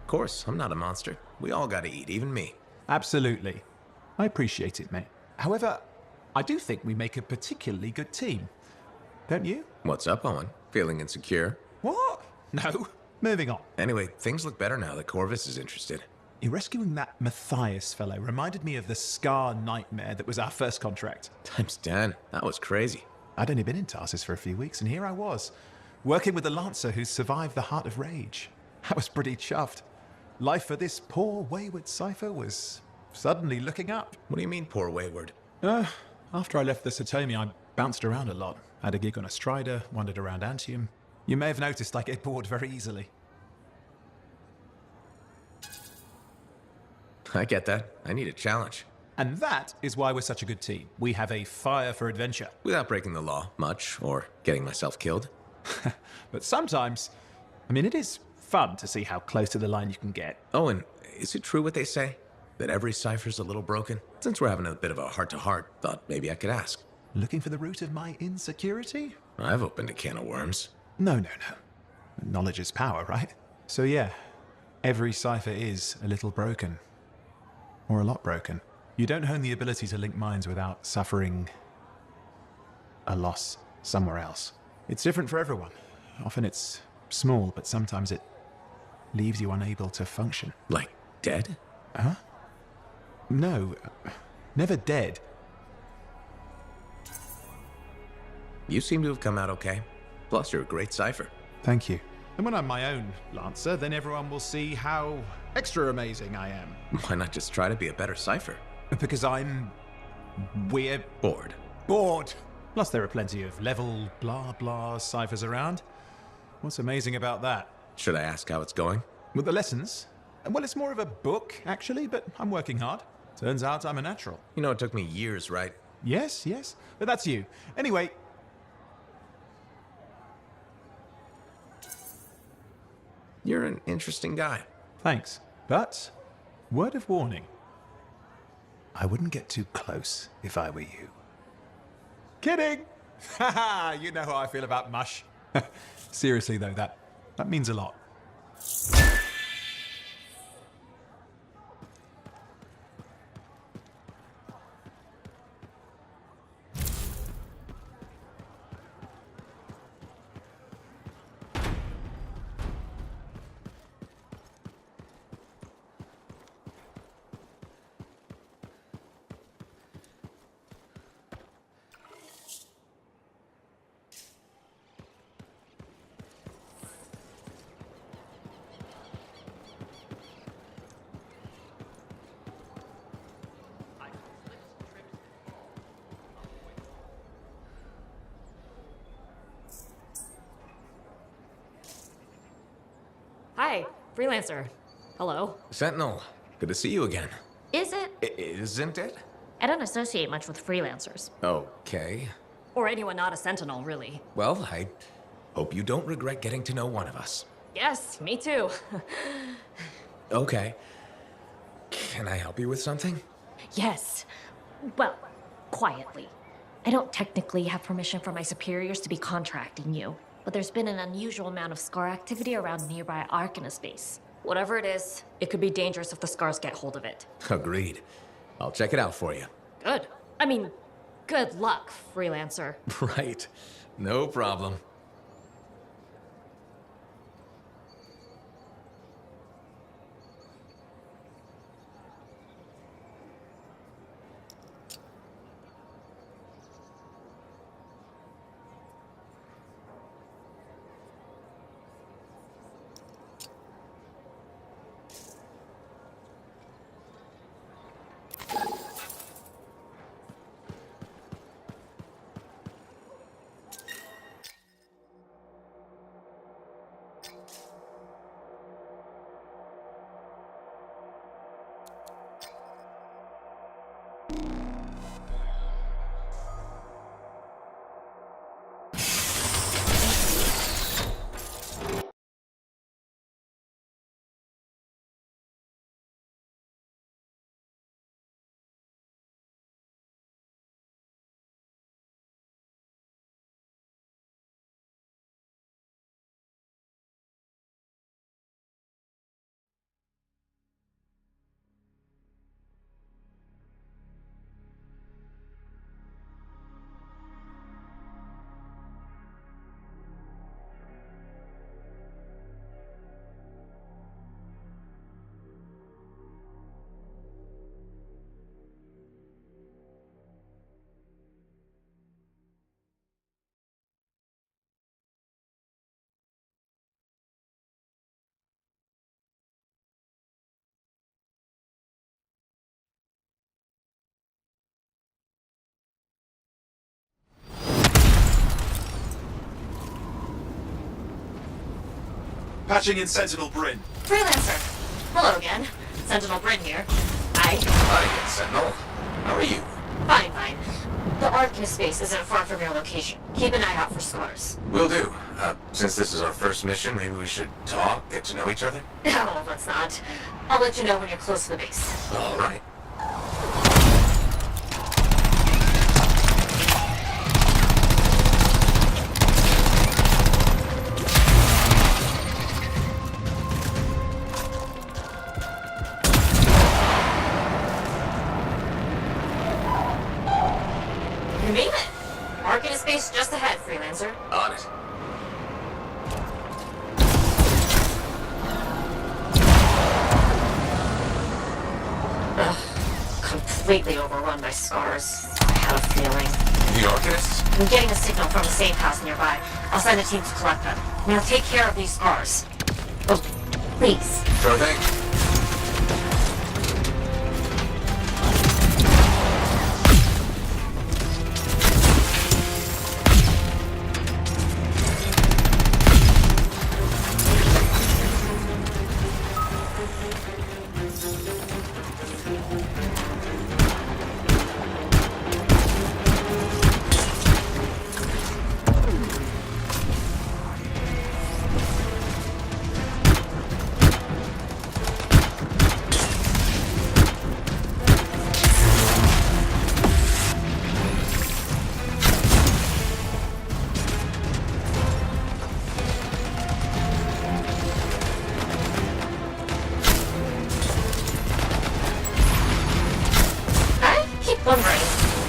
Of course, I'm not a monster. We all gotta eat, even me. Absolutely. I appreciate it, mate. However, I do think we make a particularly good team. Don't you? What's up, Owen? Feeling insecure? What? No. Moving on. Anyway, things look better now that Corvus is interested. Rescuing that Matthias fellow reminded me of the Scar nightmare that was our first contract. Times 10. That was crazy. I'd only been in Tarsus for a few weeks, and here I was, working with a Lancer who's survived the Heart of Rage. I was pretty chuffed. Life for this poor, wayward cipher was suddenly looking up. What do you mean, poor wayward? After I left the Satomi, I bounced around a lot. Had a gig on a Strider, wandered around Anthem. You may have noticed I get bored very easily. I get that. I need a challenge. And that is why we're such a good team. We have a fire for adventure. Without breaking the law much, or getting myself killed. But sometimes, it is fun to see how close to the line you can get. Oh, and is it true what they say? That every cipher's a little broken? Since we're having a bit of a heart-to-heart, thought maybe I could ask. Looking for the root of my insecurity? I've opened a can of worms. No. Knowledge is power, right? So yeah, every cipher is a little broken. Or a lot broken. You don't hone the ability to link minds without suffering a loss somewhere else. It's different for everyone. Often it's small, but sometimes it leaves you unable to function. Like dead? Huh? No, never dead. You seem to have come out okay. Plus, you're a great cipher. Thank you. And when I'm my own Lancer, then everyone will see how extra amazing I am. Why not just try to be a better cipher? Because we're bored. Bored! Plus there are plenty of level blah blah ciphers around. What's amazing about that? Should I ask how it's going? With the lessons? Well, it's more of a book, actually, but I'm working hard. Turns out I'm a natural. You know, it took me years, right? Yes. But that's you. Anyway... You're an interesting guy. Thanks. But, word of warning. I wouldn't get too close if I were you. Kidding! Haha, you know how I feel about mush. Seriously though, that means a lot. Hi, Freelancer. Hello. Sentinel, good to see you again. Is it? Isn't it? I don't associate much with freelancers. Okay. Or anyone not a Sentinel, really. Well, I hope you don't regret getting to know one of us. Yes, me too. Okay. Can I help you with something? Yes. Well, quietly. I don't technically have permission from my superiors to be contracting you, but there's been an unusual amount of Scar activity around nearby Arcanus base. Whatever it is, it could be dangerous if the Scars get hold of it. Agreed. I'll check it out for you. Good. I mean, good luck, Freelancer. Right. No problem. Patching in Sentinel Bryn. Freelancer. Hello again. Sentinel Bryn here. Hi, Sentinel. How are you? Fine, fine. The Arcanist space isn't far from your location. Keep an eye out for scars. Will do. Since this is our first mission, maybe we should talk, get to know each other? Oh, let's not. I'll let you know when you're close to the base. All right. You made it! Arcanist space just ahead, Freelancer. On it. Ugh. Completely overrun by scars. I have a feeling. The Arcanists? I'm getting a signal from a safe house nearby. I'll send a team to collect them. Now take care of these scars. Oh, please. Sure thing. Wondering,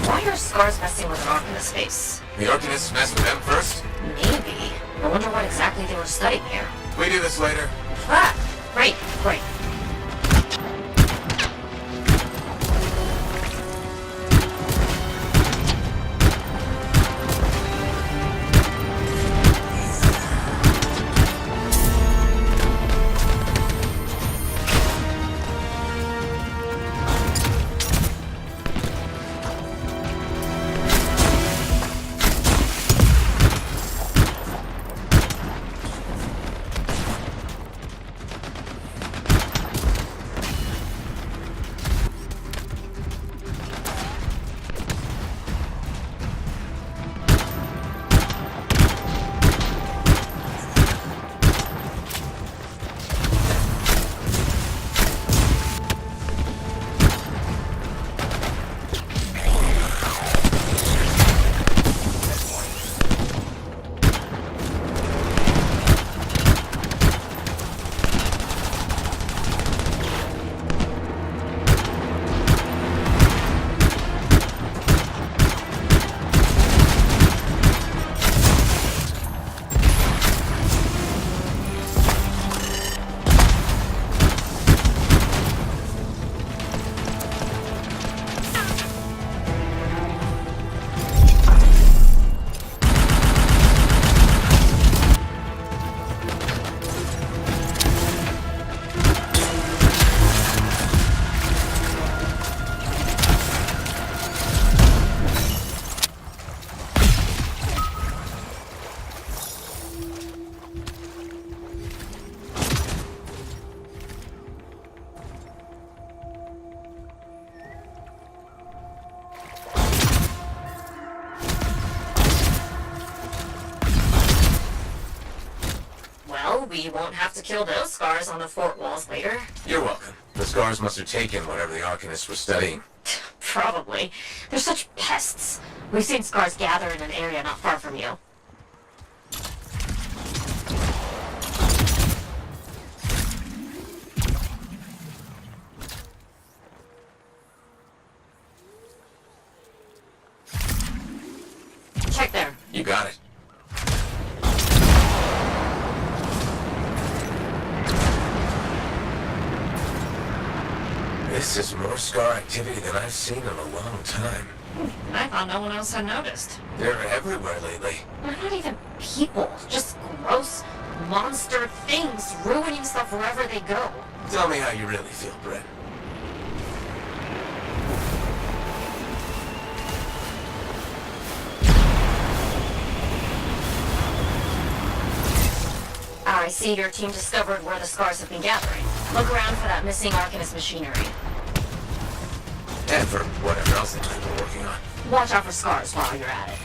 why are scars messing with an Arcanist space? The Arcanists mess with them first? Maybe. I wonder what exactly they were studying here. We do this later. Ah, great, great. We won't have to kill those scars on the fort walls later. You're welcome. The scars must have taken whatever the Arcanists were studying. Probably. They're such pests. We've seen scars gather in an area not far from you. Check there. You got it. This is more scar activity than I've seen in a long time. I thought no one else had noticed. They're everywhere lately. They're not even people. Just gross, monster things ruining stuff wherever they go. Tell me how you really feel, Brett. Our I see your team discovered where the scars have been gathering. Look around for that missing Arcanist machinery. And for whatever else they might be working on. Watch out for scars while you're at it.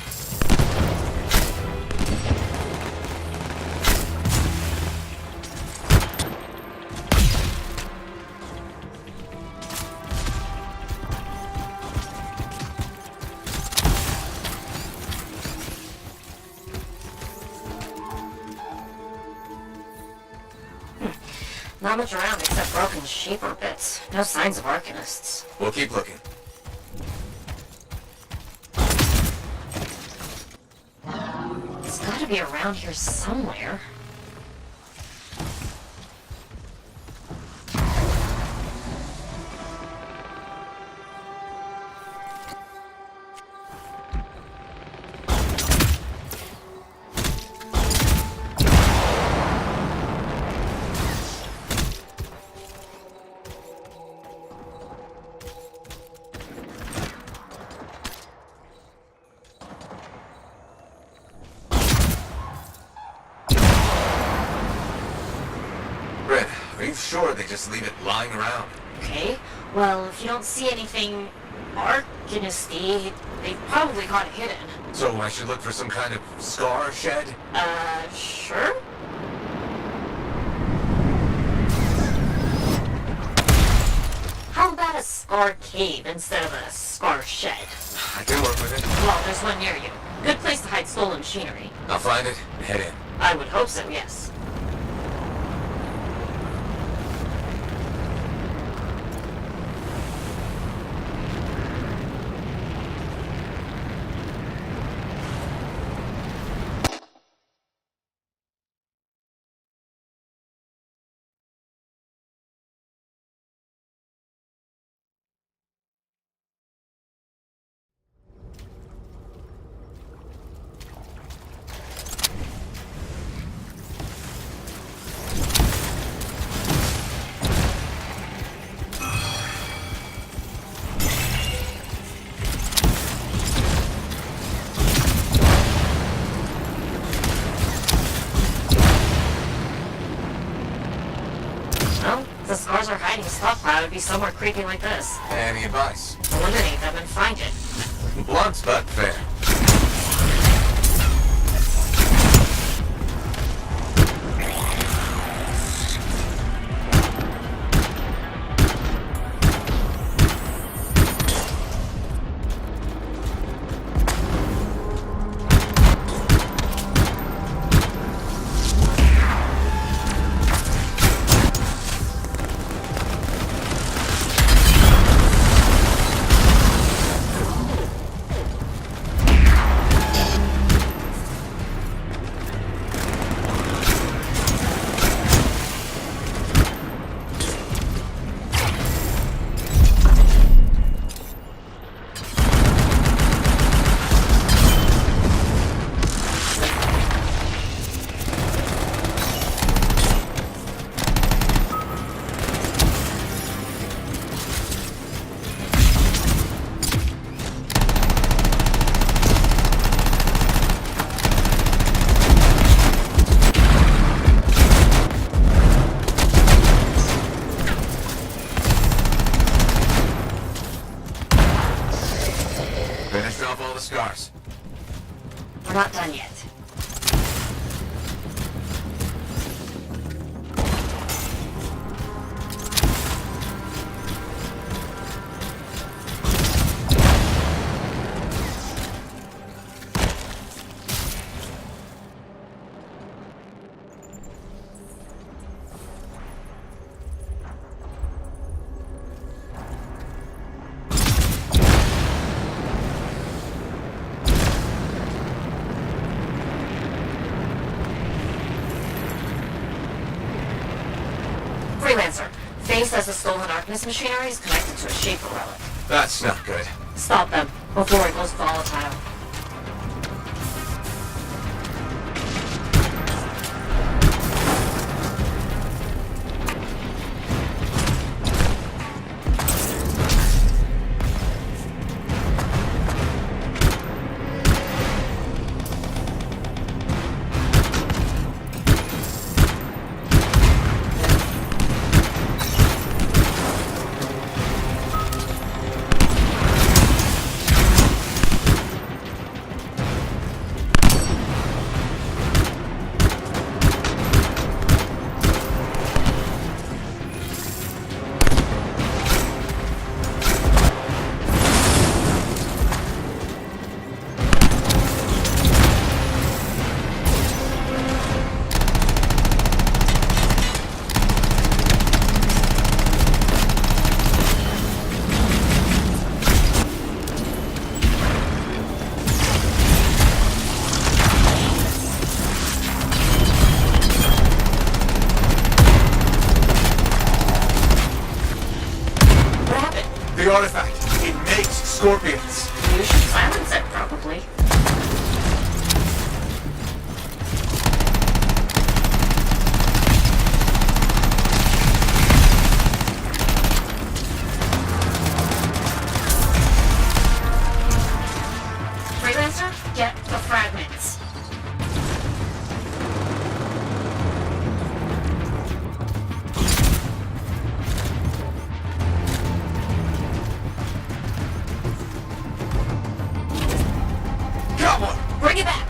Not much around except broken shaper bits. No signs of Arcanists. We'll keep looking. It's gotta be around here somewhere. Are you sure they just leave it lying around? Okay, well, if you don't see anything Arcanisty, they've probably got it hidden. So I should look for some kind of scar shed? Sure? How about a scar cave instead of a scar shed? I can work with it. Well, there's one near you. Good place to hide stolen machinery. I'll find it and head in. I would hope so, yes. Well, if the scars are hiding a stockpile, it would be somewhere creepy like this. Any advice? Eliminate them and find it. Blunt but fair. Finished off all the scars. We're not done yet. Freelancer. Faye says the stolen Arcanist machinery is connected to a Shaper relic. That's not good. Stop them before it goes volatile. The artifact, it makes scorpions. You should silence it, probably. Freelancer, get the fragments. Got one! Bring it back!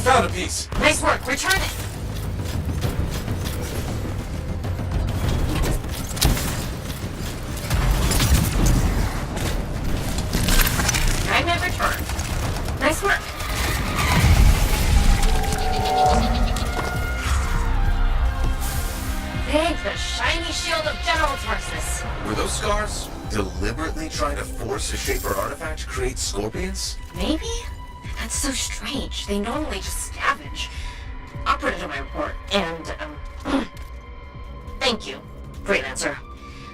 Found a piece. Nice work, return it! Fragment returned. Nice work. Thank the shiny shield of General Tarsus. Were those scars deliberately trying to force a Shaper artifact to create scorpions? Maybe? That's so strange. They normally just scavenge. I'll put it in my report. And, thank you, Freelancer.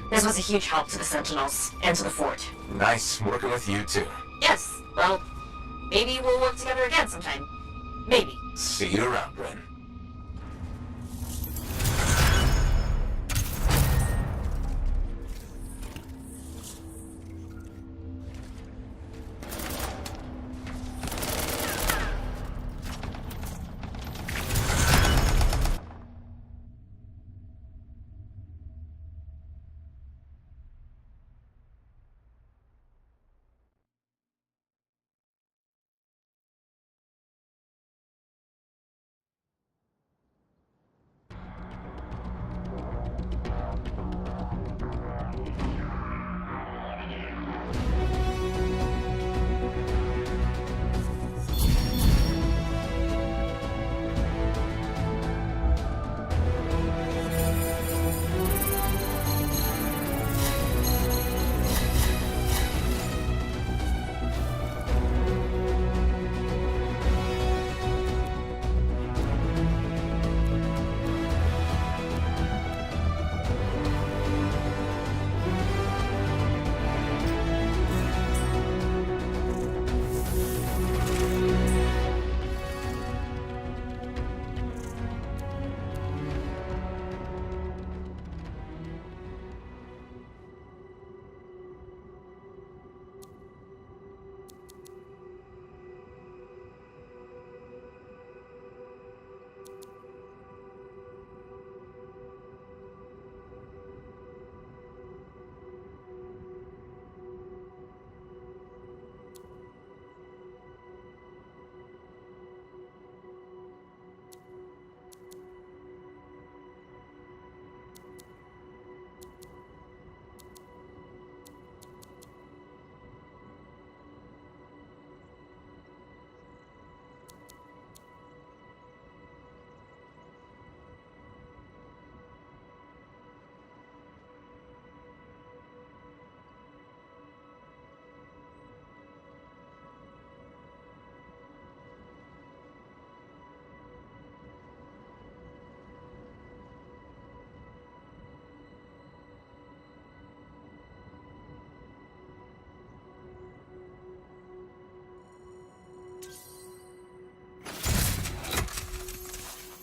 This was a huge help to the Sentinels and to the fort. Nice working with you too. Yes, well, maybe we'll work together again sometime. Maybe. See you around, Bryn.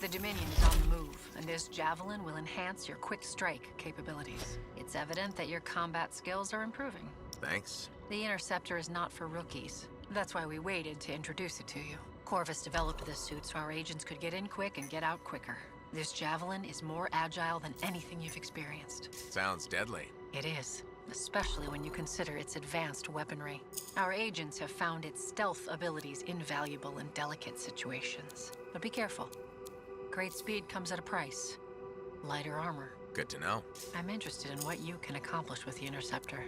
The Dominion is on the move, and this javelin will enhance your quick strike capabilities. It's evident that your combat skills are improving. Thanks. The Interceptor is not for rookies. That's why we waited to introduce it to you. Corvus developed this suit so our agents could get in quick and get out quicker. This javelin is more agile than anything you've experienced. Sounds deadly. It is, especially when you consider its advanced weaponry. Our agents have found its stealth abilities invaluable in delicate situations. But be careful. Great speed comes at a price. Lighter armor. Good to know. I'm interested in what you can accomplish with the Interceptor.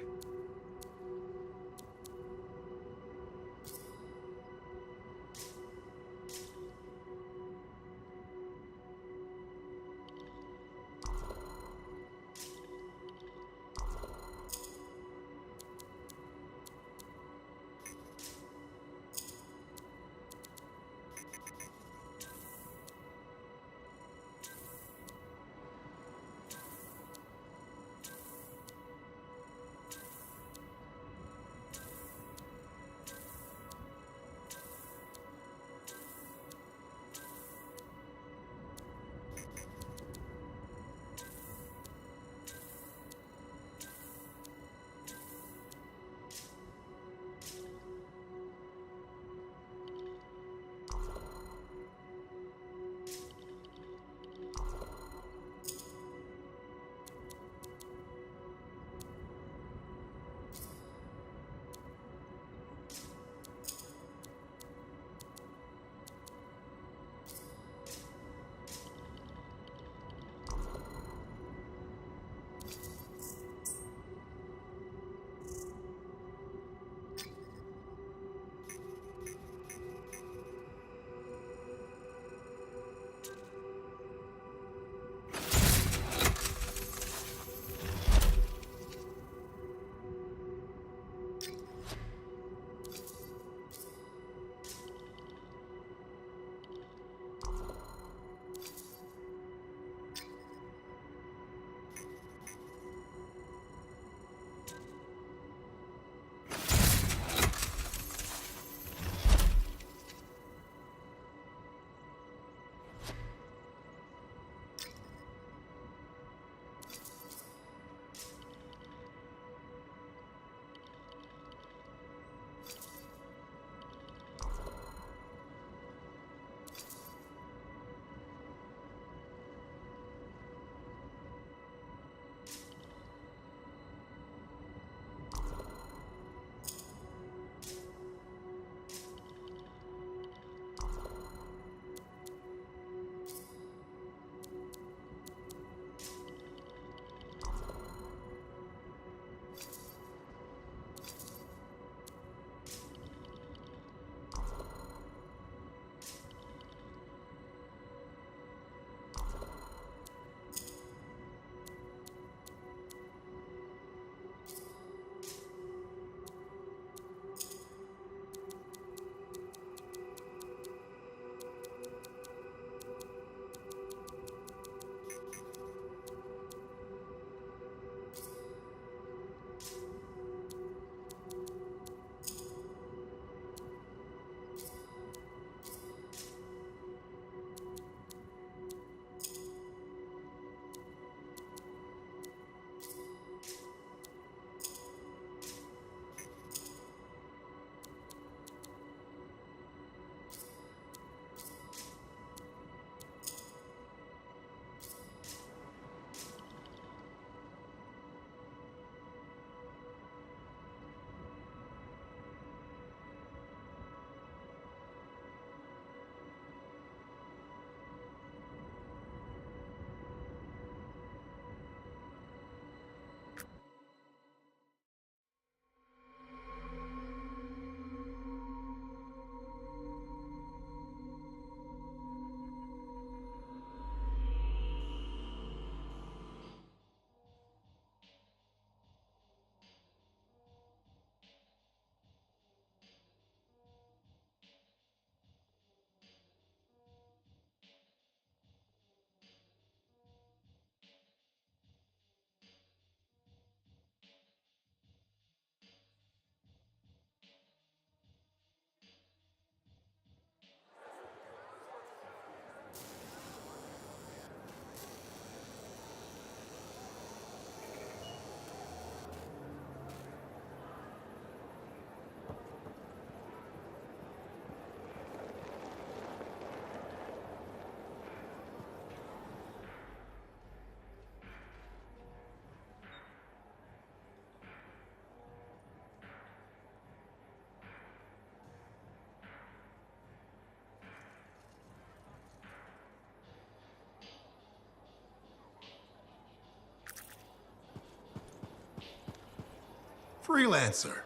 Freelancer.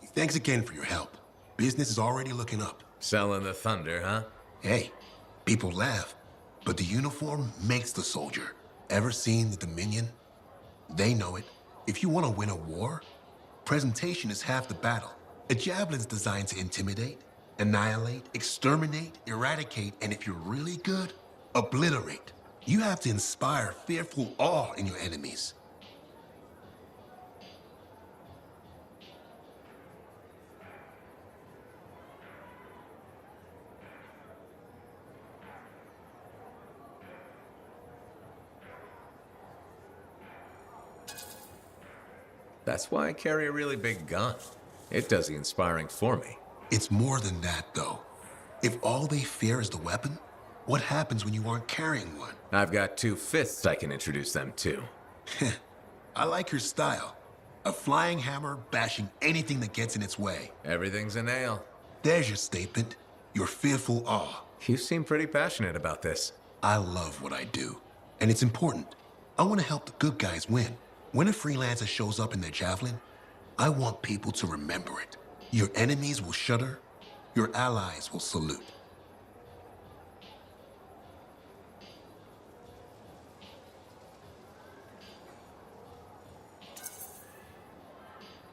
Thanks again for your help. Business is already looking up. Selling the thunder, huh? Hey, people laugh, but the uniform makes the soldier. Ever seen the Dominion? They know it. If you want to win a war, presentation is half the battle. A javelin's designed to intimidate, annihilate, exterminate, eradicate, and if you're really good, obliterate. You have to inspire fearful awe in your enemies. That's why I carry a really big gun. It does the inspiring for me. It's more than that, though. If all they fear is the weapon, what happens when you aren't carrying one? I've got 2 fists I can introduce them to. I like your style. A flying hammer bashing anything that gets in its way. Everything's a nail. There's your statement. Your fearful awe. You seem pretty passionate about this. I love what I do. And it's important. I want to help the good guys win. When a freelancer shows up in their javelin, I want people to remember it. Your enemies will shudder. Your allies will salute.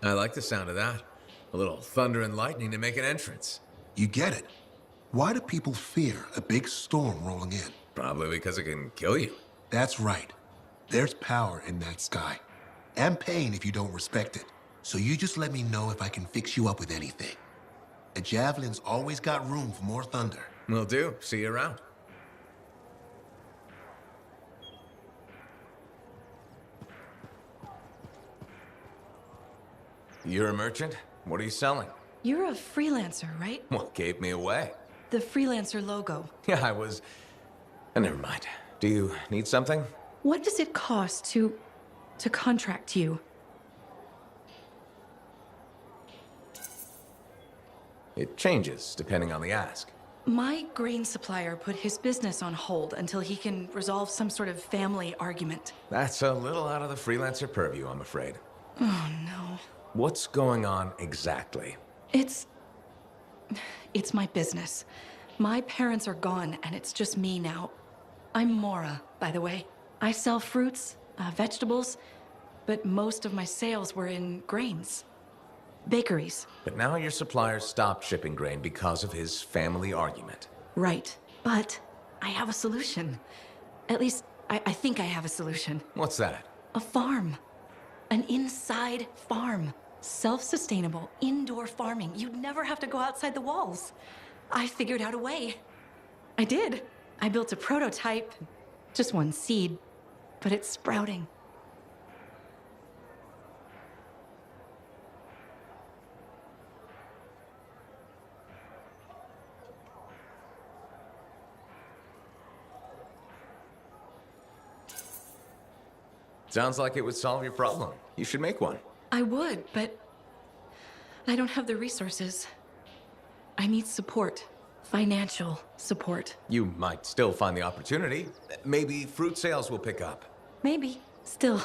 I like the sound of that. A little thunder and lightning to make an entrance. You get it. Why do people fear a big storm rolling in? Probably because it can kill you. That's right. There's power in that sky. And pain if you don't respect it. So you just let me know if I can fix you up with anything. A javelin's always got room for more thunder. Will do. See you around. You're a merchant? What are you selling? You're a freelancer, right? What gave me away? The freelancer logo. Yeah, I was... never mind. Do you need something? What does it cost to contract you? It changes depending on the ask. My grain supplier put his business on hold until he can resolve some sort of family argument. That's a little out of the freelancer purview, I'm afraid. Oh, no. What's going on exactly? It's my business. My parents are gone, and it's just me now. I'm Mora, by the way. I sell fruits, vegetables, but most of my sales were in grains. Bakeries. But now your supplier stopped shipping grain because of his family argument. Right. But I have a solution. At least, I think I have a solution. What's that? A farm. An inside farm. Self-sustainable, indoor farming. You'd never have to go outside the walls. I figured out a way. I did. I built a prototype. Just one seed. But it's sprouting. Sounds like it would solve your problem. You should make one. I would, but I don't have the resources. I need support. Financial support. You might still find the opportunity. Maybe fruit sales will pick up. Maybe. Still.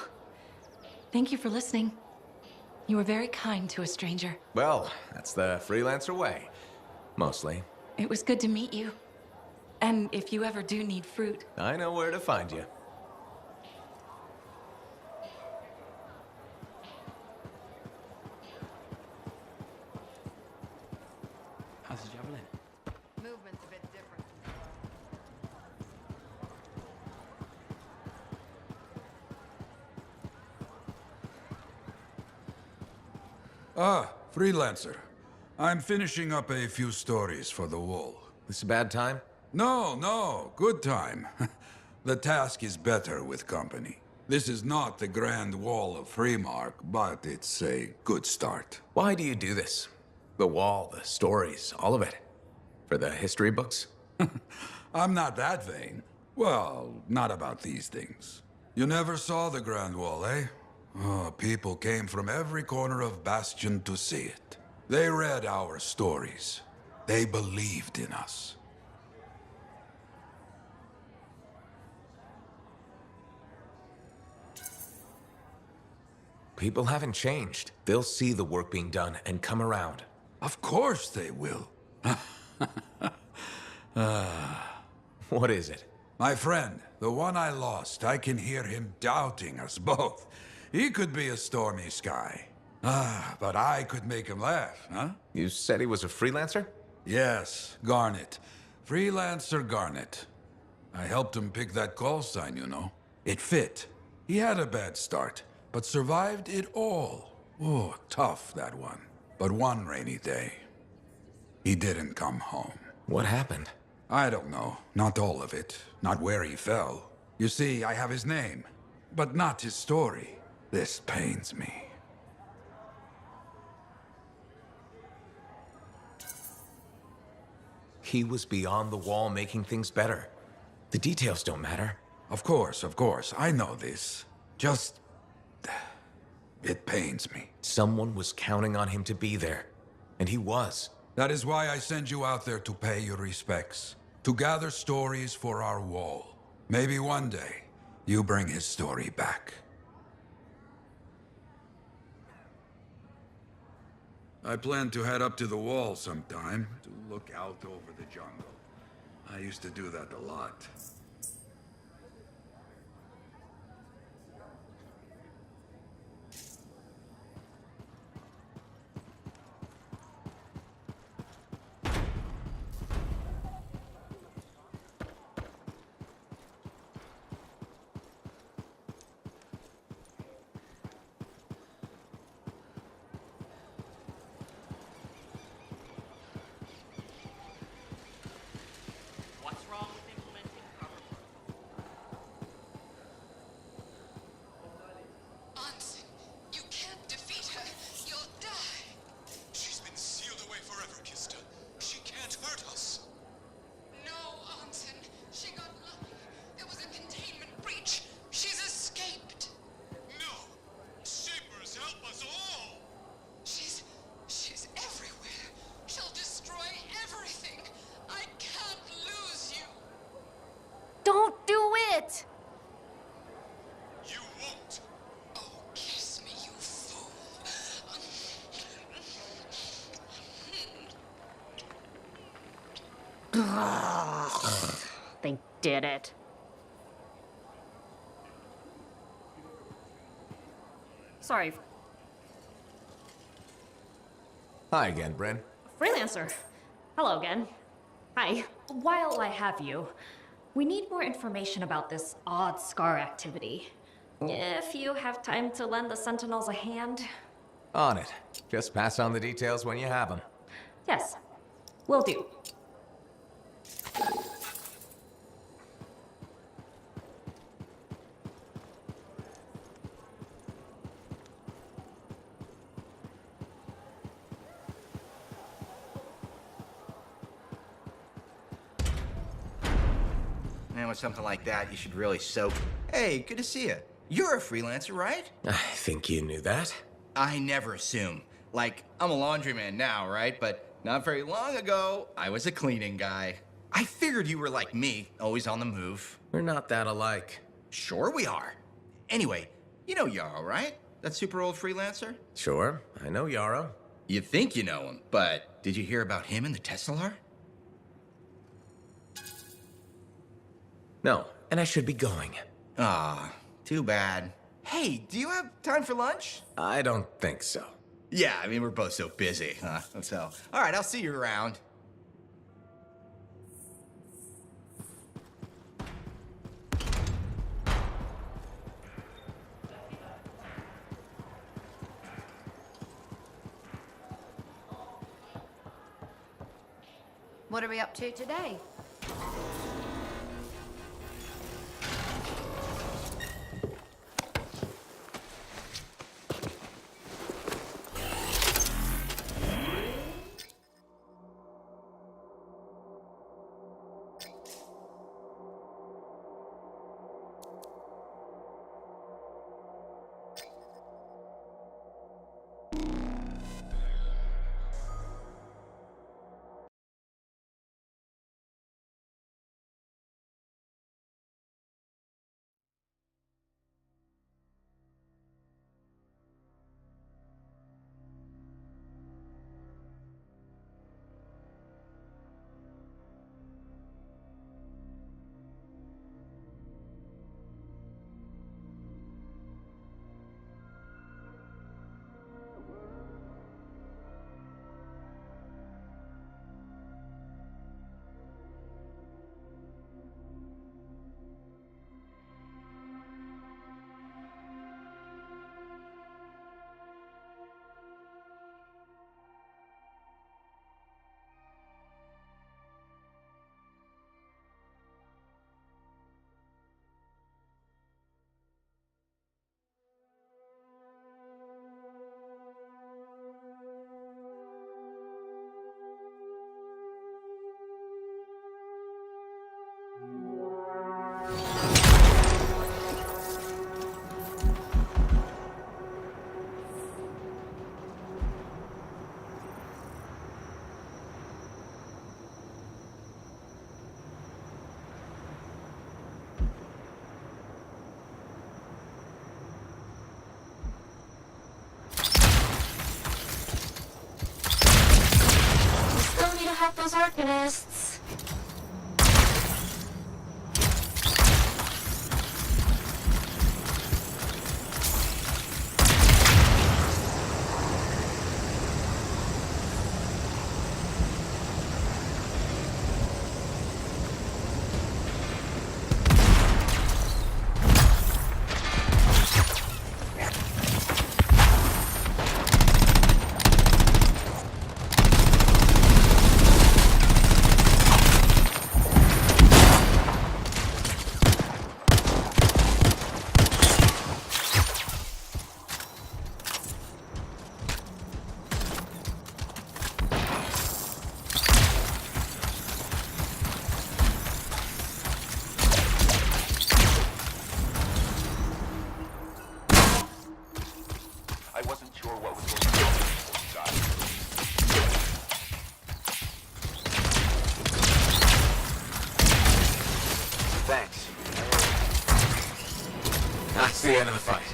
Thank you for listening. You were very kind to a stranger. Well, that's the freelancer way. Mostly. It was good to meet you. And if you ever do need fruit... I know where to find you. How's the javelin? Movement's a bit different. Ah, Freelancer. I'm finishing up a few stories for the wall. This a bad time? No, good time. The task is better with company. This is not the Grand Wall of Freemark, but it's a good start. Why do you do this? The wall, the stories, all of it. For the history books? I'm not that vain. Well, not about these things. You never saw the Grand Wall, eh? Oh, people came from every corner of Bastion to see it. They read our stories. They believed in us. people haven't changed. They'll see the work being done and come around. Of course they will. What is it? My friend, the one I lost, I can hear him doubting us both. He could be a stormy sky. But I could make him laugh, huh? You said he was a freelancer? Yes, Garnet. Freelancer Garnet. I helped him pick that call sign, you know. It fit. He had a bad start, but survived it all. Oh, tough, that one. But one rainy day, he didn't come home. What happened? I don't know. Not all of it. Not where he fell. You see, I have his name, but not his story. This pains me. He was beyond the wall making things better. The details don't matter. Of course, I know this. Just... it pains me. Someone was counting on him to be there, and he was. That is why I send you out there to pay your respects, to gather stories for our wall. Maybe one day, you bring his story back. I plan to head up to the wall sometime, to look out over the jungle. I used to do that a lot. What's wrong with implementing cover? Anson, you can't defeat her. You'll die. She's been sealed away forever, Kista. She can't hurt us. No, Anson. She got lucky. There was a containment breach. She's escaped. No. Shapers, help us all. She's everywhere. She'll destroy everything. I can't lose you. Don't do it! You won't. Oh, kiss me, you fool. They did it. Sorry, Hi again, Bryn. Freelancer. Hello again. Hi. While I have you, we need more information about this odd scar activity. If you have time to lend the Sentinels a hand. On it. Just pass on the details when you have them. Yes, will do. Man, with something like that, you should really soak. Hey, good to see you. You're a freelancer, right? I think you knew that. I never assume. Like, I'm a laundryman now, right? But not very long ago, I was a cleaning guy. I figured you were like me, always on the move. We're not that alike. Sure we are. Anyway, you know Yarrow, right? That super old freelancer? Sure, I know Yarrow. You think you know him, but did you hear about him and the Tesla? No, and I should be going. Ah, too bad. Hey, do you have time for lunch? I don't think so. Yeah, I mean, we're both so busy, huh? So, all right, I'll see you around. What are we up to today? Arcanists. I wasn't sure what was going on inside. Thanks. That's the end of the fight.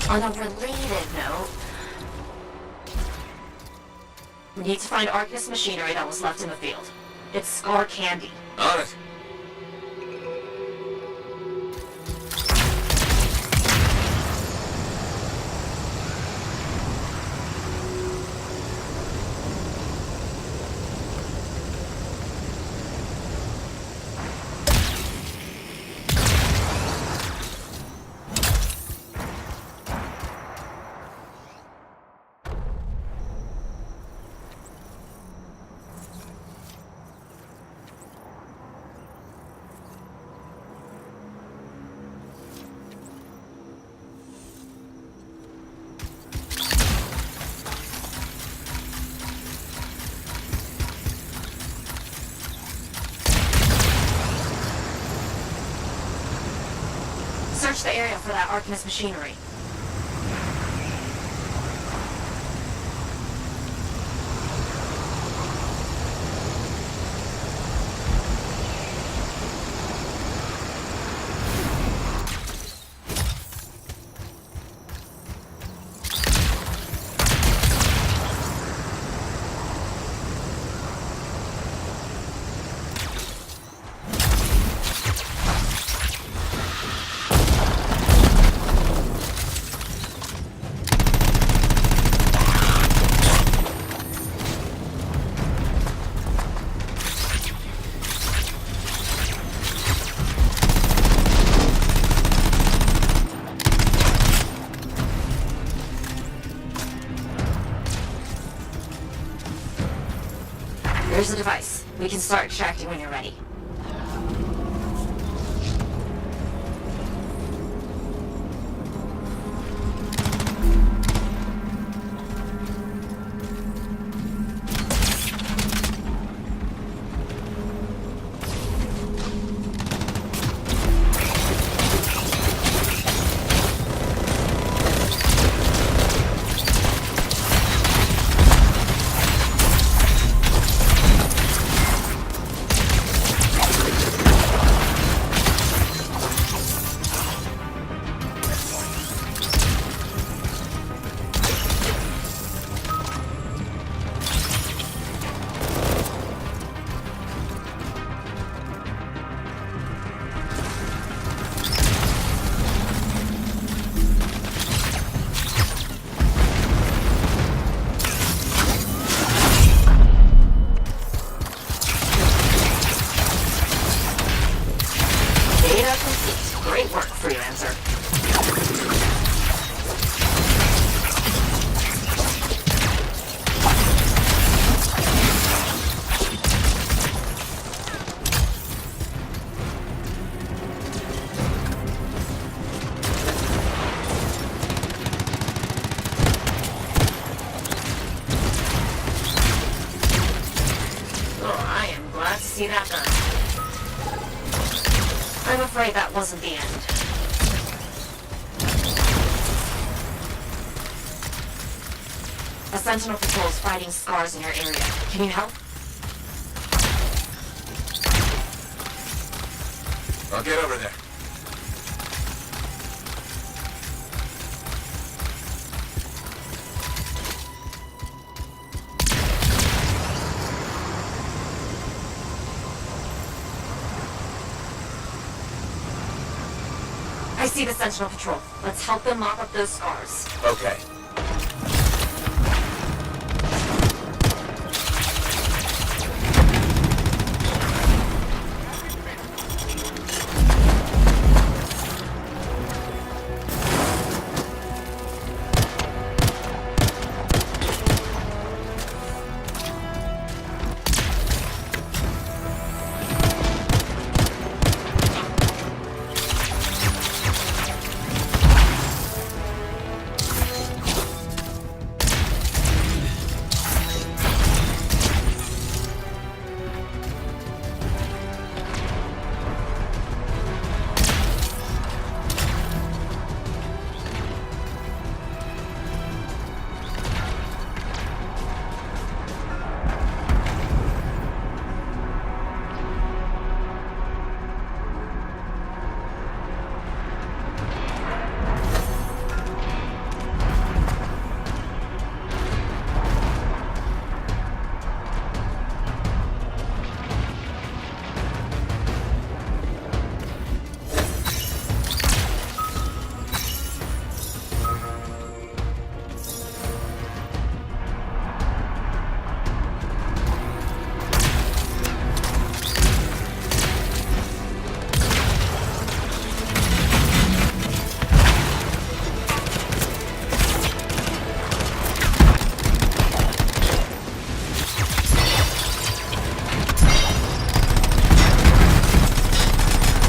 On a related note, we need to find Arcanist machinery that was left in the field. It's Scar Candy. On it. Search the area for that Arcanist machinery. Here's the device. We can start extracting when you're ready. Data complete. Great work, Freelancer. Oh, I am glad to see that done. I'm afraid that wasn't the end. A Sentinel patrol is fighting scars in your area. Can you help? I'll get over there. I see the Sentinel Patrol. Let's help them mop up those scars. Okay.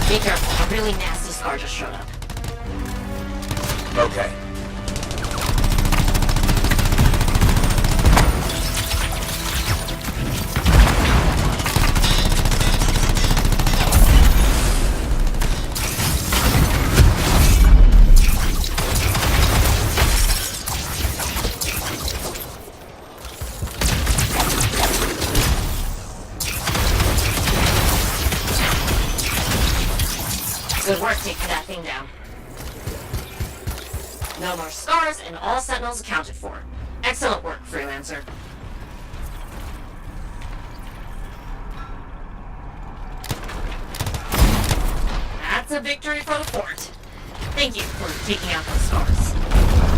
Be careful, a really nasty scar just showed up. Okay. Good work taking that thing down. No more scars and all sentinels accounted for. Excellent work, Freelancer. That's a victory for the fort. Thank you for taking out those scars.